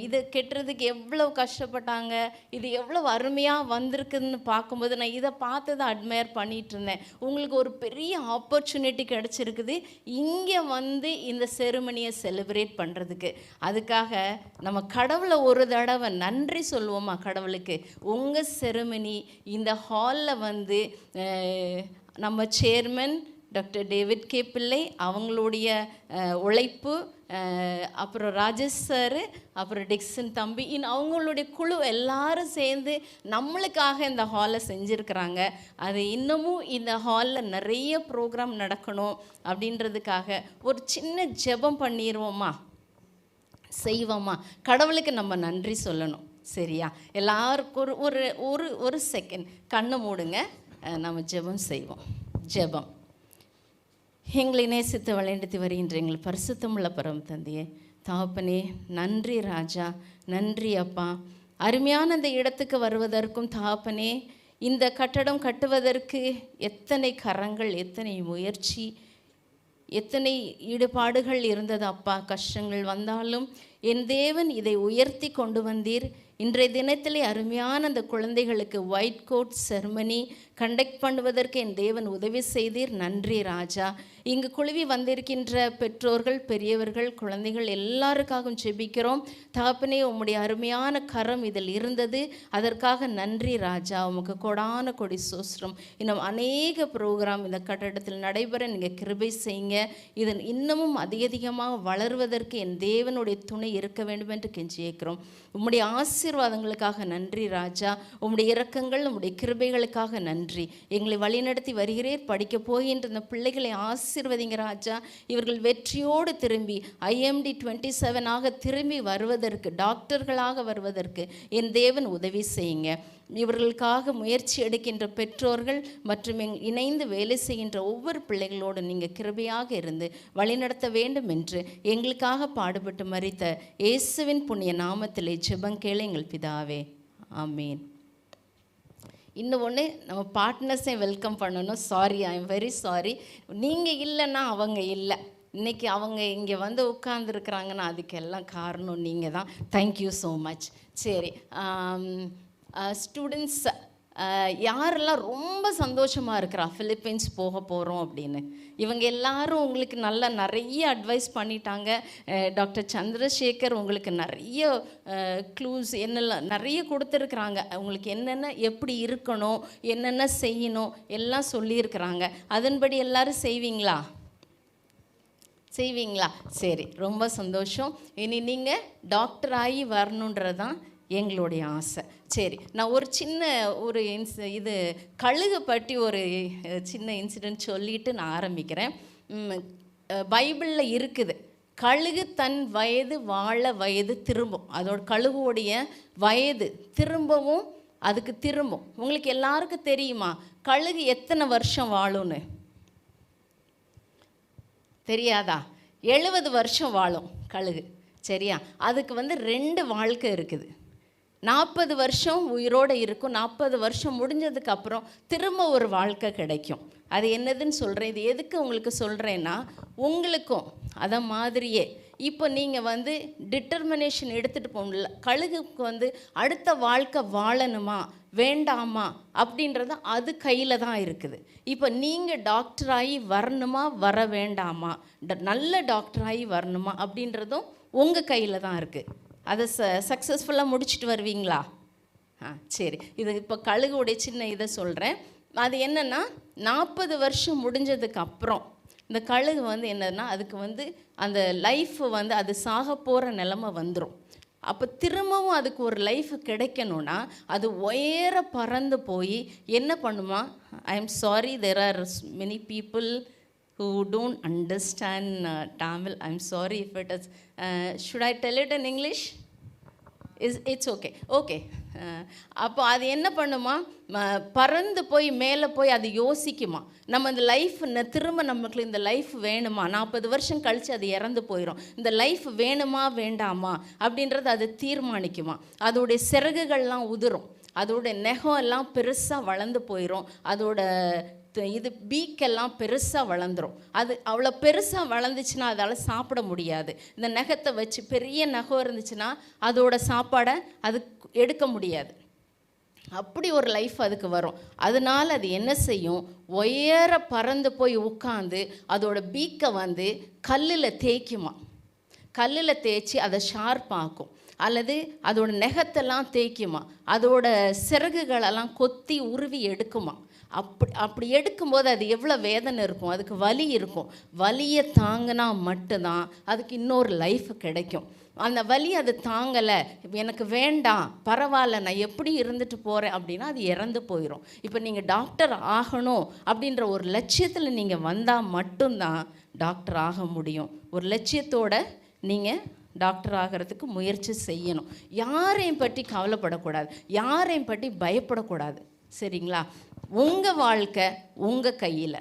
இது கெட்டுறதுக்கு எவ்வளோ கஷ்டப்பட்டாங்க, இது எவ்வளோ அருமையாக வந்திருக்குன்னு பார்க்கும்போது நான் இதை பார்த்து தான் அட்மையர் பண்ணிகிட்டு இருந்தேன். உங்களுக்கு ஒரு பெரிய ஆப்பர்ச்சுனிட்டி கிடச்சிருக்குது இங்கே இந்த செரிமனியை செலிப்ரேட் பண்ணுறதுக்கு. அதுக்காக நம்ம கடவுளை ஒரு தடவை நன்றி சொல்லுவோமா கடவுளுக்கு. உங்கள் செரிமனி இந்த ஹாலில் நம்ம சேர்மன் டாக்டர் டேவிட் கே பிள்ளை அவங்களுடைய உழைப்பு, அப்புறம் ராஜேஷ் சார், அப்புறம் டிக்சன் தம்பி, அவங்களுடைய குழு எல்லாரும் சேர்ந்து நம்மளுக்காக இந்த ஹாலை செஞ்சுருக்கிறாங்க. அது இன்னமும் இந்த ஹாலில் நிறைய ப்ரோக்ராம் நடக்கணும் அப்படின்றதுக்காக ஒரு சின்ன ஜெபம் பண்ணிடுவோமா, செய்வோமா? கடவுளுக்கு நம்ம நன்றி சொல்லணும், சரியா? எல்லாருக்கும் ஒரு செகண்ட் கண்ணை மூடுங்க, நம்ம ஜெபம் செய்வோம். ஜெபம். எங்களை நேசித்து வழிநடத்தி வருகின்ற எங்கள் பரிசுத்தமுள்ள பரம தந்தையே, தகப்பனே, நன்றி ராஜா, நன்றி அப்பா. அருமையான இந்த இடத்துக்கு வருவதற்கும் தகப்பனே, இந்த கட்டடம் கட்டுவதற்கு எத்தனை கரங்கள், எத்தனை முயற்சி, எத்தனை ஈடுபாடுகள் இருந்தது அப்பா. கஷ்டங்கள் வந்தாலும் என் தேவன் இதை உயர்த்தி கொண்டு வந்தீர். இன்றைய தினத்திலே அருமையான அந்த குழந்தைகளுக்கு ஒயிட் கோட் செரமனி கண்டக்ட் பண்ணுவதற்கு என் தேவன் உதவி செய்தீர். நன்றி ராஜா. இங்கு குழுவி வந்திருக்கின்ற பெற்றோர்கள், பெரியவர்கள், குழந்தைகள் எல்லாருக்காகவும் ஜெபிக்கிறோம். தகப்பனே, உம்முடைய அருமையான கரம் இதில் இருந்தது, அதற்காக நன்றி ராஜா. உமக்கு கொடான கொடி சோஸ்திரம். இன்னும் அநேக ப்ரோக்ராம் இந்த கட்டடத்தில் நடைபெற நீங்கள் கிருபை செய்யுங்க. இதன் இன்னமும் அதிகமாக வளருவதற்கு என் தேவனுடைய துணை இருக்க வேண்டும் என்று கெஞ்சியிருக்கிறோம். உம்முடைய ஆசீர்வாதங்களுக்காக நன்றி ராஜா. உம்முடைய இரக்கங்கள், உம்முடைய கிருபைகளுக்காக நன்றி. எங்களை வழிநடத்தி வருகிறீர். படிக்க போகின்ற இந்த பிள்ளைகளை ஆசீர்வதிங்க ராஜா. இவர்கள் வெற்றியோடு திரும்பி IMD 27 திரும்பி வருவதற்கு, டாக்டர்களாக வருவதற்கு என் தேவன் உதவி செய்யுங்க. இவர்களுக்காக முயற்சி எடுக்கின்ற பெற்றோர்கள் மற்றும் இணைந்து வேலை செய்கின்ற ஒவ்வொரு பிள்ளைகளோடு நீங்கள் கிருபையாக இருந்து வழிநடத்த வேண்டும் என்று எங்களுக்காக பாடுபட்டு மரித்த இயேசுவின் புண்ணிய நாமத்திலே ஜெபங்கேள எங்கள் பிதாவே, ஆமீன். இன்னும் ஒன்று, நம்ம பார்ட்னர்ஸையும் வெல்கம் பண்ணணும். Sorry, I am very sorry. நீங்கள் இல்லைன்னா அவங்க இல்லை. இன்றைக்கி அவங்க இங்கே உட்கார்ந்துருக்குறாங்கன்னா அதுக்கெல்லாம் காரணம் நீங்கள் தான். Thank you so much. சரி, ஸ்டூடெண்ட்ஸ் யாரெல்லாம் ரொம்ப சந்தோஷமாக இருக்கிறா பிலிப்பைன்ஸ் போக போகிறோம் அப்படின்னு? இவங்க எல்லாரும் உங்களுக்கு நல்லா நிறைய அட்வைஸ் பண்ணிட்டாங்க. டாக்டர் சந்திரசேகர் உங்களுக்கு நிறைய க்ளூஸ் என்னெல்லாம் நிறைய கொடுத்துருக்குறாங்க. உங்களுக்கு என்னென்ன எப்படி இருக்கணும், என்னென்ன செய்யணும் எல்லாம் சொல்லியிருக்கிறாங்க. அதன்படி எல்லாரும் செய்வீங்களா? செய்வீங்களா? சரி, ரொம்ப சந்தோஷம். இனி நீங்கள் டாக்டர் ஆகி வரணுன்றது தான் எங்களுடைய ஆசை. சரி, நான் ஒரு சின்ன ஒரு இது கழுகு பற்றி ஒரு சின்ன இன்சிடெண்ட் சொல்லிவிட்டு நான் ஆரம்பிக்கிறேன். பைபிளில் இருக்குது, கழுகு தன் வயது வாழ வயது திரும்பும். அதோட கழுகுடைய வயது திரும்பவும் அதுக்கு திரும்பும். உங்களுக்கு எல்லாருக்கும் தெரியுமா கழுகு எத்தனை வருஷம் வாழும்னு? தெரியாதா? 70 வருஷம் வாழும் கழுகு. சரியா? அதுக்கு 2 வாழ்க்கை இருக்குது. 40 வருஷம் உயிரோடு இருக்கும். 40 வருஷம் முடிஞ்சதுக்கப்புறம் திரும்ப ஒரு வாழ்க்கை கிடைக்கும். அது என்னதுன்னு சொல்கிறேன். இது எதுக்கு உங்களுக்கு சொல்கிறேன்னா, உங்களுக்கும் அதை மாதிரியே இப்போ நீங்கள் டிட்டர்மினேஷன் எடுத்துகிட்டு போகல. கழுகுக்கு அடுத்த வாழ்க்கை வாழணுமா வேண்டாமா அப்படின்றது அது கையில் தான் இருக்குது. இப்போ நீங்கள் டாக்டராகி வரணுமா வர வேண்டாமா, நல்ல டாக்டராகி வரணுமா அப்படின்றதும் உங்கள் கையில் தான் இருக்குது. அதை சக்ஸஸ்ஃபுல்லாக முடிச்சுட்டு வருவீங்களா? சரி, இது இப்போ கழுகுடைய சின்ன இதை சொல்கிறேன். அது என்னென்னா, 40 வருஷம் முடிஞ்சதுக்கு அப்புறம் இந்த கழுகு என்னதுன்னா, அதுக்கு அந்த லைஃப் அது சாக போகிற நிலமை வந்துடும். அப்போ திரும்பவும் அதுக்கு ஒரு லைஃப் கிடைக்கணும்னா அது உயர பறந்து போய் என்ன பண்ணுமா? I am sorry, there are many people who don't understand Tamil. I'm sorry if it is. Should I tell it in English? It's okay. Okay. அப்போ அது என்ன பண்ணுமா? பறந்து போய் மேலே போய் அது யோசிக்குமா, நம்ம இந்த லைஃப் திரும்ப நமக்கு இந்த லைஃப் வேணுமா? 40 வருஷம் கழித்து அது இறந்து போயிடும். இந்த லைஃப் வேணுமா வேண்டாமா அப்படின்றது அது தீர்மானிக்குமா. அதோடைய சிறகுகள்லாம் உதிரும், அதோட நெகம் எல்லாம் பெருசாக வளர்ந்து போயிடும், அதோட இது பீக்கெல்லாம் பெருசாக வளர்ந்துடும். அது அவ்வளோ பெருசாக வளர்ந்துச்சுன்னா அதால் சாப்பிட முடியாது. இந்த நகத்தை வச்சு பெரிய நகம் இருந்துச்சுன்னா அதோட சாப்பாடை அது எடுக்க முடியாது. அப்படி ஒரு லைஃப் அதுக்கு வரும். அதனால் அது என்ன செய்யும்? உயர பறந்து போய் உட்காந்து அதோட பீக்கை கல்லில் தேய்க்குமா. கல்லில் தேய்ச்சி அதை ஷார்ப்பாக்கும். அல்லது அதோட நெகத்தெல்லாம் தேய்க்குமா. அதோட சிறகுகளெல்லாம் கொத்தி உருவி எடுக்குமா. அப்படி எடுக்கும்போது அது எவ்வளோ வேதனை இருக்கும், அதுக்கு வலி இருக்கும். வலியை தாங்கினா மட்டும்தான் அதுக்கு இன்னொரு லைஃப் கிடைக்கும். அந்த வலி அது தாங்கலை, எனக்கு வேண்டாம், பரவாயில்ல, நான் எப்படி இருந்துட்டு போகிறேன் அப்படின்னா அது இறந்து போயிடும். இப்போ நீங்கள் டாக்டர் ஆகணும் அப்படின்ற ஒரு லட்சியத்தில் நீங்கள் வந்தால் மட்டும்தான் டாக்டர் ஆக முடியும். ஒரு லட்சியத்தோடு நீங்கள் டாக்டர் ஆகிறதுக்கு முயற்சி செய்யணும். யாரையும் பற்றி கவலைப்படக்கூடாது, யாரையும் பற்றி பயப்படக்கூடாது. சரிங்களா? உங்கள் வாழ்க்கை உங்கள் கையில்.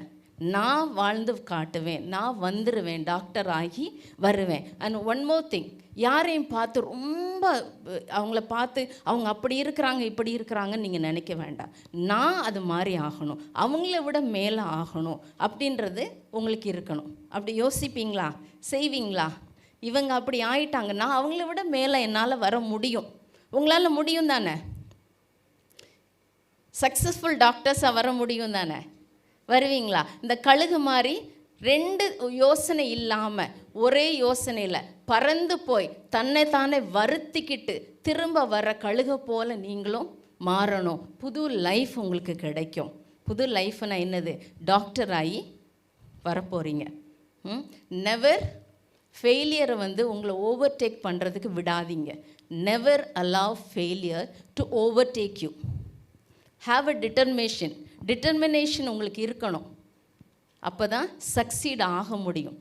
நான் வாழ்ந்து காட்டுவேன், நான் வந்துடுவேன், டாக்டர் ஆகி வருவேன். அண்ட் ஒன் மோர் திங், யாரையும் பார்த்து ரொம்ப அவங்கள பார்த்து அவங்க அப்படி இருக்கிறாங்க இப்படி இருக்கிறாங்கன்னு நீங்கள் நினைக்க வேண்டாம். நான் அது மாதிரி ஆகணும், அவங்கள விட மேலே ஆகணும் அப்படின்றது உங்களுக்கு இருக்கணும். அப்படி யோசிப்பீங்களா? செய்வீங்களா? இவங்க அப்படி ஆயிட்டாங்கன்னா அவங்கள விட மேலே என்னால் வர முடியும். உங்களால் முடியும் தானே? சக்ஸஸ்ஃபுல் டாக்டர்ஸாக வர முடியும் தானே? வருவீங்களா? இந்த கழுகு மாதிரி 2 யோசனை இல்லாமல் ஒரே யோசனையில் பறந்து போய் தன்னை தானே வருத்திக்கிட்டு திரும்ப வர கழுகை போல் நீங்களும் மாறணும். புது லைஃப் உங்களுக்கு கிடைக்கும். புது லைஃப்னா என்னது? டாக்டர் ஆகி வரப்போகிறீங்க. நெவர் ஃபெயிலியரை உங்களை ஓவர்டேக் பண்ணுறதுக்கு விடாதீங்க. Never allow failure to overtake you. Have a determination உங்களுக்கு இருக்கணும். அப்போ தான் சக்சீட் ஆக முடியும்.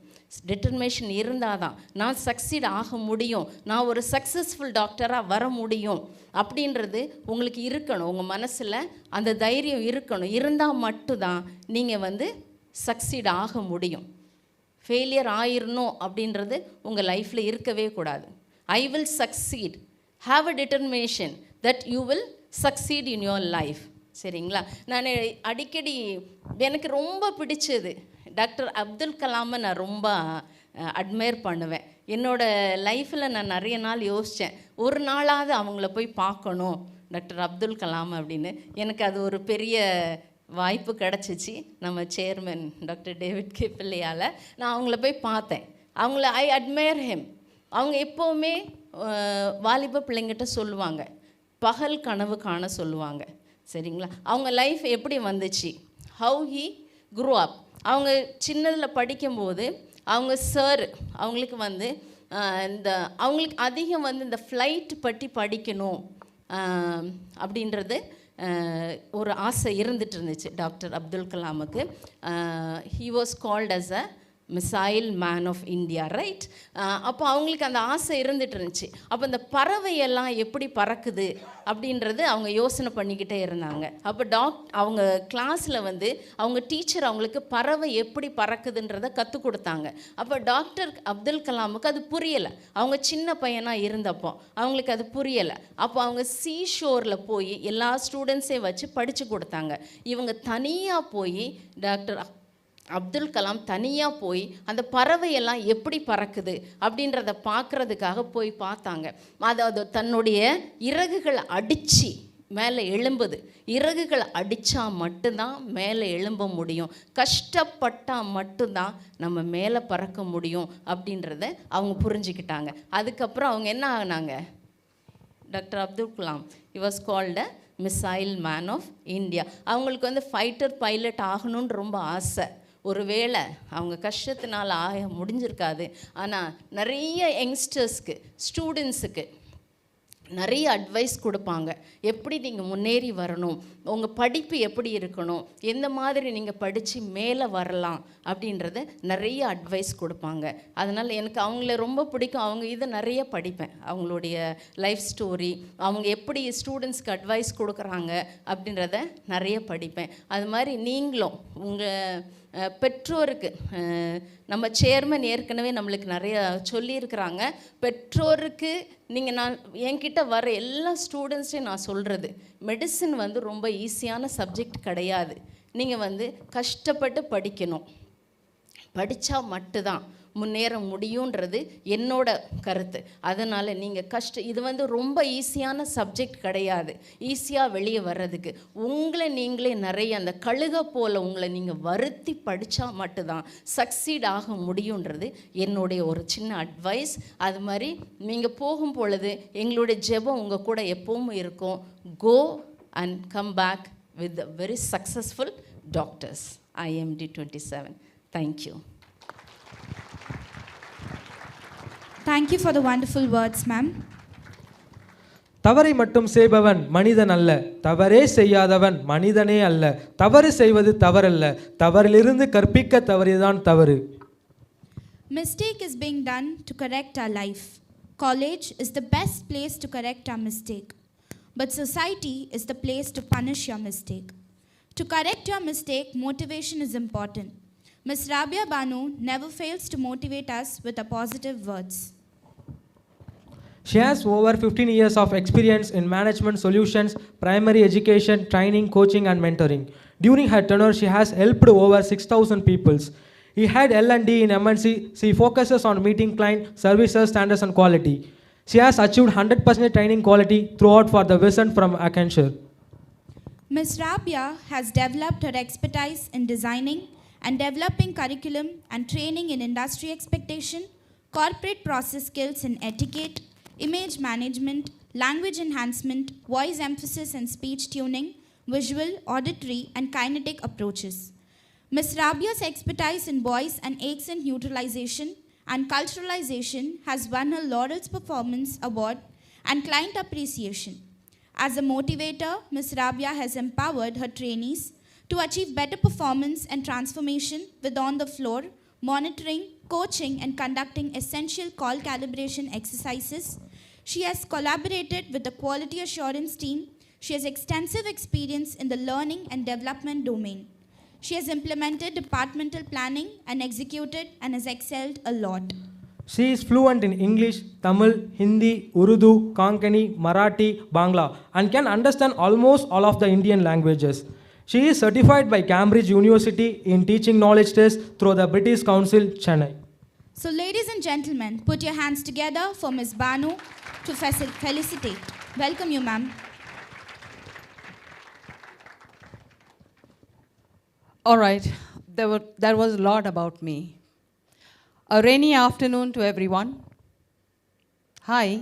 டிட்டர்மினேஷன் இருந்தால் தான் நான் சக்சீட் ஆக முடியும், நான் ஒரு சக்ஸஸ்ஃபுல் டாக்டராக வர முடியும் அப்படின்றது உங்களுக்கு இருக்கணும். உங்கள் மனசில் அந்த தைரியம் இருக்கணும். இருந்தால் மட்டும்தான் நீங்கள் சக்சீட் ஆக முடியும். ஃபெயிலியர் ஆயிரணும் அப்படின்றது உங்கள் லைஃப்பில் இருக்கவே கூடாது. I will succeed. Have a determination that you will succeed in your life. சரிங்களா? நான் அடிக்கடி எனக்கு ரொம்ப பிடிச்சது டாக்டர் அப்துல் கலாமை நான் ரொம்ப அட்மையர் பண்ணுவேன். என்னோடய லைஃப்பில் நான் நிறைய நாள் யோசித்தேன், ஒரு நாளாவது அவங்கள போய் பார்க்கணும், டாக்டர் அப்துல் கலாம் அப்படின்னு. எனக்கு அது ஒரு பெரிய வாய்ப்பு கிடச்சிச்சு நம்ம சேர்மன் டாக்டர் டேவிட் கே பிள்ளையால். நான் அவங்கள போய் பார்த்தேன். அவங்கள ஐ அட்மையர் ஹிம். அவங்க எப்போவுமே வாலிப பிள்ளைங்கிட்ட சொல்லுவாங்க, பகல் கனவு காண சொல்லுவாங்க. சரிங்களா? அவங்க லைஃப் எப்படி வந்துச்சு, ஹவு ஹி க்ரோ அப். அவங்க சின்னதில் படிக்கும்போது அவங்க சார் அவங்களுக்கு வந்து இந்த அவங்களுக்கு அதிகம் வந்து இந்த ஃப்ளைட் பற்றி படிக்கணும் அப்படின்றது ஒரு ஆசை இருந்துட்டு இருந்துச்சு டாக்டர் அப்துல் கலாமுக்கு. He was called as a missile man of India, right? அப்போ அவங்களுக்கு அந்த ஆசை இருந்துட்டு இருந்துச்சு. அப்போ இந்த பறவையெல்லாம் எப்படி பறக்குது அப்படின்றது அவங்க யோசனை பண்ணிக்கிட்டே இருந்தாங்க. அப்போ அவங்க கிளாஸில் வந்து அவங்க டீச்சர் அவங்களுக்கு பறவை எப்படி பறக்குதுன்றதை கற்றுக் கொடுத்தாங்க. அப்போ டாக்டர் அப்துல் கலாமுக்கு அது புரியலை. அவங்க சின்ன பையனாக இருந்தப்போ அவங்களுக்கு அது புரியலை. அப்போ அவங்க சீ ஷோரில் போய் எல்லா ஸ்டூடெண்ட்ஸையும் வச்சு படித்து கொடுத்தாங்க. இவங்க தனியாக போய் டாக்டர் அப்துல் கலாம் தனியாக போய் அந்த பறவையெல்லாம் எப்படி பறக்குது அப்படின்றத பார்க்குறதுக்காக போய் பார்த்தாங்க. அது தன்னுடைய இறகுகளை அடித்து மேலே எழும்புது. இறகுகளை அடித்தா மட்டும்தான் மேலே எழும்ப முடியும், கஷ்டப்பட்டால் மட்டும்தான் நம்ம மேலே பறக்க முடியும் அப்படின்றத அவங்க புரிஞ்சுக்கிட்டாங்க. அதுக்கப்புறம் அவங்க என்ன ஆகினாங்க, doctor Abdul Kalam he was called a missile man of India. அவங்களுக்கு வந்து ஃபைட்டர் பைலட் ஆகணும்னு ரொம்ப ஆசை. ஒருவேளை அவங்க கஷ்டத்தினால் ஆக முடிஞ்சிருக்காது. ஆனால் நிறைய யங்ஸ்டர்ஸ்க்கு, ஸ்டூடெண்ட்ஸுக்கு நிறைய அட்வைஸ் கொடுப்பாங்க. எப்படி நீங்கள் முன்னேறி வரணும், உங்கள் படிப்பு எப்படி இருக்கணும், எந்த மாதிரி நீங்கள் படித்து மேலே வரலாம் அப்படின்றத நிறைய அட்வைஸ் கொடுப்பாங்க. அதனால் எனக்கு அவங்கள ரொம்ப பிடிக்கும். அவங்க இதை நிறைய படிப்பேன், அவங்களுடைய லைஃப் ஸ்டோரி, அவங்க எப்படி ஸ்டூடெண்ட்ஸ்க்கு அட்வைஸ் கொடுக்குறாங்க அப்படின்றத நிறைய படிப்பேன். அது மாதிரி நீங்களும் உங்கள் பெற்றோருக்கு, நம்ம சேர்மன் ஏற்கனவே நம்மளுக்கு நிறைய சொல்லியிருக்கிறாங்க. பெற்றோருக்கு நீங்கள் நான் என்கிட்ட வர எல்லா ஸ்டூடெண்ட்ஸையும் நான் சொல்கிறது, மெடிசன் வந்து ரொம்ப ஈஸியான சப்ஜெக்ட் கிடையாது. நீங்கள் வந்து கஷ்டப்பட்டு படிக்கணும், படித்தா மட்டும்தான் முன்னேற முடியுன்றது என்னோட கருத்து. அதனால் நீங்கள் இது வந்து ரொம்ப ஈஸியான சப்ஜெக்ட் கிடையாது. ஈஸியாக வெளியே வர்றதுக்கு உங்களை நீங்களே நிறைய அந்த கழுகை போல் உங்களை நீங்கள் வருத்தி படித்தா மட்டும்தான் சக்சீட் ஆக முடியுன்றது என்னுடைய ஒரு சின்ன அட்வைஸ். அது மாதிரி நீங்கள் போகும் பொழுது எங்களுடைய ஜெபம் உங்கள் கூட எப்பவும் இருக்கும். Go and come back with very successful doctors. IMD 27. Thank you. Thank you for the wonderful words, ma'am. தவறை மட்டும் செய்பவன் மனிதன் அல்ல, தவறே செய்யாதவன் மனிதனே அல்ல. தவறு செய்வது தவறல்ல, தவறிலிருந்து கற்பிக்க தவறிதான் தவறு. Mistake is being done to correct our life. College is the best place to correct our mistake. But society is the place to punish your mistake. To correct your mistake, motivation is important. Ms. Rabia Banu never fails to motivate us with her positive words. She has over 15 years of experience in management solutions, primary education, training, coaching and mentoring. During her tenure, she has helped over 6,000 people. He had L&D in MNC. She focuses on meeting client services, standards and quality. She has achieved 100% training quality throughout for the vision from Accenture. Ms. Rabia has developed her expertise in designing and developing curriculum and training in industry expectation, corporate process skills in etiquette, image management, language enhancement, voice emphasis and speech tuning, visual, auditory and kinetic approaches. Ms. Rabia's expertise in voice and accent neutralization and culturalization has won her Laurels Performance Award and client appreciation. As a motivator, Ms. Rabia has empowered her trainees to achieve better performance and transformation with on-the-floor monitoring, coaching, and conducting essential call calibration exercises. She has collaborated with the quality assurance team. She has extensive experience in the learning and development domain. She has implemented departmental planning and executed and has excelled a lot. She is fluent in English, Tamil, Hindi, Urdu, Konkani, Marathi, Bangla, and can understand almost all of the Indian languages. She is certified by Cambridge University in teaching knowledge test through the British Council, Chennai. So ladies and gentlemen, put your hands together for Ms. Banu to felicitate. Welcome you, ma'am. All right, there was a lot about me. A rainy afternoon to everyone. Hi.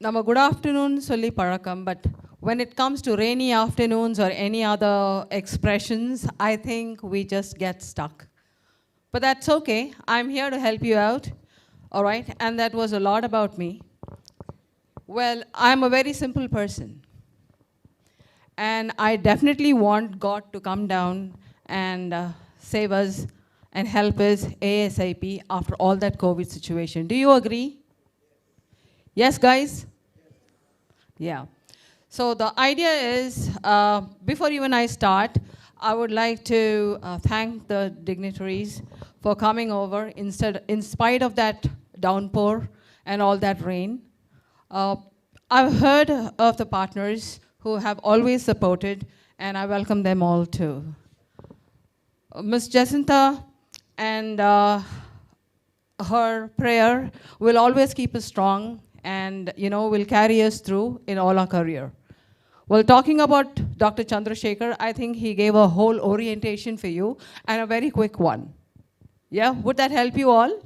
Nama good afternoon solli pazhakam, but when it comes to rainy afternoons or any other expressions, I think we just get stuck. But that's okay. I'm here to help you out. All right, and that was a lot about me. Well, I'm a very simple person. And I definitely want God to come down and save us and help us ASAP after all that COVID situation. Do you agree? Yes, guys? Yeah. So the idea is, before even I start, I would like to thank the dignitaries for coming over in spite of that downpour and all that rain. I've heard of the partners who have always supported, and I welcome them all too. Ms. Jacinta and her prayer will always keep us strong and will carry us through in all our career. Well, talking about Dr. Chandrasekhar, I think he gave a whole orientation for you and a very quick one. Yeah, would that help you all?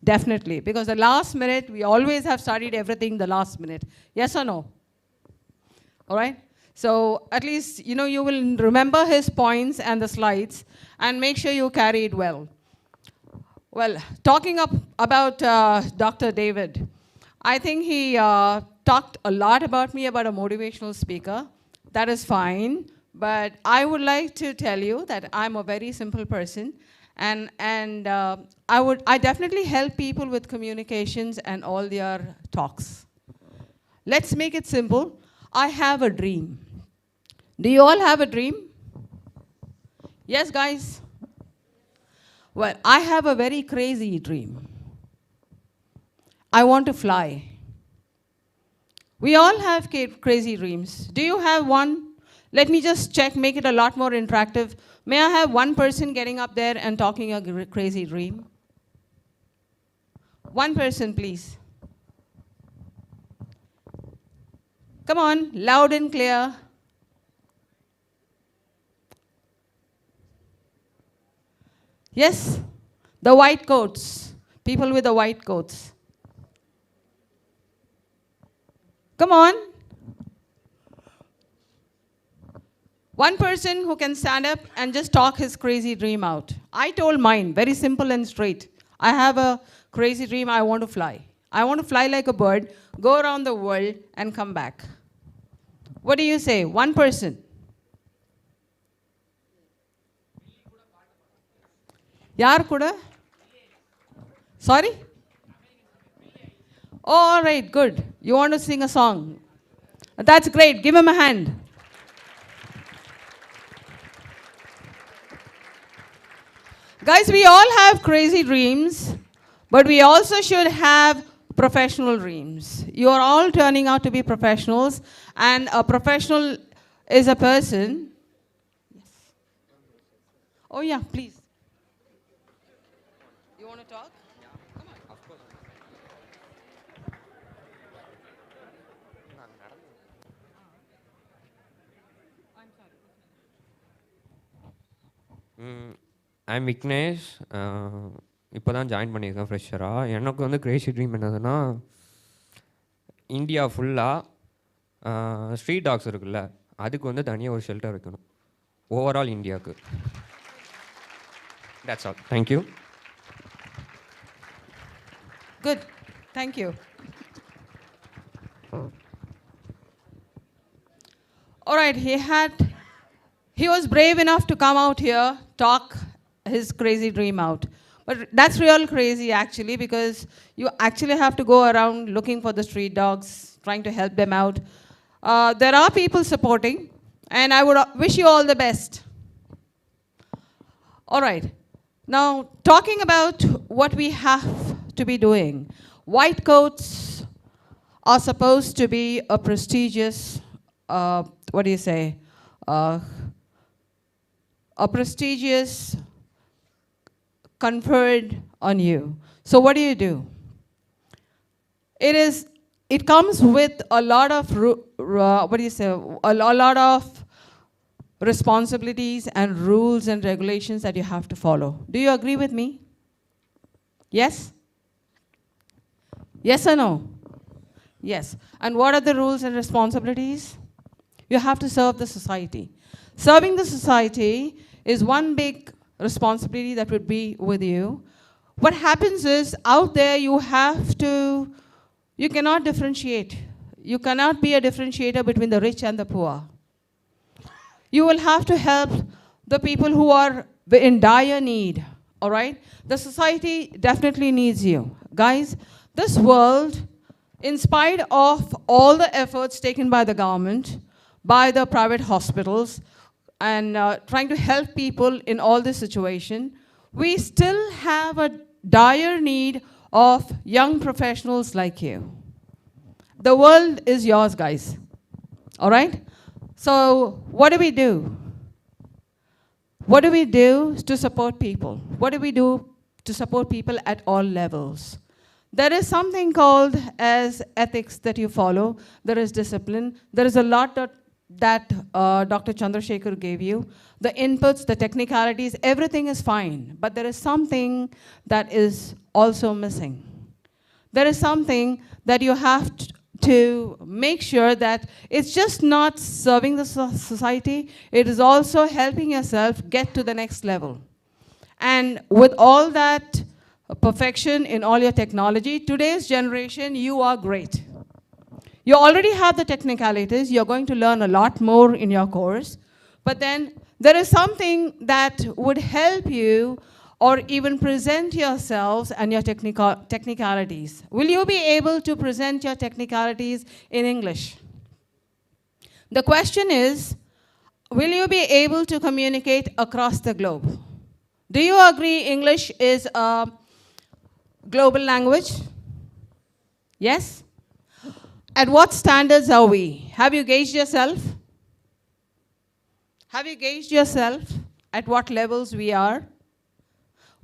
Definitely, because the last minute, we always have studied everything the last minute. Yes or no? All right? So at least, you will remember his points and the slides and make sure you carry it well. Well, talking about Dr. David, I think he talked a lot about me about a motivational speaker. That is fine, but I would like to tell you that I'm a very simple person, and I definitely help people with communications and all their talks. Let's make it simple. I have a dream. Do you all have a dream? Yes, guys? Well, I have a very crazy dream. I want to fly. We all have crazy dreams. Do you have one? Let me just check, make it a lot more interactive. May I have one person getting up there and talking a crazy dream? One person, please. Come on, loud and clear. Yes, the white coats, people with the white coats. Come on. One person who can stand up and just talk his crazy dream out. I told mine, very simple and straight. I have a crazy dream, I want to fly. I want to fly like a bird, go around the world, and come back. What do you say? One person. Yaar kuda? Sorry? Oh, all right, good. You want to sing a song? That's great. Give him a hand. Guys, we all have crazy dreams, but we also should have professional dreams. You are all turning out to be professionals, and a professional is a person. Yes. Oh, yeah, please. You want to talk? Yeah, come on. Of course. I'm sorry. I'm Vignesh. இப்போ தான் join பண்ணியிருக்கேன் ஃப்ரெஷராக. எனக்கு வந்து Crazy dream என்னதுன்னா, India ஃபுல்லாக street dogs இருக்குல்ல, அதுக்கு வந்து தனியாக ஒரு ஷெல்டர் வைக்கணும் ஓவரால் இந்தியாவுக்கு. That's all. Thank you. Good. Thank you. All right, he was brave enough to come out here, talk his crazy dream out. But that's real crazy actually, because you actually have to go around looking for the street dogs, trying to help them out. There are people supporting, and I would wish you all the best. All right. Now, talking about what we have to be doing. White coats are supposed to be a prestigious, what do you say? A prestigious conferred on you. So what do? It comes with a lot of, what do you say? A lot of responsibilities and rules and regulations that you have to follow. Do you agree with me? Yes? Yes or no? Yes. And what are the rules and responsibilities? You have to serve the society. Serving the society is one big responsibility that would be with you. What happens is, out there you cannot differentiate. You cannot be a differentiator between the rich and the poor. You will have to help the people who are in dire need, all right? The society definitely needs you. Guys, this world, in spite of all the efforts taken by the government, by the private hospitals, and trying to help people in all this situation, we still have a dire need of young professionals like you. The world is yours, guys, all right? So what do we do? What do we do to support people? What do we do to support people at all levels? There is something called as ethics that you follow. There is discipline. There is a lot that Dr. Chandrasekhar gave you. The inputs, the technicalities, everything is fine. But there is something that is also missing. There is something that you have to make sure that it's just not serving the society, it is also helping yourself get to the next level. And with all that perfection in all your technology, today's generation, you are great. You already have the technicalities, you're going to learn a lot more in your course, but then there is something that would help you or even present yourselves and your technicalities. Will you be able to present your technicalities in English? The question is, will you be able to communicate across the globe? Do you agree English is a global language? Yes? At what standards are we? Have you gauged yourself? Have you gauged yourself at what levels we are?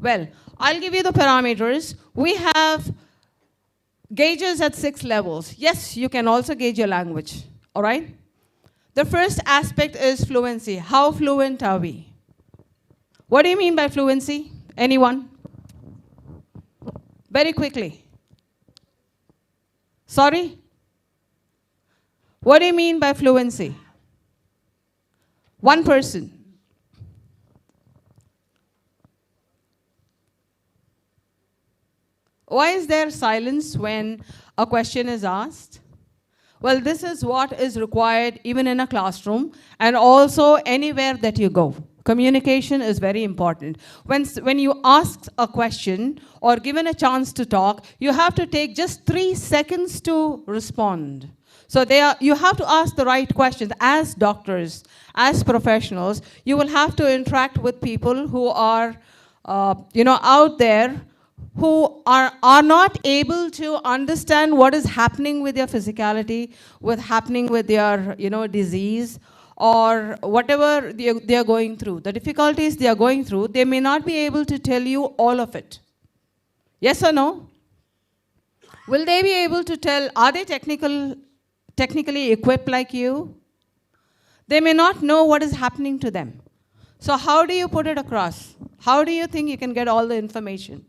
Well, I'll give you the parameters. We have gauges at 6 levels. Yes, you can also gauge your language, all right? The first aspect is fluency. How fluent are we? What do you mean by fluency? Anyone? Very quickly. Sorry? What do you mean by fluency? One person. Why is there silence when a question is asked? Well, this is what is required even in a classroom and also anywhere that you go. Communication is very important. When you ask a question or given a chance to talk, you have to take just 3 seconds to respond. So you have to ask the right questions. As doctors, as professionals, you will have to interact with people who are out there who are not able to understand what is happening with their physicality, what's happening with their disease, or whatever they are going through. The difficulties they are going through, they may not be able to tell you all of it. Yes or no? Will they be able to tell, are they technically equipped like you? They may not know what is happening to them. So how do you put it across? How do you think you can get all the information?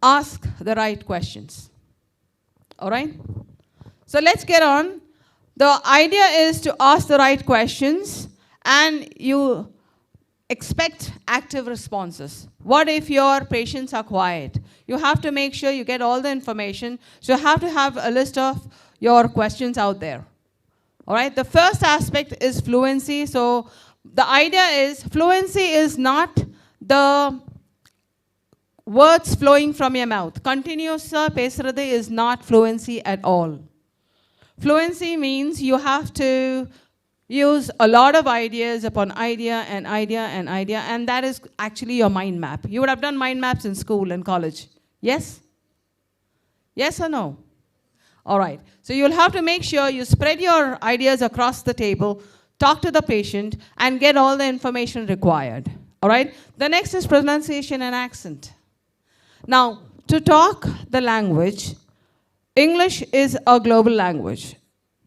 Ask the right questions. All right? So let's get on. The idea is to ask the right questions and you expect active responses. What if your patients are quiet? You have to make sure you get all the information. So you have to have a list of your questions out there. All right? The first aspect is fluency. So the idea is fluency is not the words flowing from your mouth. Continuously pesradhu is not fluency at all. Fluency means you have to use a lot of ideas upon idea and idea and idea, and that is actually your mind map. You would have done mind maps in school and college. Yes? Yes or no? All right. So you'll have to make sure you spread your ideas across the table, talk to the patient, and get all the information required. All right? The next is pronunciation and accent. Now, to talk the language, English is a global language.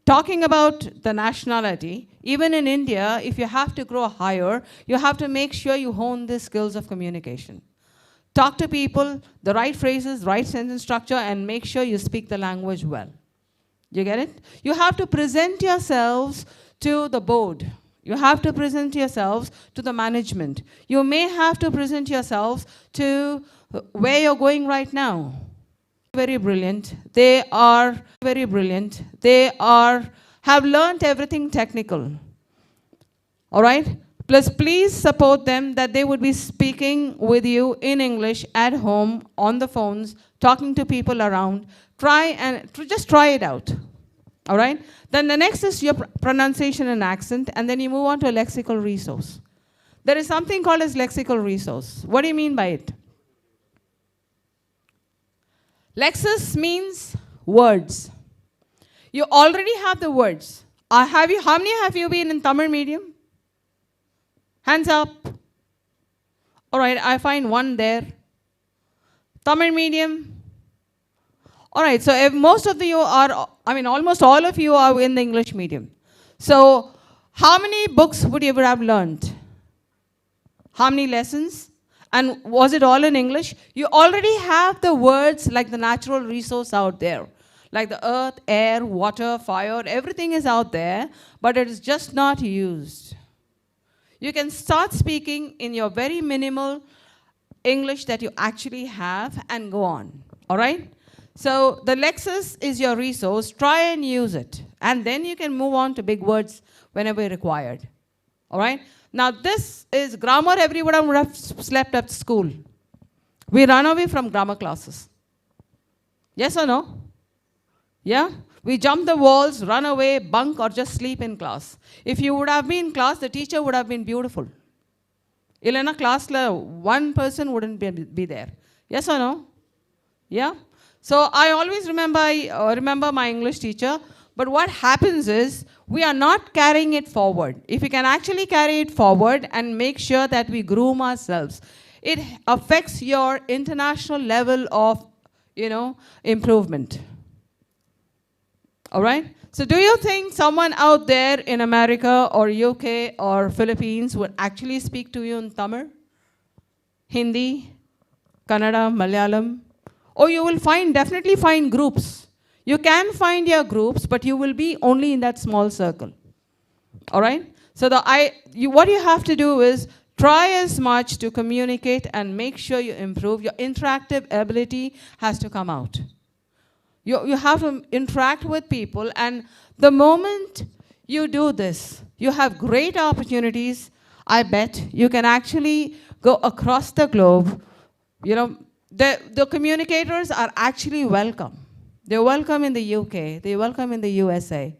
talking about the nationality, even in India, if you have to grow higher, you have to make sure you hone the skills of communication. Talk to people, the right phrases, right sentence structure, and make sure you speak the language well. You get it? You have to present yourselves to the board. You have to present yourselves to the management. You may have to present yourselves to where you're going right now. Very brilliant. They are very brilliant. They have learned everything technical. All right? Plus, please support them that they would be speaking with you in English at home, on the phones, talking to people around. Just try it out. All right? Then the next is your pronunciation and accent, and then you move on to a lexical resource. There is something called as lexical resource. What do you mean by it? Lexis means words. You already have the words. How many have you been in Tamil medium? Hands up. All right, I find one there. Tamil medium. All right, so if most of you are, almost all of you are in the English medium. So how many books would you ever have learned? How many lessons? And was it all in English? You already have the words like the natural resource out there. Like the earth, air, water, fire, everything is out there, but it is just not used. You can start speaking in your very minimal English that you actually have and go on, all right? So the Lexis is your resource. Try and use it. And then you can move on to big words whenever required, all right? Now this is grammar. Everyone would have slept at school. We run away from grammar classes. Yes or no? Yeah? We jump the walls, run away, bunk, or just sleep in class. If you would have been in class, the teacher would have been beautiful. Ilena class la one person wouldn't be there. Yes or no? Yeah? So I always remember my English teacher, but what happens is we are not carrying it forward. If we can actually carry it forward and make sure that we groom ourselves, it affects your international level of, improvement. All right? So do you think someone out there in America or UK or Philippines would actually speak to you in Tamil, Hindi, Kannada, Malayalam? Or you will definitely find groups. You can find your groups, but you will be only in that small circle. All right? So what you have to do is try as much to communicate and make sure you improve. Your interactive ability has to come out. You have to interact with people, and the moment you do this, you have great opportunities. I bet you can actually go across the globe. The communicators are actually welcome. They're welcome in the UK. They're welcome in the USA.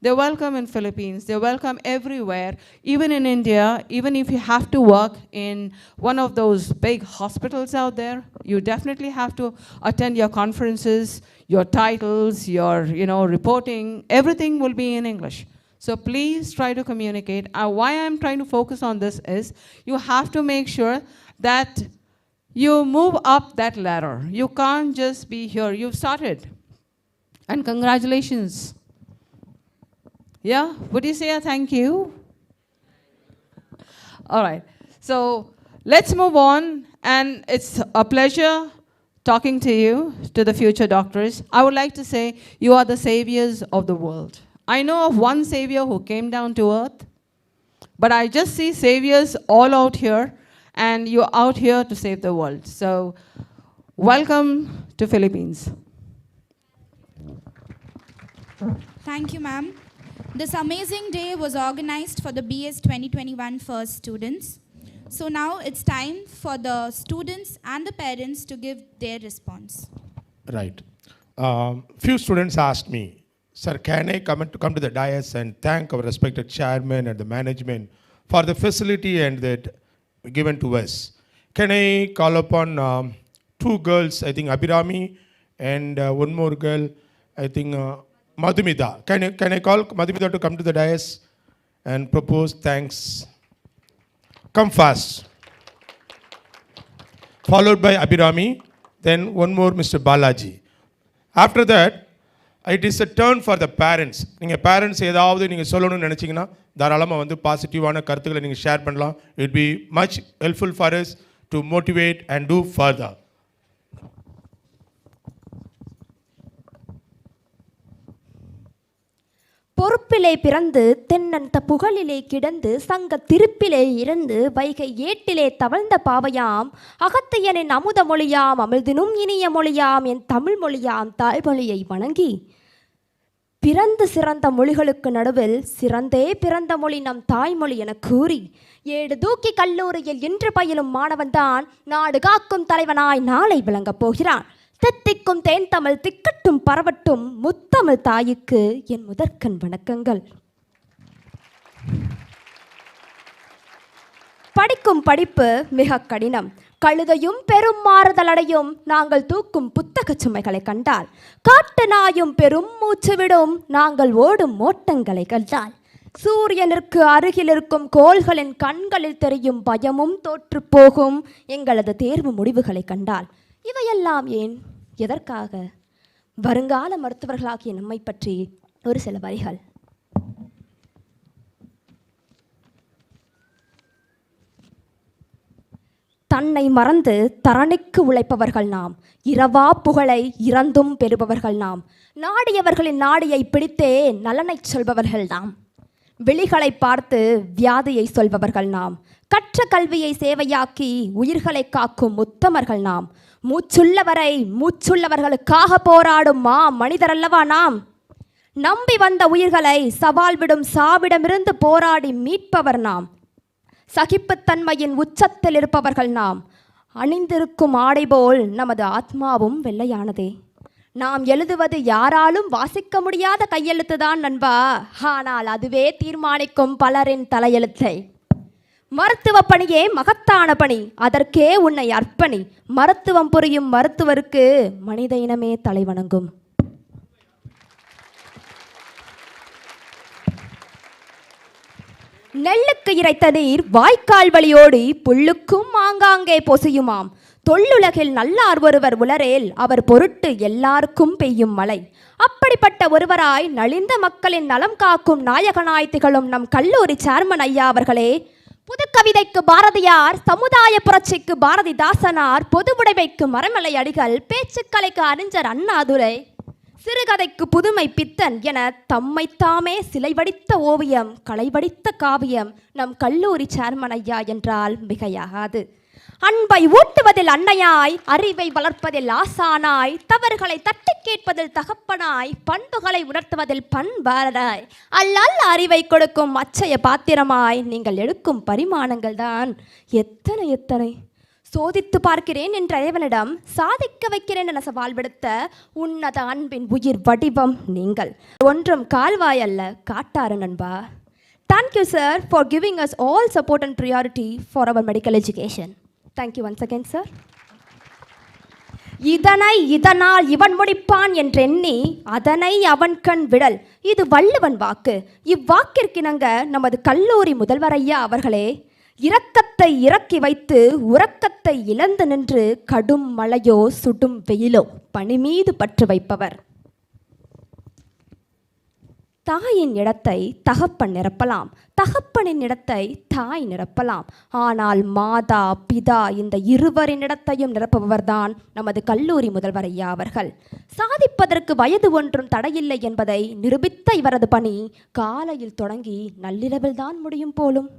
They're welcome in Philippines. They're welcome everywhere, even in India. Even if you have to work in one of those big hospitals out there, you definitely have to attend your conferences, your titles, your reporting. Everything will be in English. So please try to communicate. Why I'm trying to focus on this is you have to make sure that you move up that ladder. You can't just be here. You've started. And congratulations. Yeah? Would you say a thank you? All right. So let's move on. And it's a pleasure talking to you, to the future doctors. I would like to say you are the saviors of the world. I know of one savior who came down to earth, but I just see saviors all out here, and you're out here to save the world. So welcome to Philippines. Thank you, ma'am. This amazing day was organized for the BS 2021 first students. So now it's time for the students and the parents to give their response. Right. Few students asked me, sir, can I come to the dais and thank our respected chairman and the management for the facility and that given to us? Can I call upon two girls, I think Abhirami, and one more girl, I think Madhumita. Can I call Madhumita to come to the dais and propose thanks? Come fast. Followed by Abhirami, then one more Mr. Balaji. After that, it is a turn for the parents. நீங்கள் parents ஏதாவது நீங்கள் சொல்லணும்னு நினச்சிங்கன்னா தாராளமாக வந்து பாசிட்டிவான கருத்துக்களை நீங்கள் ஷேர் பண்ணலாம். It be much helpful for us to motivate and do further. பொறுப்பிலே பிறந்து தென்னன் புகழிலே கிடந்து சங்க திருப்பிலே இறந்து வைகை ஏட்டிலே தவழ்ந்த பாவையாம் அகத்தையனின் அமுத மொழியாம் அமிழ்தினும் இனிய மொழியாம் என் தமிழ் மொழியாம் தாய்மொழியை வணங்கி பிறந்து சிறந்த மொழிகளுக்கு நடுவில் சிறந்தே பிறந்த மொழி நம் தாய்மொழி என கூறி ஏடு தூக்கி கல்லூரியில் இன்று பயிலும் மாணவன்தான் நாடு காக்கும் தலைவனாய் நாளை விளங்கப் போகிறான். தித்திக்கும் தேன் தமிழ் திக்கட்டும் பரவட்டும் முத்தமிழ் தாய்க்கு என் முதற்கண் வணக்கங்கள். படிக்கும் படிப்பு மிக கடினம். கழுதையும் பெரும் மாறுதல் அடையும் நாங்கள் தூக்கும் புத்தக சுமைகளை கண்டால். காட்டு நாயும் பெரும் மூச்சு விடும் நாங்கள் ஓடும் ஓட்டங்களை கண்டால். சூரியனிற்கு அருகில் இருக்கும் கோள்களின் கண்களில் தெரியும் பயமும் தோற்று போகும் எங்களது தேர்வு முடிவுகளை கண்டால். இவையெல்லாம் ஏன், எதற்காக? வருங்கால மருத்துவர்களாகிய நம்மை பற்றி ஒரு சில வரிகள். தன்னை மறந்து தரணிக்கு உழைப்பவர்கள் நாம். இரவா புகழை இறந்தும் பெறுபவர்கள் நாம். நாடியவர்களின் நாடியை பிடித்தே நலனை சொல்பவர்கள் நாம். விழிகளை பார்த்து வியாதியை சொல்பவர்கள் நாம். கற்ற கல்வியை சேவையாக்கி உயிர்களை காக்கும் உத்தமர்கள் நாம். மூச்சுள்ளவரை மூச்சுள்ளவர்களுக்காக போராடும் மனிதர் அல்லவா நாம். நம்பி வந்த உயிர்களை சவால் விடும் சாவிடமிருந்து போராடி மீட்பவர் நாம். சகிப்புத்தன்மையின் உச்சத்தில் இருப்பவர்கள் நாம். அணிந்திருக்கும் ஆடை போல் நமது ஆத்மாவும் வெள்ளையானதே. நாம் எழுதுவது யாராலும் வாசிக்க முடியாத கையெழுத்துதான் நண்பா. ஆனால் அதுவே தீர்மானிக்கும் பலரின் தலையெழுத்தை. மருத்துவ பணியே மகத்தான பணி, அதற்கே உன்னை அர்ப்பணி. மருத்துவம் புரியும் மருத்துவருக்கு மனித இனமே தலைவணங்கும். நெல்லுக்கு இறைத்த நீர் வாய்க்கால் வழியோடி புல்லுக்கும் ஆங்காங்கே பொசியுமாம். தொல்லுலகில் நல்லார் ஒருவர் உளரேல் அவர் பொருட்டு எல்லாருக்கும் பெய்யும் மழை. அப்படிப்பட்ட ஒருவராய் நலிந்த மக்களின் நலம் காக்கும் நாயகனாய் திகழும் நம் கல்லூரி சேர்மன் ஐயா அவர்களே. புதுக்கவிதைக்கு பாரதியார், சமுதாய புரட்சிக்கு பாரதிதாசனார், பொதுவுடைமைக்கு மரமலை அடிகள், பேச்சுக்கலைக்கு அறிஞர் அண்ணாதுரை, சிறுகதைக்கு புதுமை பித்தன் என தம்மைத்தாமே சிலை வடித்த ஓவியம், கலை வடித்த காவியம் நம் கல்லூரி சேர்மன் ஐயா என்றால் மிகையாகாது. அன்பை ஊட்டுவதில் அன்னையாய், அறிவை வளர்ப்பதில் ஆசானாய், தவறுகளை தட்டி கேட்பதில் தகப்பனாய், பண்புகளை உணர்த்துவதில் பண்பாளராய், அல்லல் அறிவை கொடுக்கும் அச்சய பாத்திரமாய் நீங்கள் எடுக்கும் பரிமாணங்கள் தான் எத்தனை எத்தனை. சோதித்து பார்க்கிறேன் என்ற இறைவனிடம் சாதிக்க வைக்கிறேன் என சவால் விடுத்த உன்னத அன்பின் உயிர் வடிவம் நீங்கள். ஒன்றும் கால்வாய் அல்ல காட்டாறு நண்பா. Thank you sir for giving us all support and priority for our medical education. Thank you once again sir. இதனை இதனால் இவன் முடிப்பான் என்றெண்ணி அதனை அவன் கண் விடல், இது வள்ளுவன் வாக்கு. இவ்வாக்கிற்கிணங்க நமது கல்லூரி முதல்வர் ஐயா அவர்களே, இரக்கத்தை இறக்கி வைத்து உறக்கத்தை இழந்து நின்று கடும் மழையோ சுடும் வெயிலோ பனி மீது பற்று வைப்பவர். தாயின் இடத்தை தகப்பன் நிரப்பலாம், தகப்பனின் இடத்தை தாய் நிரப்பலாம். ஆனால் மாதா பிதா இந்த இருவரின் இடத்தையும் நிரப்புபவர்தான் நமது கல்லூரி முதல்வர் ஐயா அவர்கள். சாதிப்பதற்கு வயது ஒன்றும் தடையில்லை என்பதை நிரூபித்த இவரது பணி காலையில் தொடங்கி நள்ளிரவில் தான் முடியும் போலும்.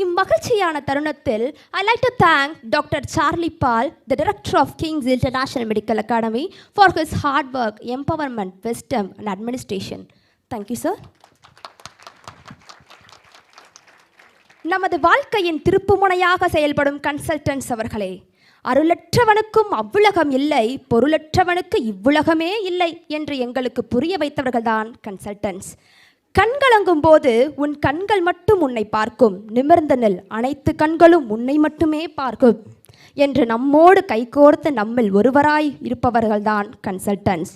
இம்மகிழ்ச்சியான தருணத்தில் I like to thank Dr. Charlie Paul, the director of King's International Medical Academy, for his hard work, empowerment, wisdom and administration. Thank you sir. நமது வாழ்க்கையின் திருப்புமுனையாக செயல்படும் கன்சல்டன்ட்ஸ் அவர்களே, அருளற்றவனுக்கும் அவ்வுலகம் இல்லை, பொருளற்றவனுக்கு இவ்வுலகமே இல்லை என்று எங்களுக்கு புரிய வைத்தவர்கள்தான் கன்சல்டன்ட்ஸ். கண்கலங்கும் போது உன் கண்கள் மட்டும் உன்னை பார்க்கும், நிமிர்ந்த நில், அனைத்து கண்களும் உன்னை மட்டுமே பார்க்கும் என்று நம்மோடு கைகோர்த்து நம்மில் ஒருவராய் இருப்பவர்கள்தான் கன்சல்டன்ட்ஸ்.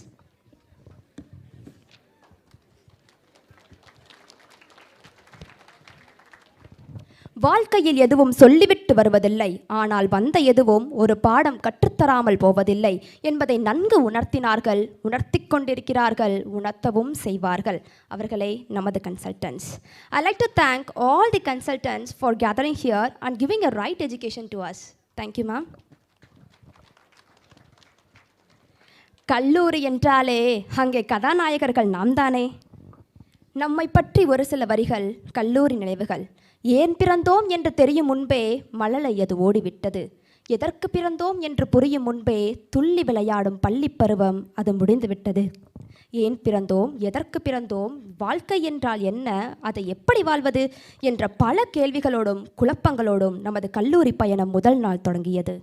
வாழ்க்கையில் எதுவும் சொல்லிவிட்டு வருவதில்லை, ஆனால் வந்த எதுவும் ஒரு பாடம் கற்றுத்தராமல் போவதில்லை என்பதை நன்கு உணர்த்தினார்கள், உணர்த்தி கொண்டிருக்கிறார்கள், உணர்த்தவும் செய்வார்கள். அவர்களே நமது consultants. I like to thank all the consultants for gathering here and giving a right education to us. Thank you, ma'am. கல்லூரி என்றாலே அங்கே கதாநாயகர்கள் நாம் தானே. நம்மை பற்றி ஒரு சில வரிகள், கல்லூரி நினைவுகள். ஏன் பிறந்தோம் என்று தெரியும் முன்பே மழலை அது ஓடிவிட்டது. எதற்கு பிறந்தோம் என்று புரியும் முன்பே துள்ளி விளையாடும் பள்ளி பருவம் அது முடிந்துவிட்டது. ஏன் பிறந்தோம், எதற்கு பிறந்தோம், வாழ்க்கை என்றால் என்ன, அதை எப்படி வாழ்வது என்ற பல கேள்விகளோடும் குழப்பங்களோடும் நமது கல்லூரி பயணம் முதல் நாள் தொடங்கியது.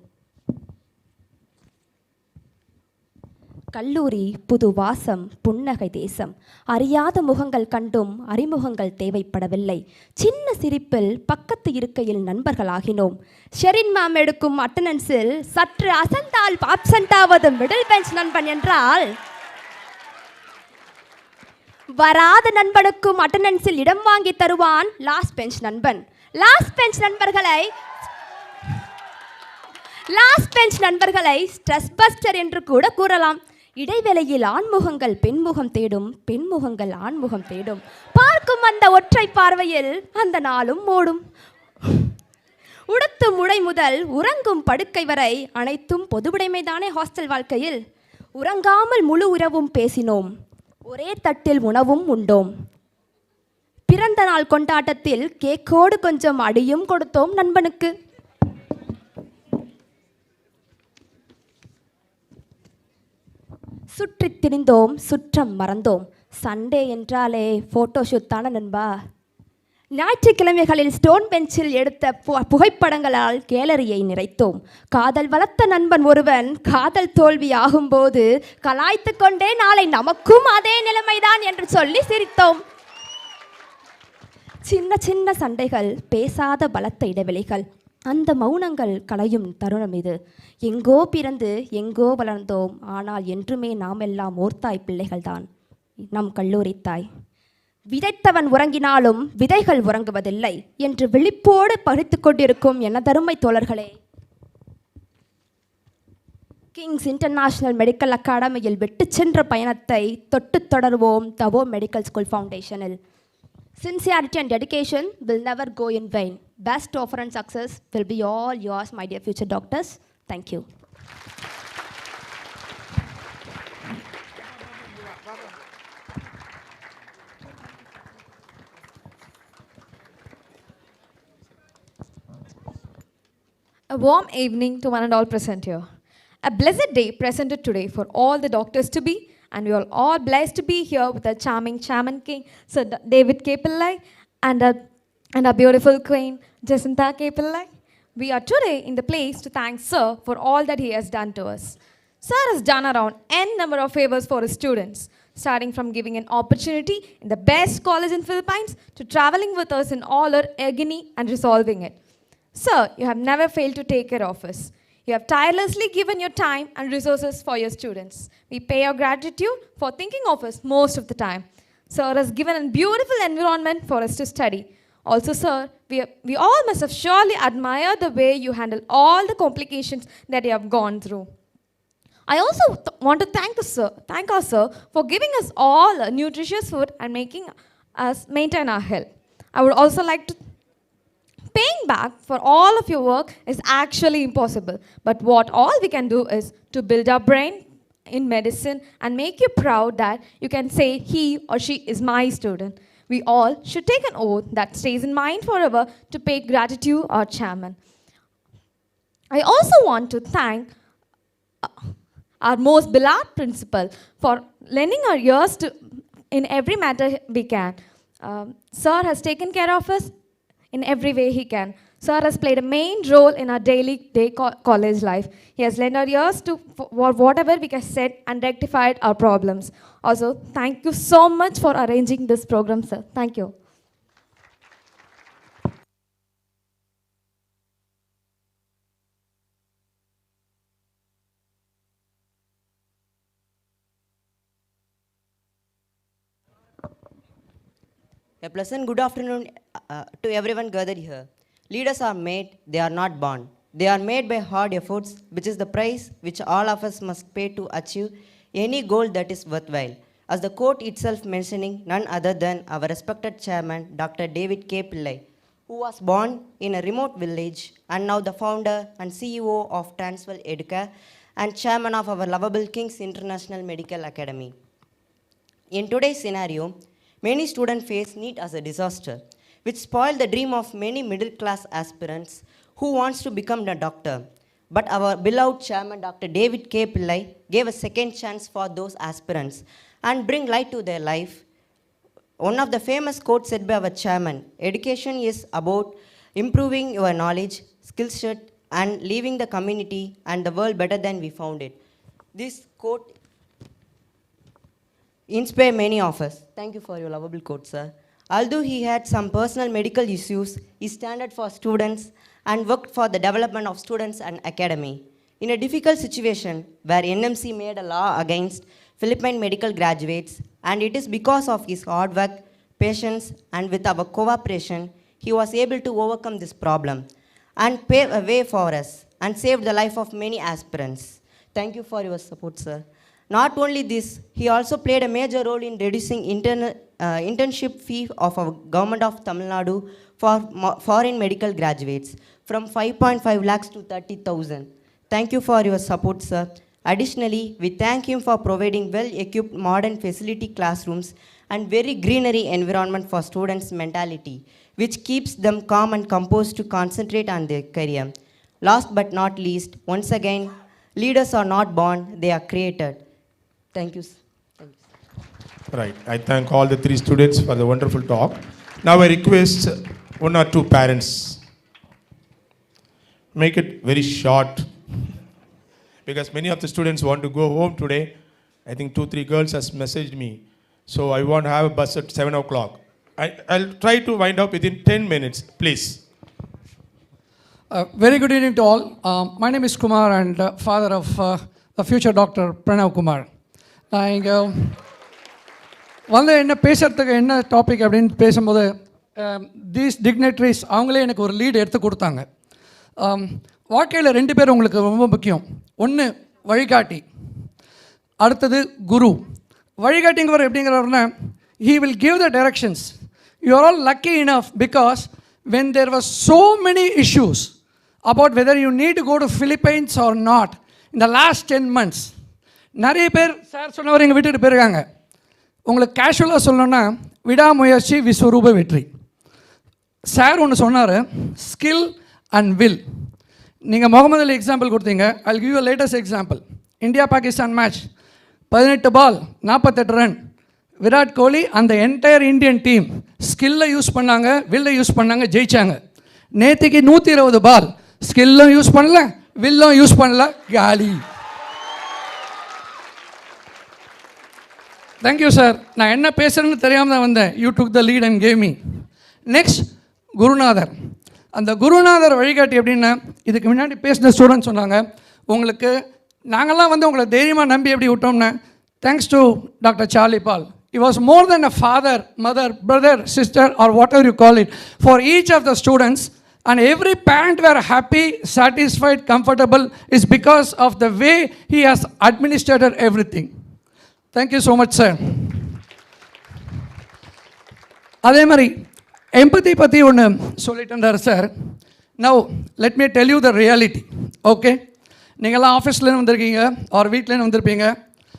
கல்லூரி புது வாசம், புன்னகை தேசம். அறியாத முகங்கள் கண்டும் அறிமுகங்கள் தேவைப்படவில்லை. சின்ன சிரிப்பில் பக்கத்து இருக்கையில் நண்பர்களாகினோம். ஷெரின் மேம் எடுக்கும் அட்டண்டன்ஸில் சற்று அசந்தால் ஆப்சென்ட் ஆவது மிடில் பெஞ்ச் நண்பன் என்றால், வராத நண்பனுக்கும் அட்டண்டன்ஸில் இடம் வாங்கி தருவான் லாஸ்ட் பெஞ்ச் நண்பன். லாஸ்ட் பெஞ்ச் நண்பர்களை ஸ்ட்ரெஸ் பஸ்டர் என்று கூட கூறலாம். இடைவேளையில் ஆண்முகங்கள் பெண்முகம் தேடும், பெண்முகங்கள் ஆண்முகம் தேடும். பார்க்கும் அந்த ஒற்றை பார்வையில் அந்த நாளும் ஓடும். உடுத்தும் உடை முதல் உறங்கும் படுக்கை வரை அனைத்தும் பொதுவுடைமைதானே ஹாஸ்டல் வாழ்க்கையில். உறங்காமல் முழு இரவும் பேசினோம், ஒரே தட்டில் உணவும் உண்டோம். பிறந்த நாள் கொண்டாட்டத்தில் கேக்கோடு கொஞ்சம் அடியும் கொடுத்தோம் நண்பனுக்கு. சுற்றி திரிந்தோம், சுற்றம் மறந்தோம். சண்டே என்றாலே ஃபோட்டோஷூட் தானே நண்பா. ஞாயிற்றுக்கிழமைகளில் ஸ்டோன் பெஞ்சில் எடுத்த புகைப்படங்களால் கேலரியை நிறைத்தோம். காதல் வளர்த்த நண்பன் ஒருவன் காதல் தோல்வி ஆகும்போது கலாய்த்து கொண்டே நாளை நமக்கும் அதே நிலைமைதான் என்று சொல்லி சிரித்தோம். சின்ன சின்ன சண்டைகள், பேசாத பலத்த இடைவெளிகள், அந்த மௌனங்கள் களையும் தருணம் இது. எங்கோ பிறந்து எங்கோ வளர்ந்தோம், ஆனால் என்றுமே நாம் எல்லாம் ஓர்த்தாய் பிள்ளைகள்தான் நம் கல்லூரி தாய். விதைத்தவன் உறங்கினாலும் விதைகள் உறங்குவதில்லை என்று விழிப்போடு பறித்து கொண்டிருக்கும் எனதருமை தோழர்களே, கிங்ஸ் இன்டர்நேஷனல் மெடிக்கல் அகாடமியில் விட்டு சென்ற பயணத்தை தொட்டு தொடர்வோம் தவோ மெடிக்கல் ஸ்கூல் ஃபவுண்டேஷனில். Sincerity and dedication will never go in vain. Best offer and success will be all yours, my dear future doctors. Thank you. A warm evening to one and all present here. A blessed day presented today for all the doctors to be, and we are all blessed to be here with our charming Chairman King, Sir David K Pillai, and our beautiful Queen, Jacinta K Pillai. We are today in the place to thank Sir for all that he has done to us. Sir has done around n number of favors for his students, starting from giving an opportunity in the best college in Philippines to traveling with us in all our agony and resolving it. Sir, you have never failed to take care of us. You have tirelessly given your time and resources for your students. We pay our gratitude for thinking of us most of the time. Sir has given a beautiful environment for us to study. Also, sir, we all must have surely admired the way you handle all the complications that you have gone through. I also want to thank our sir for giving us all a nutritious food and making us maintain our health. I would also like to paying back for all of your work is actually impossible. But what all we can do is to build our brain in medicine and make you proud that you can say he or she is my student. We all should take an oath that stays in mind forever to pay gratitude our chairman. I also want to thank our most beloved principal for lending our ears to in every matter we can. Sir has taken care of us in every way he can. Sir has played a main role in our daily college life. He has lent our ears to whatever we can said and rectified our problems. Also, thank you so much for arranging this program, sir. Thank you. A pleasant good afternoon to everyone gathered here. Leaders are made, they are not born. They are made by hard efforts, which is the price which all of us must pay to achieve any goal that is worthwhile. As the quote itself mentioning none other than our respected chairman, Dr. David K. Pillai, who was born in a remote village and now the founder and CEO of Transworld Educare and chairman of our lovable King's International Medical Academy. In today's scenario, many students face NEET as a disaster, which spoiled the dream of many middle-class aspirants who wants to become a doctor. But our beloved chairman, Dr. David K. Pillai, gave a second chance for those aspirants and bring light to their life. One of the famous quotes said by our chairman, education is about improving your knowledge, skill set, and leaving the community and the world better than we found it. This quote inspired many of us. Thank you for your lovable quote, sir. Although he had some personal medical issues, he stood for students and worked for the development of students and academy. In a difficult situation where NMC made a law against Philippine medical graduates, and it is because of his hard work, patience, and with our cooperation, he was able to overcome this problem and pave a way for us and saved the life of many aspirants. Thank you for your support, sir. Not only this, he also played a major role in reducing internship fee of our government of Tamil Nadu for foreign medical graduates from 5.5 lakhs to 30,000. Thank you for your support, sir. Additionally, we thank him for providing well-equipped modern facility classrooms and very greenery environment for students' mentality, which keeps them calm and composed to concentrate on their career. Last but not least, once again, leaders are not born, they are created. Thank you. Right. I thank all the three students for the wonderful talk. Now I request one or two parents. Make it very short because many of the students want to go home today. I think 2-3 girls has messaged me. So I want to have a bus at 7 o'clock. I'll try to wind up within 10 minutes, please. Very good evening to all. My name is Kumar and father of the future Dr. Pranav Kumar. நான் இங்கே வந்து என்ன பேசுகிறதுக்கு என்ன topic அப்படின்னு பேசும்போது these டிக்னேட்ரிஸ் அவங்களே எனக்கு ஒரு லீடு எடுத்து கொடுத்தாங்க. வாழ்க்கையில் 2 பேர் உங்களுக்கு ரொம்ப முக்கியம். ஒன்று வழிகாட்டி, அடுத்தது குரு. வழிகாட்டிங்கிறவர் எப்படிங்கிறவர்னா he will give the directions. You are all lucky enough because when there were so many issues about whether you need to go to Philippines or not in the last 10 months, நிறைய பேர் sir சொன்னவர் இங்கே விட்டுட்டு போயிருக்காங்க. உங்களுக்கு கேஷுவலாக சொல்லணும்னா விடாமுயற்சி விஸ்வரூப வெற்றி. சார் ஒன்று சொன்னார், ஸ்கில் அண்ட் வில். நீங்கள் முகமது அலி எக்ஸாம்பிள் கொடுத்தீங்க. I give you latest example. India Pakistan match 18 ball 48 run. Virat Kohli அந்த என்டையர் இந்தியன் டீம் ஸ்கில்லை யூஸ் பண்ணாங்க, வில்லை யூஸ் பண்ணாங்க, ஜெயிச்சாங்க. நேற்றுக்கு 120 பால் ஸ்கில்லும் யூஸ் பண்ணல, வில்லும் யூஸ் பண்ணல, காலி. Thank you sir. நான் என்ன பேசுகிறேன்னு தெரியாமல் தான் வந்தேன். You took the lead and gave me. Next குருநாதர். அந்த குருநாதர் வழிகாட்டி எப்படின்னா, இதுக்கு முன்னாடி பேசின ஸ்டூடெண்ட்ஸ் சொன்னாங்க, உங்களுக்கு நாங்கள்லாம் வந்து உங்களை தைரியமாக நம்பி எப்படி விட்டோம்னா thanks to doctor Charlie Paul. He was more than a father, mother, brother, sister or whatever you call it for each of the students, and every parent were happy, satisfied, comfortable is because of the way he has administered everything. Thank you so much, sir. அதே மாதிரி எம்பத்தி பற்றி ஒன்று சொல்லிட்டு இருந்தார் sir. Now let me tell you the reality. Okay, நீங்கள்லாம் ஆஃபீஸ்லேருந்து வந்திருக்கீங்க or வீட்லேருந்து வந்திருப்பீங்க.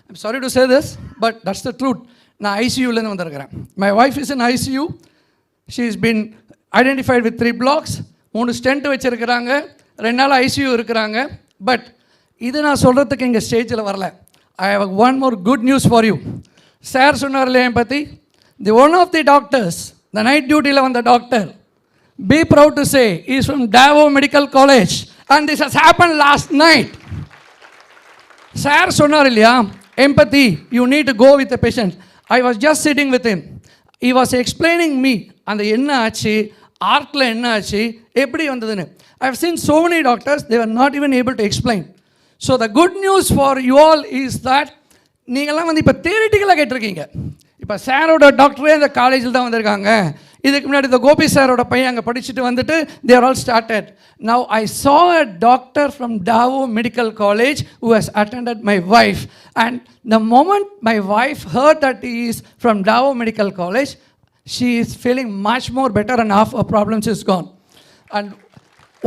I'm sorry to say this but that's the truth. நான் ஐசியூலேருந்து வந்திருக்கிறேன். My wife is in ICU. She is been identified with 3 blocks. 3 stent வச்சுருக்கிறாங்க. 2 நாள் ஐசியூ இருக்கிறாங்க. பட் இது நான் சொல்கிறதுக்கு இங்கே ஸ்டேஜில் வரல. I have one more good news for you. Sir சொன்னார் இல்லையா பற்றி, the one of the doctors, the night டியூட்டியில் வந்த doctor, be proud to say is from Davao medical college and this has happen last night. Sir சொன்னார் இல்லையா, empathy you need to go with the patient. I was just sitting with him. He was explaining me அந்த என்ன ஆச்சு, ஆர்ட்டில் என்ன ஆச்சு, எப்படி வந்ததுன்னு. I have seen so many doctors, they were not even able to explain. So the good news for you all is that நீங்கள்லாம் வந்து இப்போ தியரிட்டிக்கலாக கேட்டிருக்கீங்க. இப்போ சாரோட டாக்டரே அந்த காலேஜில் தான் வந்திருக்காங்க, இதுக்கு முன்னாடி இந்த கோபி சாரோட பையன் அங்கே படிச்சுட்டு வந்துட்டு they are all started. Now I saw a doctor from Davo Medical College who has attended my wife, and the moment my wife heard that he is from Davo Medical College, she is feeling much more better and half her problems is gone. And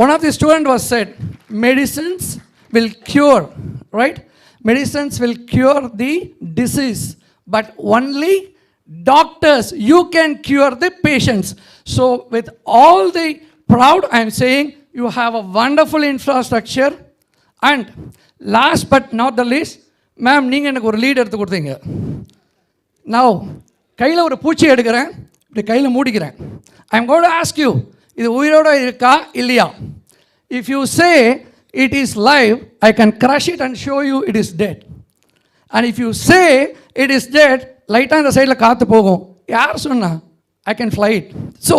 one of the students was said, medicines will cure, right? Medicines will cure the disease, but only doctors, you can cure the patients. So with all the proud, I am saying you have a wonderful infrastructure. And last but not the least, ma'am, நீங்கள் எனக்கு ஒரு lead எடுத்து கொடுத்தீங்க. Now கையில் ஒரு பூச்சி எடுக்கிறேன், இப்படி கையில் மூடிக்கிறேன். I am going to ask you, இது உயிரோட இருக்கா இல்லையா? If you say it is live, I can crush it and show you it is dead. And if you say it is dead, லைட்டாக இந்த சைடில் காற்று போகும். யார் சொன்னா? I can fly it. So,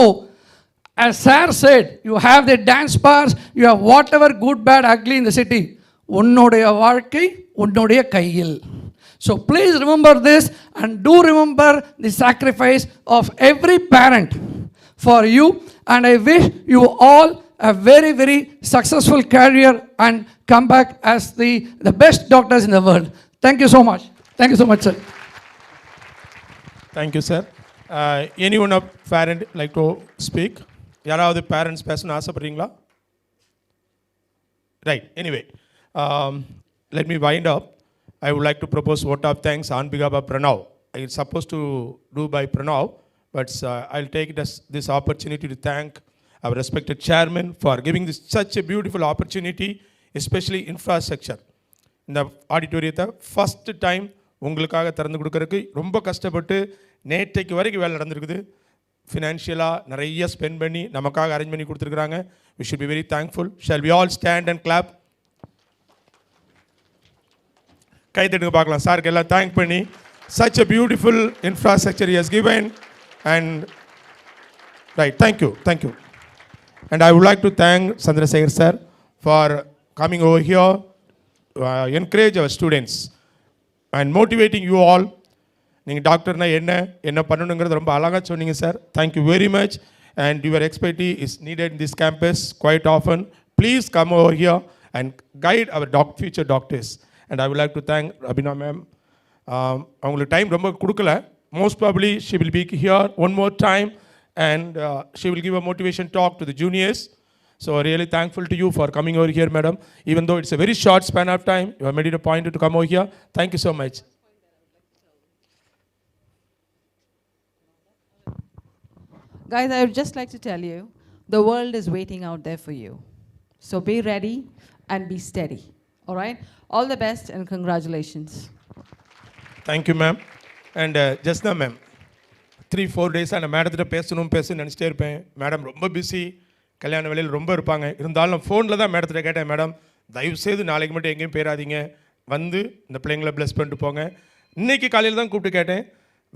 as Sir said, you have the dance bars, you have whatever good, bad, ugly in the city. உன்னுடைய வாழ்க்கை உன்னுடைய கையில். So please remember this, and do remember the sacrifice of every parent for you, and I wish you all a very, very successful career and come back as the best doctors in the world. Thank you so much. Thank you so much, sir. Thank you, sir. Anyone of parent like to speak? யாராவது parents பேசணும் ஆசைப்படுறீங்களா? Right. Anyway, let me wind up. I would like to propose vote of thanks on behalf of Pranav. It's supposed to do by Pranav, but I'll take this opportunity to thank our respected chairman for giving this such a beautiful opportunity, especially infrastructure. இந்த ஆடிட்டோரியத்தை first time உங்களுக்காக திறந்து கொடுக்கறதுக்கு ரொம்ப கஷ்டப்பட்டு நேற்றைக்கு வரைக்கும் வேலை நடந்திருக்குது. ஃபினான்ஷியலாக நிறைய ஸ்பெண்ட் பண்ணி நமக்காக அரேஞ்ச் பண்ணி கொடுத்துருக்குறாங்க. We should be very thankful. Shall we all stand and clap? கை தட்டுங்க பார்க்கலாம் சாருக்கு எல்லாம் தேங்க் பண்ணி. such a beautiful infrastructure he has given, and right, thank you. And I would like to thank Chandrasekhar sir for coming over here, encourage our students and motivating you all. நீங்கள் டாக்டர்னா என்ன பண்ணணுங்கிறது ரொம்ப அழகாக சொன்னீங்க sir. Thank you very much, and your expertise is needed in this campus quite often. Please come over here and guide our future doctors. And I would like to thank Abhina ma'am. அவங்களுக்கு time ரொம்ப கொடுக்கல. Most probably she will be here one more time, and she will give a motivation talk to the juniors. So really thankful to you for coming over here, madam. Even though it's a very short span of time, you have made it a point to come over here. Thank you so much. Guys, I would just like to tell you, the world is waiting out there for you. So be ready and be steady. All right? All the best and congratulations. Thank you, ma'am. And just now, ma'am, 3-4 days நான் மேடத்திட்ட பேசணும்னு நினச்சிட்டே இருப்பேன். Madam ரொம்ப busy, கல்யாண வேலையில் ரொம்ப இருப்பாங்க. இருந்தாலும் ஃபோனில் தான் மேடத்திட்ட கேட்டேன், மேடம் தயவுசெய்து நாளைக்கு மட்டும் எங்கேயும் போயிடாதீங்க, வந்து இந்த பிள்ளைங்களை ப்ளஸ் பண்ணிட்டு போங்க. இன்றைக்கி காலையில் தான் கூப்பிட்டு கேட்டேன்.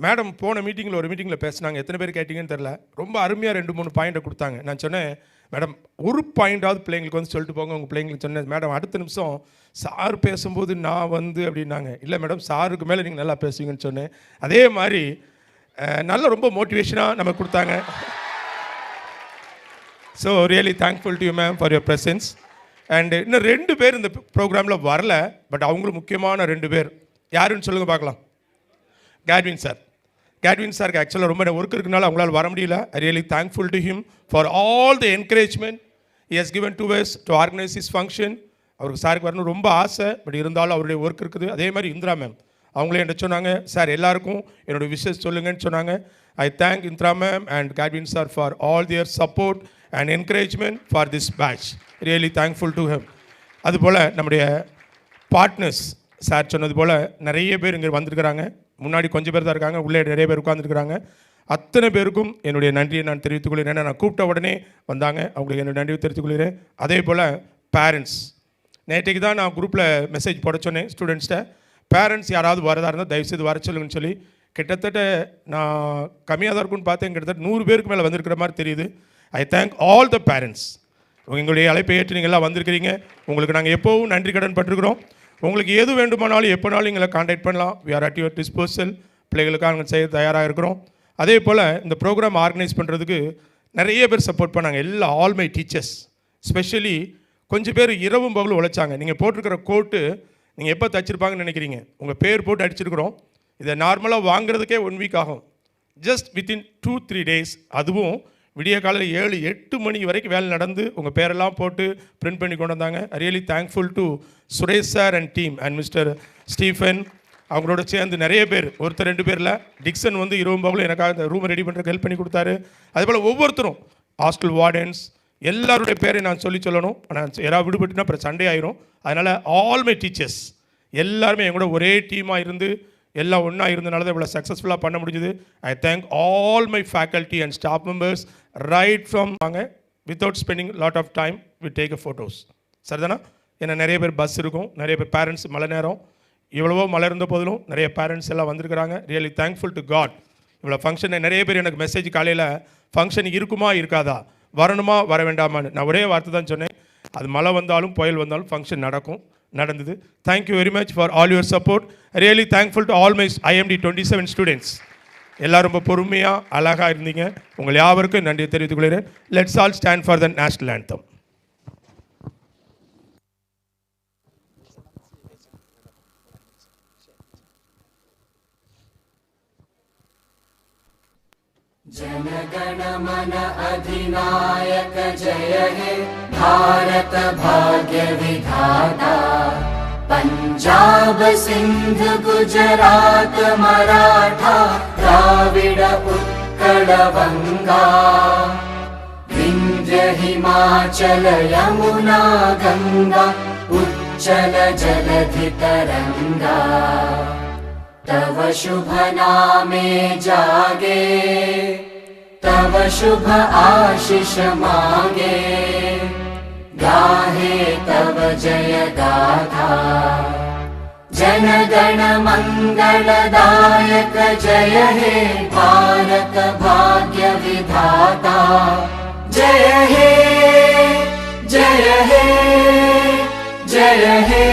மேடம் போன ஒரு மீட்டிங்கில் பேசினாங்க, எத்தனை பேர் கேட்டிங்கன்னு தெரில, ரொம்ப அருமையாக 2-3 பாயிண்ட்டை கொடுத்தாங்க. நான் சொன்னேன், மேடம் ஒரு பாயிண்டாவது பிள்ளைங்களுக்கு வந்து சொல்லிட்டு போங்க உங்கள் பிள்ளைங்களுக்கு சொன்னேன். மேடம் அடுத்த நிமிஷம் சார் பேசும்போது நான் அப்படின்னாங்க. இல்லை மேடம் சாருக்கு மேலே நீங்கள் நல்லா பேசுவீங்கன்னு சொன்னேன். அதே மாதிரி நல்ல ரொம்ப மோட்டிவேஷனாக நமக்கு கொடுத்தாங்க. So really thankful to you ma'am for your presence. And இன்னும் 2 பேர் இந்த ப்ரோக்ராமில் வரல, பட் அவங்களும் முக்கியமான 2 பேர். யாருன்னு சொல்லுங்கள் பார்க்கலாம். Kadwin சாருக்கு ஆக்சுவலாக ரொம்ப ஒர்க் இருக்குனால அவங்களால வர முடியல. I really thankful to him for all the encouragement he has given to us to organise this function. அவருக்கு சாருக்கு வரணும் ரொம்ப ஆசை, பட் இருந்தாலும் அவருடைய ஒர்க் இருக்குது. அதே மாதிரி இந்திரா மேம் அவங்களே என்ன சொன்னாங்க, சார் எல்லாருக்கும் என்னோடய விஷஸ் சொல்லுங்கன்னு சொன்னாங்க. I thank Indira ma'am and Kadwin sir for all their support and encouragement for this batch. Really thankful to him. அதுபோல் நம்முடைய பார்ட்னர்ஸ் சார் சொன்னது போல் நிறைய பேர் இங்கே வந்திருக்கிறாங்க. முன்னாடி கொஞ்சம் பேர் தான் இருக்காங்க, உள்ளே நிறைய பேர் உட்காந்துருக்குறாங்க. அத்தனை பேருக்கும் என்னுடைய நன்றியை நான் தெரிவித்துக் கொள்கிறேன். ஏன்னா நான் கூப்பிட்ட உடனே வந்தாங்க, அவங்களுக்கு என்னுடைய நன்றியை தெரிவித்துக் கொள்கிறேன். அதே போல் பேரண்ட்ஸ், நேற்றைக்கு தான் நான் குரூப்பில் மெசேஜ் போட சொன்னேன் ஸ்டூடெண்ட்ஸ்கிட்ட, பேரண்ட்ஸ் யாராவது வரதா இருந்தால் தயவுசெய்து வர சொல்லுங்கன்னு சொல்லி. கிட்டத்தட்ட நான் கம்மியாக தான் இருக்குன்னு பார்த்தேன், கிட்டத்தட்ட 100 பேருக்கு மேலே வந்திருக்கிற மாதிரி தெரியுது. ஐ தேங்க் ஆல் த பேரண்ட்ஸ். உங்களுடைய அழைப்பை ஏற்று நீங்கள் எல்லாம் வந்திருக்கிறீங்க. உங்களுக்கு நாங்கள் எப்போவும் நன்றி கடன் பட்டிருக்கிறோம். உங்களுக்கு எது வேண்டுமானாலும் எப்போனாலும் எங்களை கான்டாக்ட் பண்ணலாம். We are at your disposal. பிள்ளைகளுக்காக நாங்கள் செய்ய தயாராக இருக்கிறோம். அதே போல் இந்த ப்ரோக்ராம் ஆர்கனைஸ் பண்ணுறதுக்கு நிறைய பேர் சப்போர்ட் பண்ணாங்க. ஆல் மை டீச்சர்ஸ், ஸ்பெஷலி கொஞ்சம் பேர் இரவும் பகலும் உழைச்சாங்க. நீங்கள் போட்டிருக்கிற கோட்டு நீங்கள் எப்போ தைச்சிருப்பாங்கன்னு நினைக்கிறீங்க? உங்கள் பேர் போட்டு அடிச்சிருக்கிறோம். இதை நார்மலாக வாங்குறதுக்கே 1 வீக் ஆகும். ஜஸ்ட் வித்தின் 2-3 days, அதுவும் விடிய காலையில் 7-8 மணி வரைக்கும் வேலை நடந்து உங்கள் பேரெல்லாம் போட்டு பிரிண்ட் பண்ணி கொண்டு வந்தாங்க. Really thankful to Suresh sir and team and mister Stephen. அவங்களோட சேர்ந்து நிறைய பேர், ஒருத்தர் 2 பேரில் டிக்சன் வந்து இரவும் பகலும் எனக்காக இந்த ரூமை ரெடி பண்ணுறதுக்கு ஹெல்ப் பண்ணி கொடுத்தாரு. அதேபோல் ஒவ்வொருத்தரும், ஹாஸ்டல் வார்டன்ஸ், எல்லாருடைய பேரை நான் சொல்லணும். ஆனால் யாராவது விடுபட்டுனா அப்புறம் சண்டே ஆயிரும். அதனால் ஆல் மை டீச்சர்ஸ் எல்லாருமே என் கூட ஒரே டீமாக இருந்து எல்லாம் ஒன்றா இருந்தனால தான் இவ்வளோ சக்ஸஸ்ஃபுல்லாக பண்ண முடிஞ்சுது. I thank all my faculty and staff members right from வாங்க. Without spending lot of time we take a photos. சரிதானா? ஏன்னா நிறைய பேர் பஸ் இருக்கும், நிறைய பேர் பேரண்ட்ஸ் மழை நேரம், இவ்வளவோ மழை இருந்த போதிலும் நிறைய பேரண்ட்ஸ் எல்லாம் வந்திருக்கிறாங்க. Really thankful to God. இவ்வளோ ஃபங்க்ஷனை நிறைய பேர் எனக்கு மெசேஜ் காலையில் ஃபங்க்ஷன் இருக்குமா இருக்காதா, வரணுமா வர வேண்டாமான்னு நான் ஒரே வார்த்தை தான் சொன்னேன். அது மழை வந்தாலும் புயல் வந்தாலும் ஃபங்க்ஷன் நடந்தது. Thank you very much for all your support. Really thankful to all my IMD 27 students. எல்லோரும் ரொம்ப பொறுமையாக அழகாக இருந்தீங்க. உங்கள் யாவருக்கும் நன்றி தெரிவித்துக் கொள்கிறேன். Let's all stand for the national anthem. जनगण मन अधिनायक जय हे भारत भाग्य विधाता। पंजाब सिंध गुजरात मराठा द्राविड उत्कल बंगा विंध्य हिमाचल यमुना गंगा उच्चल जलधि तरंगा। तव शुभ नामे जागे तव शुभ आशीष मांगे गाहे तव जय गाथा। जन गण मंगलदायक जय हे भारत भाग्य विधाता। जय हे जय हे जय हे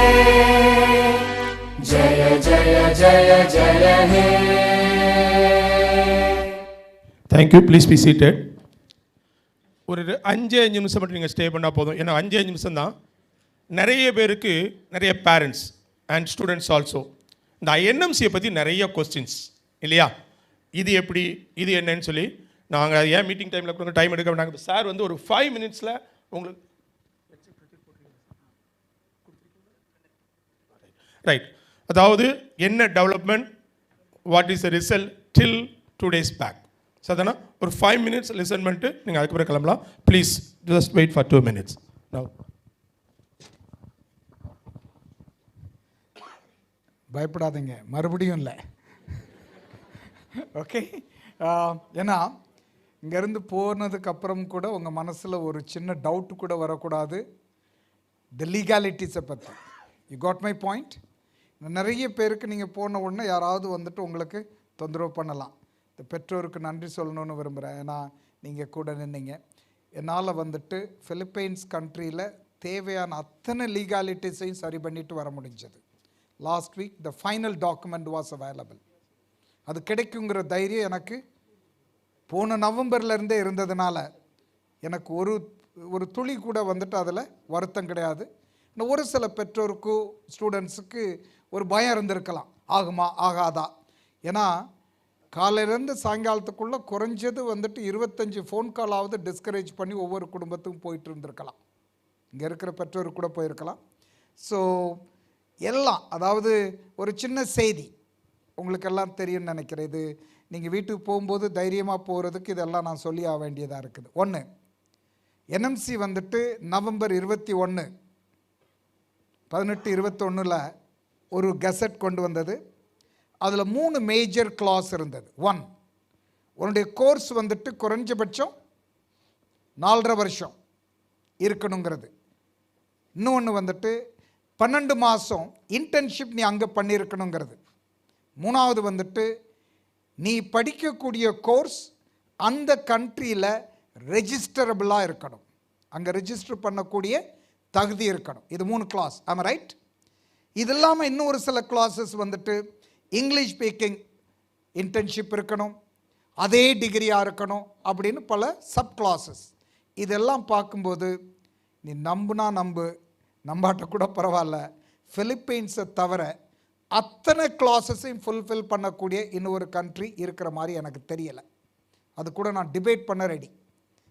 जय जय जय जय हे। தேங்க்யூ. Please be seated. ஒரு 5 நிமிஷம் மட்டும் நீங்கள் ஸ்டே பண்ணால் போதும். ஏன்னா 5 நிமிஷம் தான். நிறைய பேருக்கு நிறைய பேரண்ட்ஸ் அண்ட் ஸ்டூடெண்ட்ஸ் ஆல்சோ இந்த NMCயை பற்றி நிறைய கொஸ்டின்ஸ் இல்லையா, இது எப்படி இது என்னன்னு சொல்லி நாங்கள் ஏன் மீட்டிங் டைமில் கூட டைம் எடுக்க வேண்டாங்க. சார் வந்து ஒரு 5 minutesல உங்களுக்கு ரைட், அதாவது என்ன development, what is the result till 2 days back. சரிதானா? ஒரு 5 minutes லிசன் பண்ணிட்டு நீங்கள் அதுக்கப்புறம் கிளம்பலாம். Please just wait for 2 minutes. பயப்படாதீங்க, மறுபடியும் இல்லை. ஓகே, ஏன்னா இங்கேருந்து போனதுக்கப்புறம் கூட உங்கள் மனசில் ஒரு சின்ன டவுட்டு கூட வரக்கூடாது த லீகாலிட்டிஸை பற்றி. You got my point. நிறைய பேருக்கு நீங்கள் போன உடனே யாராவது வந்துட்டு உங்களுக்கு தொந்தரவு பண்ணலாம். இந்த பெற்றோருக்கு நன்றி சொல்லணும்னு விரும்புகிறேன். ஏன்னா நீங்கள் கூட நின்னீங்க. என்னால் வந்துட்டு ஃபிலிப்பைன்ஸ் கண்ட்ரியில் தேவையான அத்தனை லீகாலிட்டிஸையும் சரி பண்ணிட்டு வர முடிஞ்சது. Last week the final document was available. அது கிடைக்குங்கிற தைரியம் எனக்கு போன நவம்பர்லேருந்தே இருந்ததுனால எனக்கு ஒரு துளி கூட வந்துட்டு அதில் வருத்தம் கிடையாது. இன்னும் ஒரு சில பெற்றோருக்கு ஸ்டூடெண்ட்ஸுக்கு ஒரு பயம் இருந்திருக்கலாம், ஆகுமா ஆகாதா. ஏன்னா காலையிலேருந்து சாயங்காலத்துக்குள்ளே குறைஞ்சது வந்துட்டு 25 ஃபோன் காலாவது டிஸ்கரேஜ் பண்ணி ஒவ்வொரு குடும்பத்துக்கும் போயிட்டு இருந்திருக்கலாம். இங்கே இருக்கிற பெற்றோருக்கு கூட போயிருக்கலாம். ஸோ எல்லாம், அதாவது ஒரு சின்ன செய்தி உங்களுக்கெல்லாம் தெரியும்னு நினைக்கிறேன். இது நீங்கள் வீட்டுக்கு போகும்போது தைரியமாக போகிறதுக்கு இதெல்லாம் நான் சொல்லி ஆக வேண்டியதாக இருக்குது. 1, NMC வந்துட்டு நவம்பர் 21, 18-21 ஒரு கெசட் கொண்டு வந்தது. அதில் 3 மேஜர் கிளாஸ் இருந்தது. 1, உன்னுடைய கோர்ஸ் வந்துட்டு குறைஞ்சபட்சம் 4.5 வருஷம் இருக்கணுங்கிறது. இன்னொன்று வந்துட்டு 12 மாதம் இன்டர்ன்ஷிப் நீ அங்கே பண்ணியிருக்கணுங்கிறது. 3வது வந்துட்டு நீ படிக்கக்கூடிய கோர்ஸ் அந்த கண்ட்ரியில் ரெஜிஸ்டரபிளாக இருக்கணும், அங்கே ரெஜிஸ்டர் பண்ணக்கூடிய தகுதி இருக்கணும். இது 3 கிளாஸ். ஆமாம், ரைட். இது இல்லாமல் இன்னும் ஒரு சில கிளாஸஸ் வந்துட்டு இங்கிலீஷ் ஸ்பீக்கிங் இன்டர்ன்ஷிப் இருக்கணும், அதே டிகிரியாக இருக்கணும் அப்படின்னு பல சப் கிளாஸஸ். இதெல்லாம் பார்க்கும்போது நீ நம்புனா நம்பாட்ட கூட பரவாயில்ல, பிலிப்பைன்ஸை தவிர அத்தனை கிளாஸஸையும் ஃபுல்ஃபில் பண்ணக்கூடிய இன்னொரு கண்ட்ரி இருக்கிற மாதிரி எனக்கு தெரியலை. அது கூட நான் டிபேட் பண்ண ரெடி.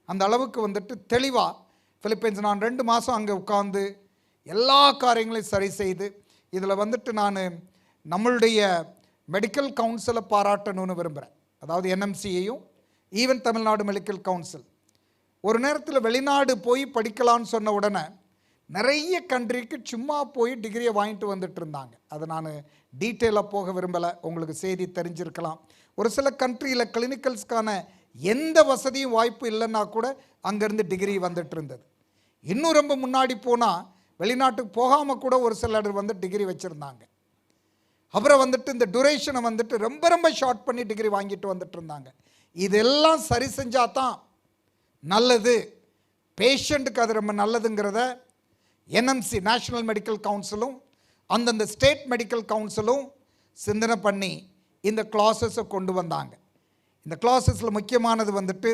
அந்த அளவுக்கு வந்துட்டு தெளிவாக பிலிப்பைன்ஸ், நான் 2 மாதம் அங்கே உட்காந்து எல்லா காரியங்களையும் சரி செய்து, இதில் வந்துட்டு நான் நம்மளுடைய மெடிக்கல் கவுன்சிலை பாராட்டணும்னு விரும்புகிறேன். அதாவது என்எம்சியையும் ஈவன் தமிழ்நாடு மெடிக்கல் கவுன்சில். ஒரு நேரத்தில் வெளிநாடு போய் படிக்கலான்னு சொன்ன உடனே நிறைய கண்ட்ரிக்கு சும்மா போய் டிகிரியை வாங்கிட்டு வந்துட்டு இருந்தாங்க. அதை நான் டீட்டெயிலாக போக விரும்பலை, உங்களுக்கு செய்தி தெரிஞ்சிருக்கலாம். ஒரு சில கண்ட்ரியில் கிளினிக்கல்ஸ்க்கான எந்த வசதியும் வாய்ப்பு இல்லைன்னா கூட அங்கேருந்து டிகிரி வந்துட்டு இருந்தது. இன்னும் ரொம்ப முன்னாடி போனால் வெளிநாட்டுக்கு போகாமல் கூட ஒரு சிலர் வந்து டிகிரி வச்சுருந்தாங்க. அப்புறம் வந்துட்டு இந்த டூரேஷனை வந்துட்டு ரொம்ப ரொம்ப ஷார்ட் பண்ணி டிகிரி வாங்கிட்டு வந்துட்டு இருந்தாங்க. இதெல்லாம் சரி செஞ்சால் தான் நல்லது, பேஷண்ட்டுக்கு அது ரொம்ப நல்லதுங்கிறத என்எம்சி நேஷ்னல் மெடிக்கல் கவுன்சிலும் அந்தந்த ஸ்டேட் மெடிக்கல் கவுன்சிலும் சிந்தனை பண்ணி இந்த கிளாஸஸை கொண்டு வந்தாங்க. இந்த கிளாஸஸில் முக்கியமானது வந்துட்டு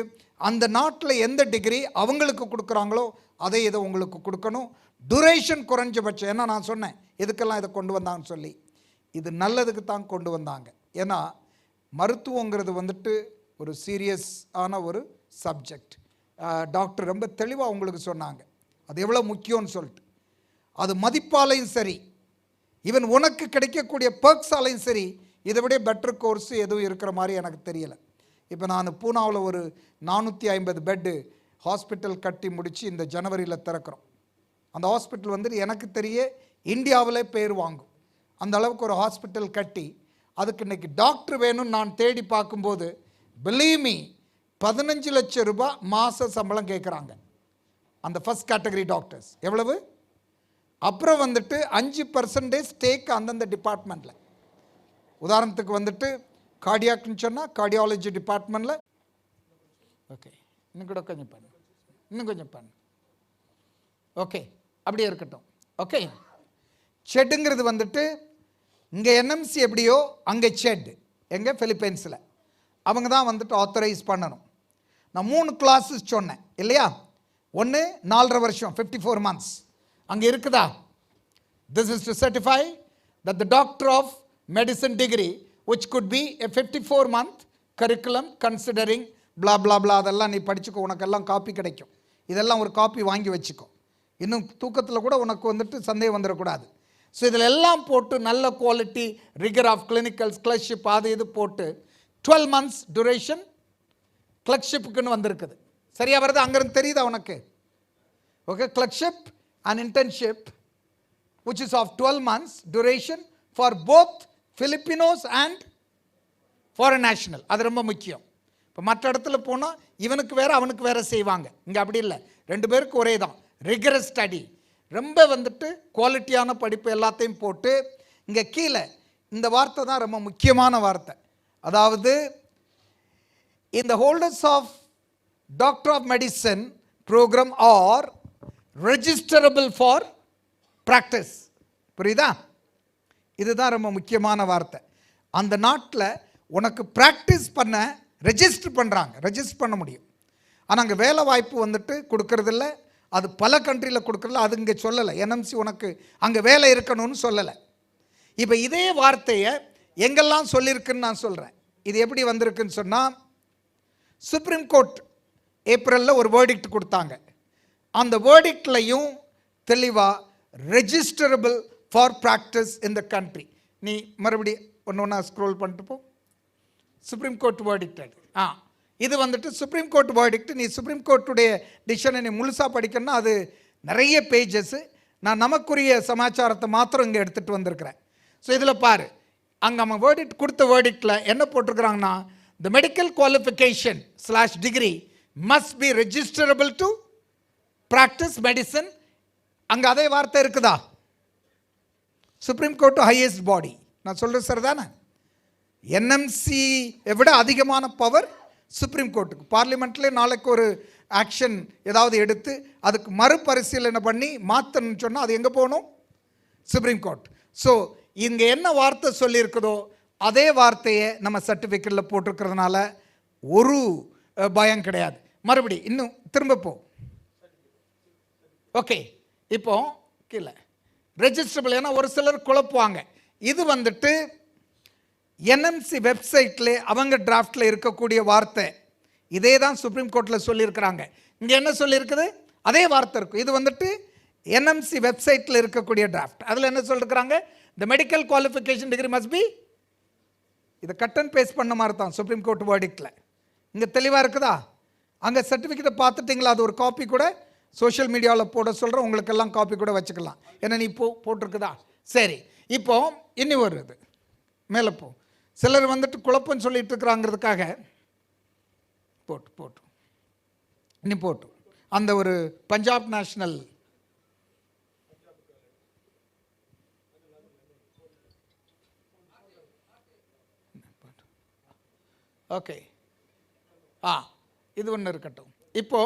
அந்த நாட்டில் எந்த டிகிரி அவங்களுக்கு கொடுக்குறாங்களோ அதை இதை உங்களுக்கு கொடுக்கணும். டூரேஷன் குறைஞ்சபட்சம். ஏன்னா நான் சொன்னேன் எதுக்கெல்லாம் இதை கொண்டு வந்தாங்கன்னு சொல்லி, இது நல்லதுக்கு தான் கொண்டு வந்தாங்க. ஏன்னா மருத்துவங்கிறது வந்துட்டு ஒரு சீரியஸ் ஆன ஒரு சப்ஜெக்ட். டாக்டர் ரொம்ப தெளிவாக உங்களுக்கு சொன்னாங்க அது எவ்வளோ முக்கியம்னு சொல்லிட்டு. அது மதிப்பாலையும் சரி, ஈவன் உனக்கு கிடைக்கக்கூடிய பர்க்ஸாலையும் சரி, இதை விட பெட்டர் கோர்ஸ் எதுவும் இருக்கிற மாதிரி எனக்கு தெரியலை. இப்போ நான் பூனாவில் ஒரு 450 பெட்டு ஹாஸ்பிட்டல் கட்டி முடித்து இந்த ஜனவரியில் திறக்கிறோம். அந்த ஹாஸ்பிட்டல் வந்துட்டு எனக்கு தெரிய இந்தியாவிலே பேர் வாங்கும். அந்த அளவுக்கு ஒரு ஹாஸ்பிட்டல் கட்டி அதுக்கு இன்றைக்கி டாக்டர் வேணும்னு நான் தேடி பார்க்கும்போது பிலீவ் மீ 15 லட்சம் ரூபாய் மாத சம்பளம் கேட்குறாங்க அந்த ஃபஸ்ட் கேட்டகரி டாக்டர்ஸ். எவ்வளவு? அப்புறம் வந்துட்டு 5% ஸ்டேக் அந்தந்த டிபார்ட்மெண்ட்டில். உதாரணத்துக்கு வந்துட்டு கார்டியாக்னு சொன்னால் கார்டியாலஜி டிபார்ட்மெண்ட்டில். ஓகே, இன்னும் கூட கொஞ்சம் பண்ணு, இன்னும் கொஞ்சம் பண்ணு. ஓகே, அப்படியே இருக்கட்டும். ஓகே, செட்டுங்கிறது வந்துட்டு இங்கே என்எம்சி எப்படியோ அங்கே செட் எங்கே பிலிப்பைன்ஸில் அவங்க தான் வந்துட்டு ஆத்தரைஸ் பண்ணணும். நான் 3 கிளாஸஸ் சொன்னேன் இல்லையா? ஒன்று 4.5 வருஷம் 54 months அங்கே இருக்குதா? This is to certify that the doctor of medicine degree which could be a 54 month curriculum considering blah blah blah. அதெல்லாம் நீ படிச்சுக்கோ, உனக்கெல்லாம் காப்பி கிடைக்கும். இதெல்லாம் ஒரு காப்பி வாங்கி வச்சுக்கோ, இன்னும் தூக்கத்தில் கூட உனக்கு வந்துட்டு சந்தேகம் வந்துடக்கூடாது. ஸோ இதில் எல்லாம் போட்டு நல்ல குவாலிட்டி ரிகர் ஆஃப் கிளினிக்கல்ஸ் கிளர்க்ஷிப் அது இது போட்டு 12 months duration கிளர்க்ஷிப்புக்குன்னு வந்திருக்குது. சரியாக வருது? அங்கேருந்து தெரியுதா உனக்கு? Okay, clerkship and internship which is of 12 months duration for both Filipinos and foreign national. அது ரொம்ப முக்கியம். இப்போ மற்ற இடத்துல போனால் இவனுக்கு வேறு அவனுக்கு வேறு செய்வாங்க. இங்கே அப்படி இல்லை, 2 பேருக்கு ஒரே தான். ரிகரஸ் ஸ்டடி, ரொம்ப வந்துட்டு குவாலிட்டியான படிப்பு எல்லாத்தையும் போட்டு. இங்கே கீழே இந்த வார்த்தை தான் ரொம்ப முக்கியமான வார்த்தை. அதாவது இந்த holders of doctor of medicine program are registrable for practice. புரியுதா? இதுதான் ரொம்ப முக்கியமான வார்த்தை. அந்த நாட்டில் உனக்கு ப்ராக்டிஸ் பண்ண ரெஜிஸ்டர் பண்ணுறாங்க, ரெஜிஸ்டர் பண்ண முடியும். ஆனால் அங்கே வேலை வாய்ப்பு வந்துட்டு கொடுக்கறதில்ல. அது பல கண்ட்ரியில் கொடுக்குறதில்ல. அது இங்கே சொல்லலை. என்எம்சி உனக்கு அங்கே வேலை இருக்கணும்னு சொல்லலை. இப்போ இதே வார்த்தையை எங்கெல்லாம் சொல்லியிருக்குன்னு நான் சொல்கிறேன். இது எப்படி வந்திருக்குன்னு சொன்னால், சுப்ரீம் கோர்ட் ஏப்ரலில் ஒரு வேர்டிக்ட் கொடுத்தாங்க. அந்த வேர்டிக்ட்லையும் தெளிவாக registrable for practice in the country. நீ மறுபடியும் ஒன்று ஒன்றா ஸ்க்ரோல் பண்ணிட்டு போ. சுப்ரீம் கோர்ட் வேர்டிக்ட் அது. இது வந்துட்டு சுப்ரீம் கோர்ட் வேர்டிக்ட். நீ சுப்ரீம் கோர்ட்டுடைய டிசிஷனை நீ முழுசாக படிக்கணும்னா அது நிறைய பேஜஸ். நான் நமக்குரிய சமாச்சாரத்தை மாத்திரம் இங்கே எடுத்துகிட்டு வந்திருக்கிறேன். ஸோ இதில் பாரு, அங்கே அவன் வேர்டிக்ட் கொடுத்த வேர்டிக்டில் என்ன போட்டிருக்கிறாங்கன்னா, the medical qualification / degree must be registrable to practise medicine. அங்கே அதே வார்த்தை இருக்குதா? Supreme court highest body. நான் சொல்கிறது சார் தானே? என்எம்சி விட அதிகமான பவர் சுப்ரீம் கோர்ட்டுக்கு. பார்லிமெண்ட்லேயே நாளைக்கு ஒரு ஆக்ஷன் ஏதாவது எடுத்து அதுக்கு மறுபரிசீலனை பண்ணி மாற்றணும்னு சொன்னால் அது எங்கே போகணும்? Supreme court. ஸோ இங்கே என்ன வார்த்தை சொல்லியிருக்குதோ அதே வார்த்தையை நம்ம சர்டிஃபிகேட்டில் போட்டிருக்கிறதுனால ஒரு பயம் கிடையாது. மறுபடி இன்னும் திரும்ப போ. ஓகே, இப்போ கீழே ரெஜிஸ்டபிள். ஏன்னா ஒரு சிலர் குழப்புவாங்க. இது வந்துட்டு என்எம்சி வெப்சைட்ல அவங்க டிராஃப்டில் இருக்கக்கூடிய வார்த்தை. இதே தான் சுப்ரீம் கோர்ட்டில் சொல்லியிருக்கிறாங்க. இங்கே என்ன சொல்லியிருக்குது? அதே வார்த்தை இருக்கும். இது வந்துட்டு என்எம்சி வெப்சைட்டில் இருக்கக்கூடிய டிராஃப்ட். அதில் என்ன சொல்லியிருக்கிறாங்க? த medical qualification degree must B. இதை கட் அண்ட் பேஸ்ட் பண்ண மாதிரி தான் சுப்ரீம் கோர்ட் வேர்டிக்டில். இங்கே தெளிவாக இருக்குதா? அங்கே சர்டிஃபிகேட்டை பார்த்துட்டிங்களா? அது ஒரு காப்பி கூட சோஷியல் மீடியாவில் போட சொல்கிறேன். உங்களுக்கெல்லாம் காப்பி கூட வச்சுக்கலாம். ஏன்னா நீ போட்டிருக்குதா? சரி, இப்போ இன்னி ஒரு இது மேலே போ. சிலர் வந்துட்டு குழப்பம் சொல்லிட்டு இருக்கிறாங்கிறதுக்காக போட்டு இன்னும் போட்டு அந்த ஒரு பஞ்சாப் நேஷனல் ஓகே, இது ஒன்று இருக்கட்டும். இப்போ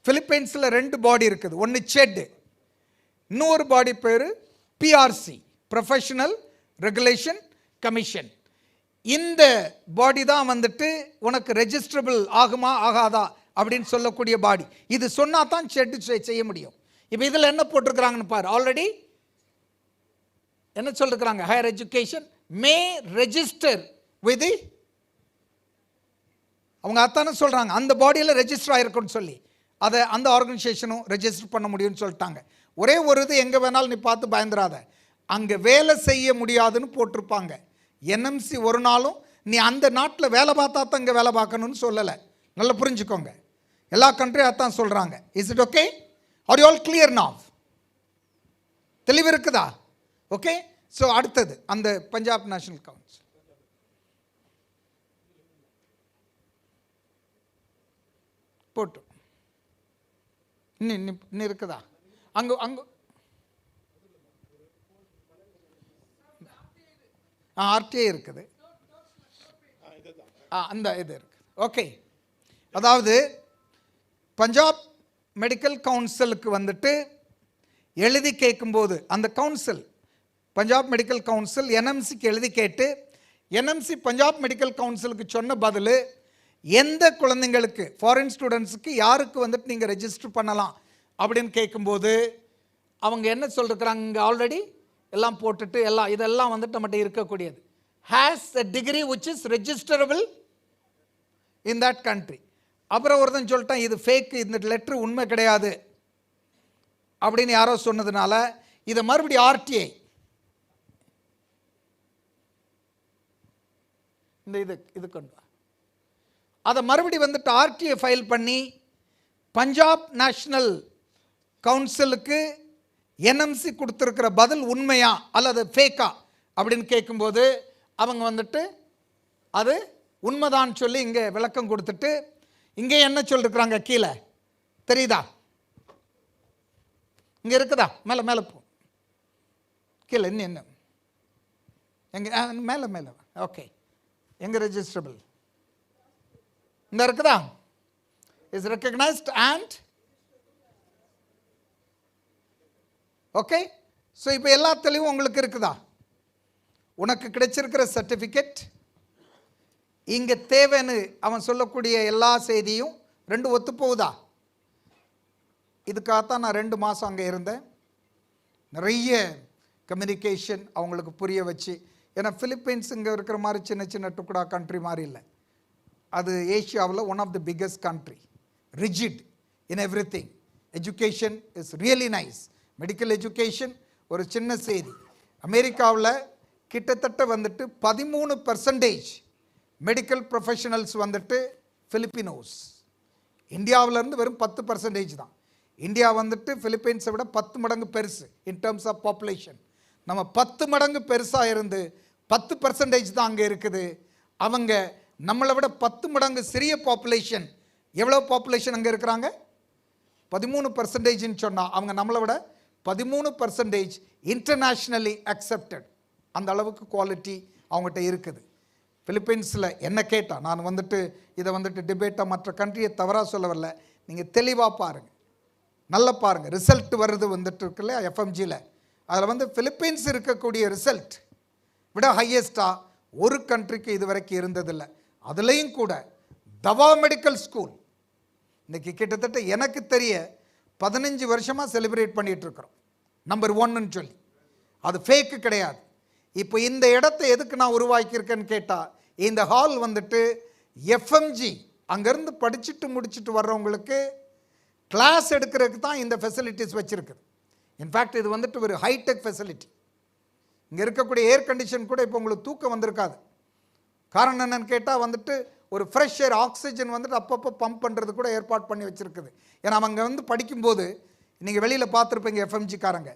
பிலிப்பைன்ஸில் 2 பாடி இருக்குது. ஒன்று செட், இன்னொரு பாடி பேர் பிஆர்சி, ப்ரொஃபஷனல் ரெகுலேஷன் கமிஷன். இந்த பாடி தான் வந்துட்டு உனக்கு ரெஜிஸ்ட்ரபிள் ஆகுமா ஆகாதா அப்படின்னு சொல்லக்கூடிய பாடி. இது சொன்னா தான் செட் செய்ய முடியும். இப்போ இதில் என்ன போட்டிருக்கிறாங்கன்னு பாரு. ஆல்ரெடி என்ன சொல்லிருக்கிறாங்க? Higher education may register with, அவங்க அத்தானே சொல்கிறாங்க அந்த பாடியில் ரெஜிஸ்டர் ஆகிருக்குன்னு சொல்லி அதை அந்த ஆர்கனைசேஷனும் ரெஜிஸ்டர் பண்ண முடியும்னு சொல்லிட்டாங்க. ஒரே ஒரு இது எங்கே வேணாலும் நீ பார்த்து பயந்துராத, அங்கே வேலை செய்ய முடியாதுன்னு போட்டிருப்பாங்க. என்எம்சி ஒரு நாளும் நீ அந்த நாட்டில் வேலை பார்த்தா தான் இங்கே வேலை பார்க்கணும்னு சொல்லலை. நல்லா புரிஞ்சுக்கோங்க. எல்லா கண்ட்ரியும் அதான் சொல்கிறாங்க. Is it okay? Are you all clear now? தெளிவு இருக்குதா? ஓகே. ஸோ அடுத்தது அந்த பஞ்சாப் நேஷனல் கவுன்சில் போட்டு இன்னும் இருக்குதா? அங்கே ஆர்டிஐ இருக்குது. அந்த இது இருக்குது. ஓகே, அதாவது பஞ்சாப் மெடிக்கல் கவுன்சிலுக்கு வந்துட்டு எழுதி கேட்கும்போது அந்த கவுன்சில் பஞ்சாப் மெடிக்கல் கவுன்சில் என்எம்சிக்கு எழுதி கேட்டு என்எம்சி பஞ்சாப் மெடிக்கல் கவுன்சிலுக்கு சொன்ன பதில், எந்த குழந்தைங்களுக்கு ஃபாரின் ஸ்டூடெண்ட்ஸுக்கு யாருக்கு வந்துட்டு நீங்கள் ரெஜிஸ்டர் பண்ணலாம் அப்படின்னு கேட்கும்போது அவங்க என்ன சொல்லிருக்கிறாங்க? இங்கே ஆல்ரெடி எல்லாம் போட்டுட்டு இதெல்லாம் வந்துட்டு நம்மகிட்ட இருக்கக்கூடியது. Has a degree which is registrable in that country. அப்புறம் ஒருத்தன் சொல்லிட்டான் இது ஃபேக், இந்த லெட்ரு உண்மை கிடையாது அப்படின்னு யாரோ சொன்னதுனால இதை மறுபடியும் ஆர்டிஐ இந்த இது கொண்டு அதை மறுபடி வந்துட்டு ஆர்டிஐ ஃபைல் பண்ணி பஞ்சாப் நேஷனல் கவுன்சிலுக்கு என்எம்சி கொடுத்துருக்கிற பதில் உண்மையா அல்லது ஃபேக்கா அப்படின்னு கேட்கும்போது அவங்க வந்துட்டு அது உண்மைதான் சொல்லி இங்கே விளக்கம் கொடுத்துட்டு இங்கே என்ன சொல்லிருக்கிறாங்க கீழே தெரியுதா? இங்கே இருக்குதா? மேலே மேலே போ, கீழே இன்னும் என்ன எங்கே மேலே மேலே ஓகே. எங்கே ரெஜிஸ்டரபிள் இந்த இருக்குதா? Is recognised and okay. So இப்போ எல்லா தெளிவும் உங்களுக்கு இருக்குதா? உனக்கு கிடைச்சிருக்கிற சர்டிஃபிகேட் இங்கே தேவைன்னு அவன் சொல்லக்கூடிய எல்லா செய்தியும் 2 ஒத்து போகுதா? இதுக்காகத்தான் நான் 2 மாதம் அங்கே இருந்தேன். நிறைய கம்யூனிகேஷன் அவங்களுக்கு புரிய வச்சு. ஏன்னா பிலிப்பைன்ஸ் இங்கே இருக்கிற மாதிரி சின்ன சின்ன டுக்குடா கண்ட்ரி மாதிரி இல்லை. அது ஏஷியாவில் one of the biggest country, rigid in everything. Education is really nice. Medical education ஒரு சின்ன செய்தி. அமெரிக்காவில் கிட்டத்தட்ட வந்துட்டு 13% மெடிக்கல் ப்ரொஃபஷனல்ஸ் வந்துட்டு ஃபிலிப்பினோஸ். இந்தியாவிலேருந்து வெறும் 10% தான். இந்தியா வந்துட்டு ஃபிலிப்பைன்ஸை விட 10 மடங்கு பெருசு இன் டேர்ம்ஸ் ஆஃப் பாப்புலேஷன். நம்ம 10 மடங்கு பெருசாக இருந்து 10% தான் அங்கே இருக்குது. அவங்க நம்மளை விட 10 மடங்கு சிறிய பாப்புலேஷன். எவ்வளோ பாப்புலேஷன் அங்கே இருக்கிறாங்க? 13% சொன்னால் அவங்க நம்மளை விட 13% இன்டர்நேஷ்னலி அக்செப்டட். அந்த அளவுக்கு குவாலிட்டி அவங்ககிட்ட இருக்குது. பிலிப்பைன்ஸில் என்ன கேட்டால் நான் வந்துட்டு இதை வந்துட்டு டிபேட்டாக மற்ற கண்ட்ரியை தவறாக சொல்ல வரல. நீங்கள் தெளிவாக பாருங்கள், நல்லா பாருங்கள். ரிசல்ட் வருது வந்துட்டு இருக்குல்ல எஃப்எம்ஜியில், அதில் வந்து பிலிப்பைன்ஸ் இருக்கக்கூடிய ரிசல்ட் விட ஹையஸ்ட்டாக ஒரு கண்ட்ரிக்கு இது வரைக்கும் இருந்ததில்லை. அதுலேயும் கூட தவா மெடிக்கல் ஸ்கூல் இன்றைக்கி கிட்டத்தட்ட எனக்கு தெரிய 15 வருஷமாக செலிப்ரேட் பண்ணிகிட்டு இருக்கிறோம். நம்பர் 1ன்னு சொல்லி. அது ஃபேக்கு கிடையாது. இப்போ இந்த இடத்தை எதுக்கு நான் உருவாக்கியிருக்கேன்னு கேட்டால், இந்த ஹால் வந்துட்டு எஃப்எம்ஜி அங்கேருந்து படிச்சுட்டு முடிச்சுட்டு வர்றவங்களுக்கு கிளாஸ் எடுக்கிறதுக்கு தான் இந்த ஃபெசிலிட்டிஸ் வச்சுருக்குது. இன்ஃபேக்ட் இது வந்துட்டு ஒரு ஹைடெக் ஃபெசிலிட்டி. இங்கே இருக்கக்கூடிய ஏர் கண்டிஷன் கூட இப்போ உங்களுக்கு தூக்கம் வந்திருக்காது. காரணம் என்னென்னு கேட்டால் வந்துட்டு ஒரு ஃப்ரெஷ் ஏர் ஆக்சிஜன் வந்துட்டு அப்பப்போ பம்ப் பண்ணுறது கூட ஏற்பாடு பண்ணி வச்சுருக்குது. ஏன்னா அங்கே வந்து படிக்கும்போது நீங்கள் வெளியில் பார்த்துருப்பீங்க எஃப்எம்ஜிக்காரங்க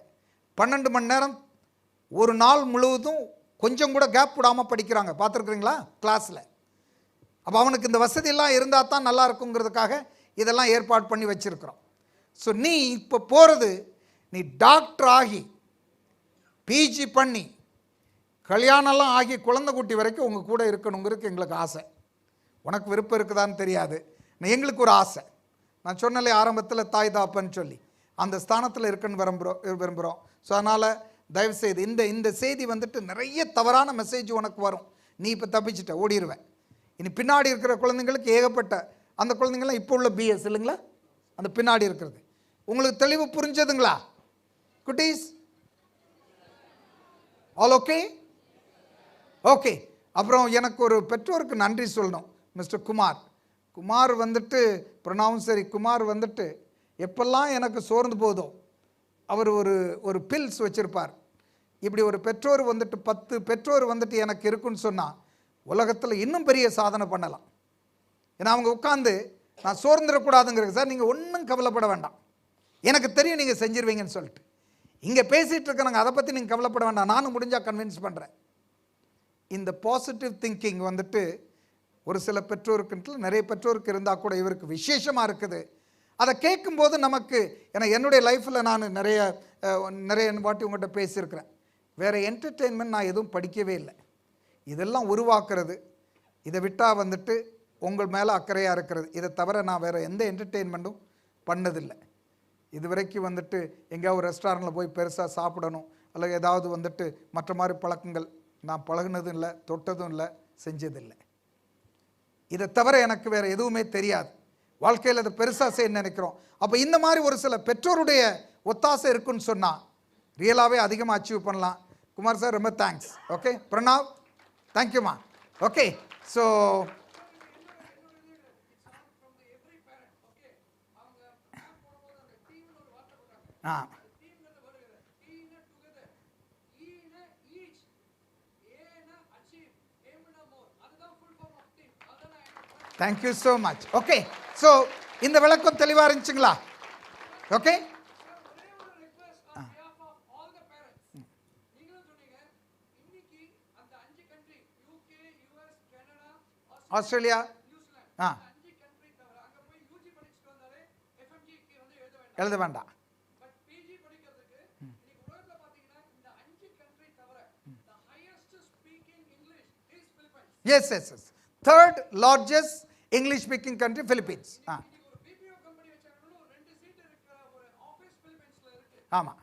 12 மணி நேரம் ஒரு நாள் முழுவதும் கொஞ்சம் கூட கேப் விடாமல் படிக்கிறாங்க. பார்த்துருக்குறீங்களா கிளாஸில்? அப்போ அவனுக்கு இந்த வசதியெல்லாம் இருந்தால் தான் நல்லா இருக்குங்கிறதுக்காக இதெல்லாம் ஏற்பாடு பண்ணி வச்சுருக்குறோம். ஸோ நீ இப்போ போகிறது, நீ டாக்டர் ஆகி பிஜி பண்ணி கல்யாணம்லாம் ஆகி குழந்தை குட்டி வரைக்கும் உங்கள் கூட இருக்கணுங்கிறதுக்கு எங்களுக்கு ஆசை. உனக்கு விருப்பம் இருக்குதான்னு தெரியாது, எங்களுக்கு ஒரு ஆசை. நான் சொன்னலே ஆரம்பத்தில் தாய் தாப்பன்னு சொல்லி அந்த ஸ்தானத்தில் இருக்குன்னு விரும்புகிறோம். ஸோ அதனால் தயவுசெய்து இந்த செய்தி வந்துட்டு நிறைய தவறான மெசேஜ் உனக்கு வரும். நீ இப்போ தப்பிச்சிட்ட ஓடிடுவேன். இனி பின்னாடி இருக்கிற குழந்தைங்களுக்கு ஏகப்பட்ட அந்த குழந்தைங்களாம் இப்போ உள்ள பிஎஸ் இல்லைங்களா, அந்த பின்னாடி இருக்கிறது உங்களுக்கு தெளிவு புரிஞ்சதுங்களா குட்டீஸ்? All okay? ஓகே. அப்புறம் எனக்கு ஒரு பெற்றோருக்கு நன்றி சொல்லணும். மிஸ்டர் குமார் வந்துட்டு ப்ரொனவுன்ஸ் சரி, குமார் வந்துட்டு எப்பெல்லாம் எனக்கு சோர்ந்து போதோ அவர் ஒரு பில்ஸ் வச்சுருப்பார். இப்படி ஒரு பெற்றோர் வந்துட்டு 10 பெற்றோர் வந்துட்டு எனக்கு இருக்குன்னு சொன்னால் உலகத்தில் இன்னும் பெரிய சாதனை பண்ணலாம். ஏன்னா அவங்க உட்காந்து நான் சோர்ந்துடக்கூடாதுங்கிறது, சார் நீங்கள் ஒன்றும் கவலைப்பட வேண்டாம், எனக்கு தெரியும் நீங்கள் செஞ்சிருவீங்கன்னு சொல்லிட்டு இங்கே பேசிகிட்டு இருக்கிறாங்க. அதை பற்றி நீங்கள் கவலைப்பட வேண்டாம், நானும் முடிஞ்சால் கன்வின்ஸ் பண்ணுறேன். இந்த பாசிட்டிவ் திங்கிங் வந்துட்டு ஒரு சில பெற்றோருக்கு, நிறைய பெற்றோருக்கு இருந்தால் கூட இவருக்கு விசேஷமாக இருக்குது. அதை கேட்கும்போது நமக்கு, ஏன்னா என்னுடைய லைஃப்பில் நான் நிறைய வாட்டி உங்கள்கிட்ட பேசியிருக்கிறேன். வேறு என்டர்டெயின்மெண்ட் நான் எதுவும் படிக்கவே இல்லை. இதெல்லாம் உருவாக்குறது, இதை விட்டால் வந்துட்டு உங்கள் மேலே அக்கறையாக இருக்கிறது, இதை தவிர நான் வேறு எந்த என்டர்டெயின்மெண்ட்டும் பண்ணதில்லை. இது வரைக்கும் வந்துட்டு எங்கேயாவது ஒரு ரெஸ்டாரண்ட்டில் போய் பெருசாக சாப்பிடணும் அல்லது ஏதாவது வந்துட்டு மற்ற மாதிரி பழக்கங்கள் நான் பழகுனதும் இல்லை, தொட்டதும் இல்லை, செஞ்சதில்லை. இதை தவிர எனக்கு வேறு எதுவுமே தெரியாது. வாழ்க்கையில் அதை பெருசாக செய்ய நினைக்கிறோம். அப்போ இந்த மாதிரி ஒரு சில பெற்றோருடைய ஒத்தாசை இருக்குன்னு சொன்னால் ரியலாகவே அதிகமாக அச்சீவ் பண்ணலாம். குமார் சார் ரொம்ப தேங்க்ஸ். ஓகே பிரணாவ், தேங்க்யூமா. Okay, so thank you so much. Okay, so இந்த விளக்கம் தெளிவாக இருந்துச்சுங்களா? ஓகே, ஆஸ்திரேலியா எழுத வேண்டாம். Yes yes yes third largest English speaking country Philippines. ஆமாம்.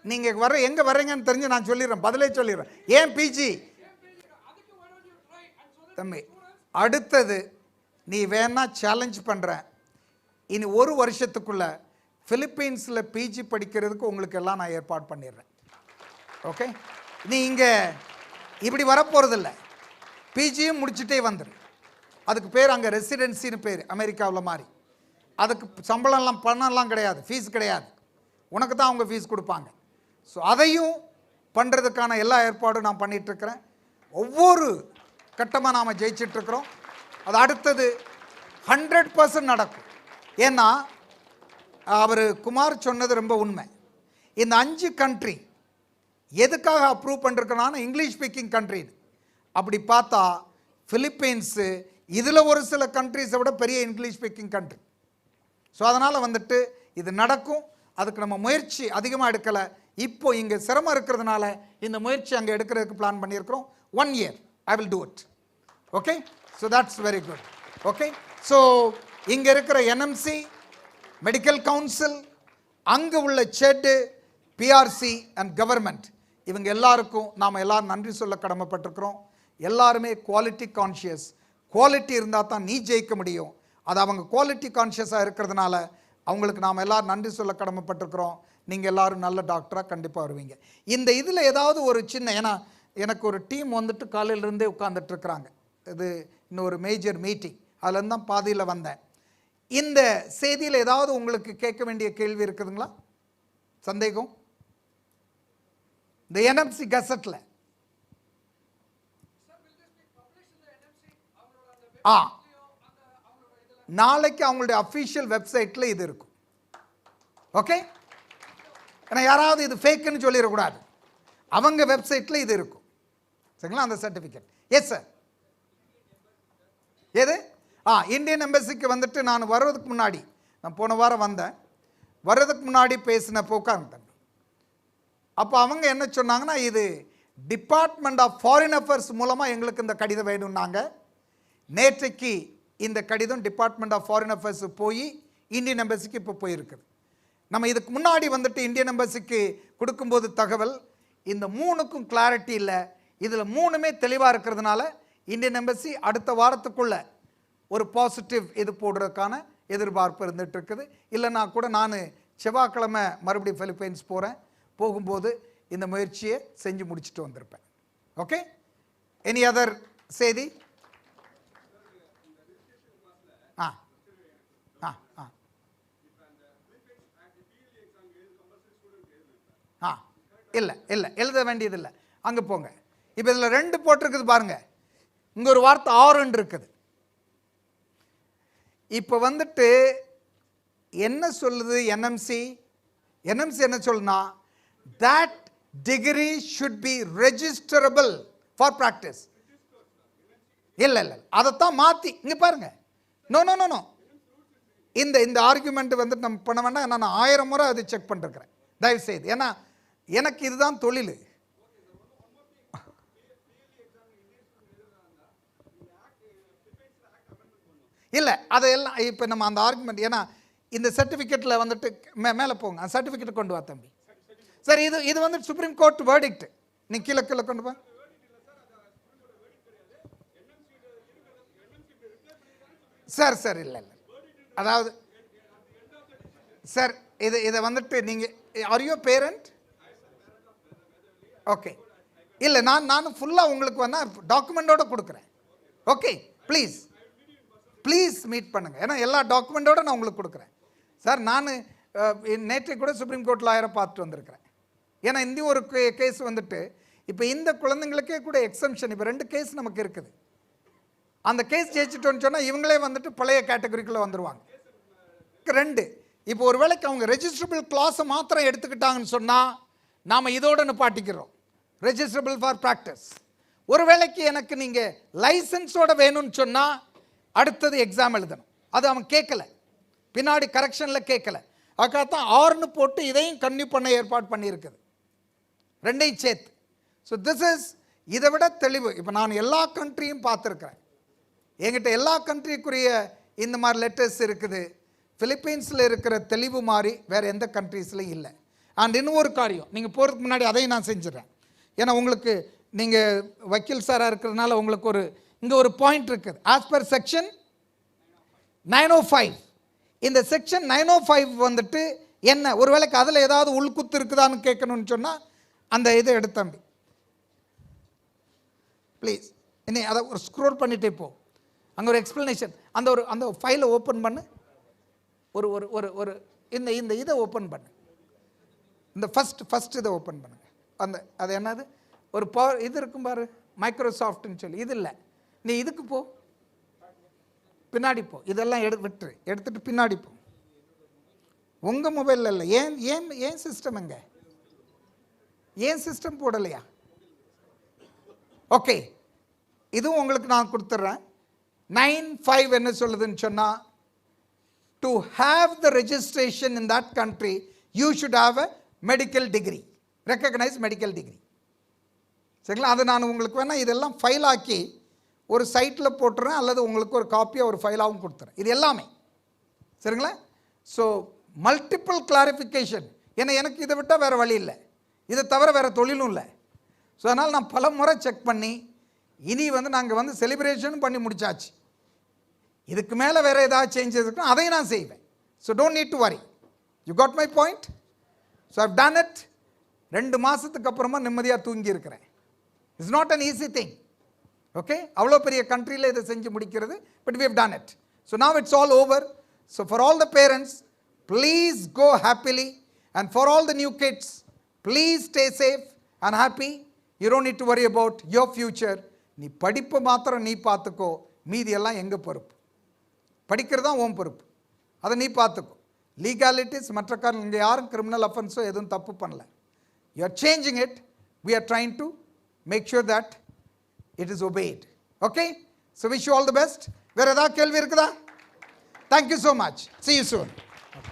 நீங்கள் எங்கே வர்றீங்கன்னு தெரிஞ்சு நான் சொல்லிடுறேன், பதிலே சொல்லிடுறேன். ஏன் பிஜி தம்பி? அடுத்தது நீ வேணா சேலஞ்ச் பண்ணுறேன், இனி 1 வருஷத்துக்குள்ள பிலிப்பீன்ஸில் பிஜி படிக்கிறதுக்கு உங்களுக்கு எல்லாம் நான் ஏற்பாடு பண்ணிடுறேன். ஓகே, நீ இங்கே இப்படி வரப்போகிறதில்ல, பிஜியும் முடிச்சுட்டே வந்துடு. அதுக்கு பேர் அங்கே ரெசிடென்சின்னு பேர், அமெரிக்காவில் மாதிரி. அதுக்கு சம்பளம்லாம் பணம்லாம் கிடையாது, ஃபீஸ் கிடையாது, உனக்கு தான் அவங்க ஃபீஸ் கொடுப்பாங்க. ஸோ அதையும் பண்ணுறதுக்கான எல்லா ஏற்பாடும் நான் பண்ணிகிட்ருக்கிறேன். ஒவ்வொரு கட்டமாக நாம் ஜெயிச்சிட்ருக்கிறோம். அது அடுத்தது 100% நடக்கும். ஏன்னா அவர் குமார் சொன்னது ரொம்ப உண்மை. இந்த 5 கண்ட்ரி எதுக்காக அப்ரூவ் பண்ணிருக்கனால இங்கிலீஷ் ஸ்பீக்கிங் கண்ட்ரி. அப்படி பார்த்தா பிலிப்பீன்ஸு இதில் ஒரு சில கண்ட்ரிஸை விட பெரிய இங்கிலீஷ் ஸ்பீக்கிங் கண்ட்ரி. ஸோ அதனால் வந்துட்டு இது நடக்கும். அதுக்கு நம்ம முயற்சி அதிகமாக எடுக்கலை. இப்போ இங்கே சிரமம் இருக்கிறதுனால இந்த முயற்சி அங்கே எடுக்கிறதுக்கு பிளான் பண்ணியிருக்கிறோம். 1 year I will do it. Okay, so that's very good. Okay, so இங்கே இருக்கிற என்எம்சி, மெடிக்கல் கவுன்சில், அங்கே உள்ள செட், பிஆர்சி அண்ட் கவர்மெண்ட் இவங்க எல்லாருக்கும் நாம் எல்லாரும் நன்றி சொல்ல கடமைப்பட்டிருக்கிறோம். எல்லாருமே குவாலிட்டி கான்ஷியஸ். குவாலிட்டி இருந்தால் தான் நீ ஜெயிக்க முடியும். அது அவங்க குவாலிட்டி கான்ஷியஸாக இருக்கிறதுனால அவங்களுக்கு நாம் எல்லோரும் நன்றி சொல்ல கடமைப்பட்டிருக்கிறோம். நீங்கள் எல்லோரும் நல்ல டாக்டராக கண்டிப்பாக வருவீங்க. இந்த இதில் ஏதாவது ஒரு சின்ன, ஏன்னா எனக்கு ஒரு டீம் வந்துட்டு காலையிலேருந்தே உட்காந்துட்ருக்குறாங்க. இது இன்னொரு மேஜர் மீட்டிங், அதுலேருந்து தான் பாதியில் வந்தேன். இந்த செய்தியில் ஏதாவது உங்களுக்கு கேட்க வேண்டிய கேள்வி இருக்குதுங்களா? சந்தேகம்? இந்த என்எம்சி கசட்டில் நாளைக்கு அவங்களுடைய அஃபிஷியல் வெப்சைட்டில் இது இருக்கும். ஓகே, ஏன்னா யாராவது இது ஃபேக்குன்னு சொல்லிடக்கூடாது. அவங்க வெப்சைட்டில் இது இருக்கும். சரிங்களா? அந்த சர்டிஃபிகேட். Yes sir. எது? இந்தியன் எம்பசிக்கு வந்துட்டு நான் வர்றதுக்கு முன்னாடி, நான் போன வாரம் வந்தேன், வர்றதுக்கு முன்னாடி பேசினப்போ உட்கார்ந்தேன். அப்போ அவங்க என்ன சொன்னாங்கன்னா, இது டிபார்ட்மெண்ட் ஆஃப் ஃபாரின் அஃபேர்ஸ் மூலமாக எங்களுக்கு இந்த கடிதம் வேணும்னாங்க. நேற்றைக்கு இந்த கடிதம் டிபார்ட்மெண்ட் ஆஃப் ஃபாரின் அஃபேர்ஸ் போய் இந்தியன் எம்பசிக்கு இப்போ போயிருக்குது. நம்ம இதுக்கு முன்னாடி வந்துட்டு இந்தியன் எம்பசிக்கு கொடுக்கும்போது தகவல் இந்த 3க்கும் கிளாரிட்டி இல்லை. இதில் 3மே தெளிவாக இருக்கிறதுனால இந்தியன் எம்பசி அடுத்த வாரத்துக்குள்ளே ஒரு பாசிட்டிவ் இது போடுறதுக்கான எதிர்பார்ப்பு இருந்துகிட்டு இருக்குது. இல்லைனா கூட நான் செவ்வாய்க்கிழமை மறுபடியும் பிலிப்பைன்ஸ் போகிறேன். போகும்போது இந்த முயற்சியை செஞ்சு முடிச்சுட்டு வந்திருப்பேன். ஓகே, எனி அதர் செய்தி? இல்லை இல்லை, எழுத வேண்டியதில்லை. அங்கே போங்க. இப்போ இதில் 2 போட்டிருக்குது பாருங்க. இங்கே ஒரு வார்த்தை ஆறுன்னு இருக்குது. இப்போ வந்துட்டு என்ன சொல்லுது என்எம்சி? என்எம்சி என்ன சொல்லுனா, that degree should be registerable for practice. இல்லை இல்லை, அதைத்தான் மாற்றி இங்கே பாருங்க. நோ நோ நோ நோ, இந்த ஆர்குமெண்ட் வந்துட்டு நம்ம பண்ண வேண்டாம். நான் 1000 முறை அது செக் பண்ணிருக்கிறேன், தயவு செய்து. ஏன்னா எனக்கு இதுதான் தொழில். இல்லை அதையெல்லாம் இப்போ நம்ம அந்த ஆர்குமெண்ட், ஏன்னா இந்த சர்டிஃபிகேட்டில் வந்துட்டு மேலே போங்க, அந்த சர்டிஃபிகேட் கொண்டு வா தம்பி. சார் இது வந்து சுப்ரீம் கோர்ட் வேர்டிக்ட். நீ கீழே கொண்டு போ. சார் சார் இல்லை இல்லை, அதாவது சார் இதை வந்துட்டு நீங்கள் ஆர் யூ பேரண்ட்? ஓகே, இல்லை நான் ஃபுல்லாக உங்களுக்கு வேணால் டாக்குமெண்டோடு கொடுக்குறேன். ஓகே, ப்ளீஸ் மீட் பண்ணுங்கள். ஏன்னா எல்லா டாக்குமெண்ட்டோடு நான் உங்களுக்கு கொடுக்குறேன். சார் நான் நேற்று கூட சுப்ரீம் கோர்ட் லாயரை பார்த்துட்டு வந்திருக்கிறேன். ஏன்னா இந்த ஒரு கேஸ் வந்துட்டு இப்போ இந்த குழந்தைங்களுக்கே கூட எக்ஸம்ஷன், இப்போ 2 கேஸ் நமக்கு இருக்குது. அந்த கேஸ் ஜெயிச்சிட்டோன்னு சொன்னால் இவங்களே வந்துட்டு பழைய கேட்டகரிக்குள்ளே வந்துடுவாங்க. 2 இப்போ ஒரு வேளைக்கு அவங்க ரெஜிஸ்ட்ரபிள் கிளாஸை மாத்திரம் எடுத்துக்கிட்டாங்கன்னு சொன்னால் நாம் இதோட நிப்பாட்டிக்கிறோம், ரெஜிஸ்ட்ரபிள் ஃபார் ப்ராக்டிஸ். ஒரு வேளைக்கு எனக்கு நீங்கள் லைசன்ஸோட வேணும்னு சொன்னால் அடுத்தது எக்ஸாம் எழுதணும். அது அவன் கேட்கல, பின்னாடி கரெக்ஷனில் கேட்கல. அதுக்காகத்தான் 6ன்னு போட்டு இதையும் கன்னியூ பண்ண ஏற்பாடு பண்ணியிருக்குது, 2ஐயும் சேர்த்து. ஸோ திஸ் இஸ் இதை விட தெளிவு. இப்போ நான் எல்லா கண்ட்ரியும் பார்த்துருக்குறேன். என்கிட்ட எல்லா கண்ட்ரிக்குரிய இந்த மாதிரி லெட்டர்ஸ் இருக்குது. பிலிப்பைன்ஸில் இருக்கிற தெளிவு மாதிரி வேறு எந்த கண்ட்ரீஸ்லையும் இல்லை. அண்ட் இன்னும் ஒரு காரியம், நீங்கள் போகிறதுக்கு முன்னாடி அதையும் நான் செஞ்சிடறேன். ஏன்னா உங்களுக்கு நீங்கள் வக்கீல் சாராக இருக்கிறதுனால உங்களுக்கு இங்கே ஒரு பாயிண்ட் இருக்குது. ஆஸ் பர் செக்ஷன் 905, இந்த செக்ஷன் 905 வந்துட்டு என்ன, ஒரு வேளைக்கு அதில் ஏதாவது உள்குத்து இருக்குதான்னு கேட்கணும்னு சொன்னால் அந்த இதை எடுத்தம்பி ப்ளீஸ். இனி அதை ஒரு ஸ்க்ரோல் பண்ணிகிட்டே போ, அங்கே ஒரு எக்ஸ்ப்ளனேஷன். அந்த ஃபைலை ஓப்பன் பண்ணு. ஒரு ஒரு ஒரு ஒரு இந்த இதை ஓப்பன் பண்ணு. இந்த ஃபஸ்ட் இதை ஓப்பன் பண்ணுங்க. அது என்னது, ஒரு இது இருக்கும் பாரு, மைக்ரோசாஃப்ட்னு சொல்லி. இது இல்லை, நீ இதுக்கு போ, பின்னாடி போ. இதெல்லாம் எடுத்துட்டு பின்னாடி போ. உங்கள் மொபைலில் இல்லை. ஏன் சிஸ்டம் எங்க? ஏன் சிஸ்டம் போடலையா? ஓகே, இதுவும் உங்களுக்கு நான் கொடுத்துட்றேன். 9(5) என்ன சொல்லுதுன்னு சொன்னால், to have the registration in that country you should have a medical degree, recognise medical degree. சரிங்களா? அது நான் உங்களுக்கு வேணால் இதெல்லாம் ஃபைல் ஆக்கி ஒரு சைட்டில் போட்டுறேன், அல்லது உங்களுக்கு ஒரு காப்பியாக ஒரு ஃபைலாகவும் கொடுத்துறேன். இது எல்லாமே சரிங்களா? So multiple clarification. ஏன்னா எனக்கு இதை விட்டால் வேறு வழி இல்லை, இதை தவிர வேறு தொழிலும் இல்லை. ஸோ அதனால் நான் பல முறை செக் பண்ணி இனி வந்து நாங்கள் வந்து செலிப்ரேஷன் பண்ணி முடிச்சாச்சு. இதுக்கு மேலே வேறு ஏதாவது சேஞ்சஸ் இருக்குன்னா அதையும் நான் செய்வேன். So don't need to worry. You got my point? So I've done it. 2 மாதத்துக்கு அப்புறமா நிம்மதியாக தூங்கி இருக்கிறேன். It's not an easy thing. Okay, அவ்வளோ பெரிய கண்ட்ரியில் இதை செஞ்சு முடிக்கிறது. But we have done it. So now it's all over. So for all the parents, please go happily. And for all the new kids, please stay safe and happy. You don't need to worry about your future. நீ படிப்பு மாத்திரம் நீ பார்த்துக்கோ, மீதி எல்லாம் எங்கள் பொறுப்பு. படிக்கிறது தான் உன் பொறுப்பு, அதை நீ பார்த்துக்கோ. லீகாலிட்டிஸ் மற்ற காரணம், இங்கே யாரும் கிரிமினல் அஃபென்ஸோ எதுவும் தப்பு பண்ணல. You are changing it. We are trying to make sure that it is obeyed. Okay? So wish you all the best. வேறு ஏதாவது கேள்வி இருக்குதா? Thank you so much. See you soon.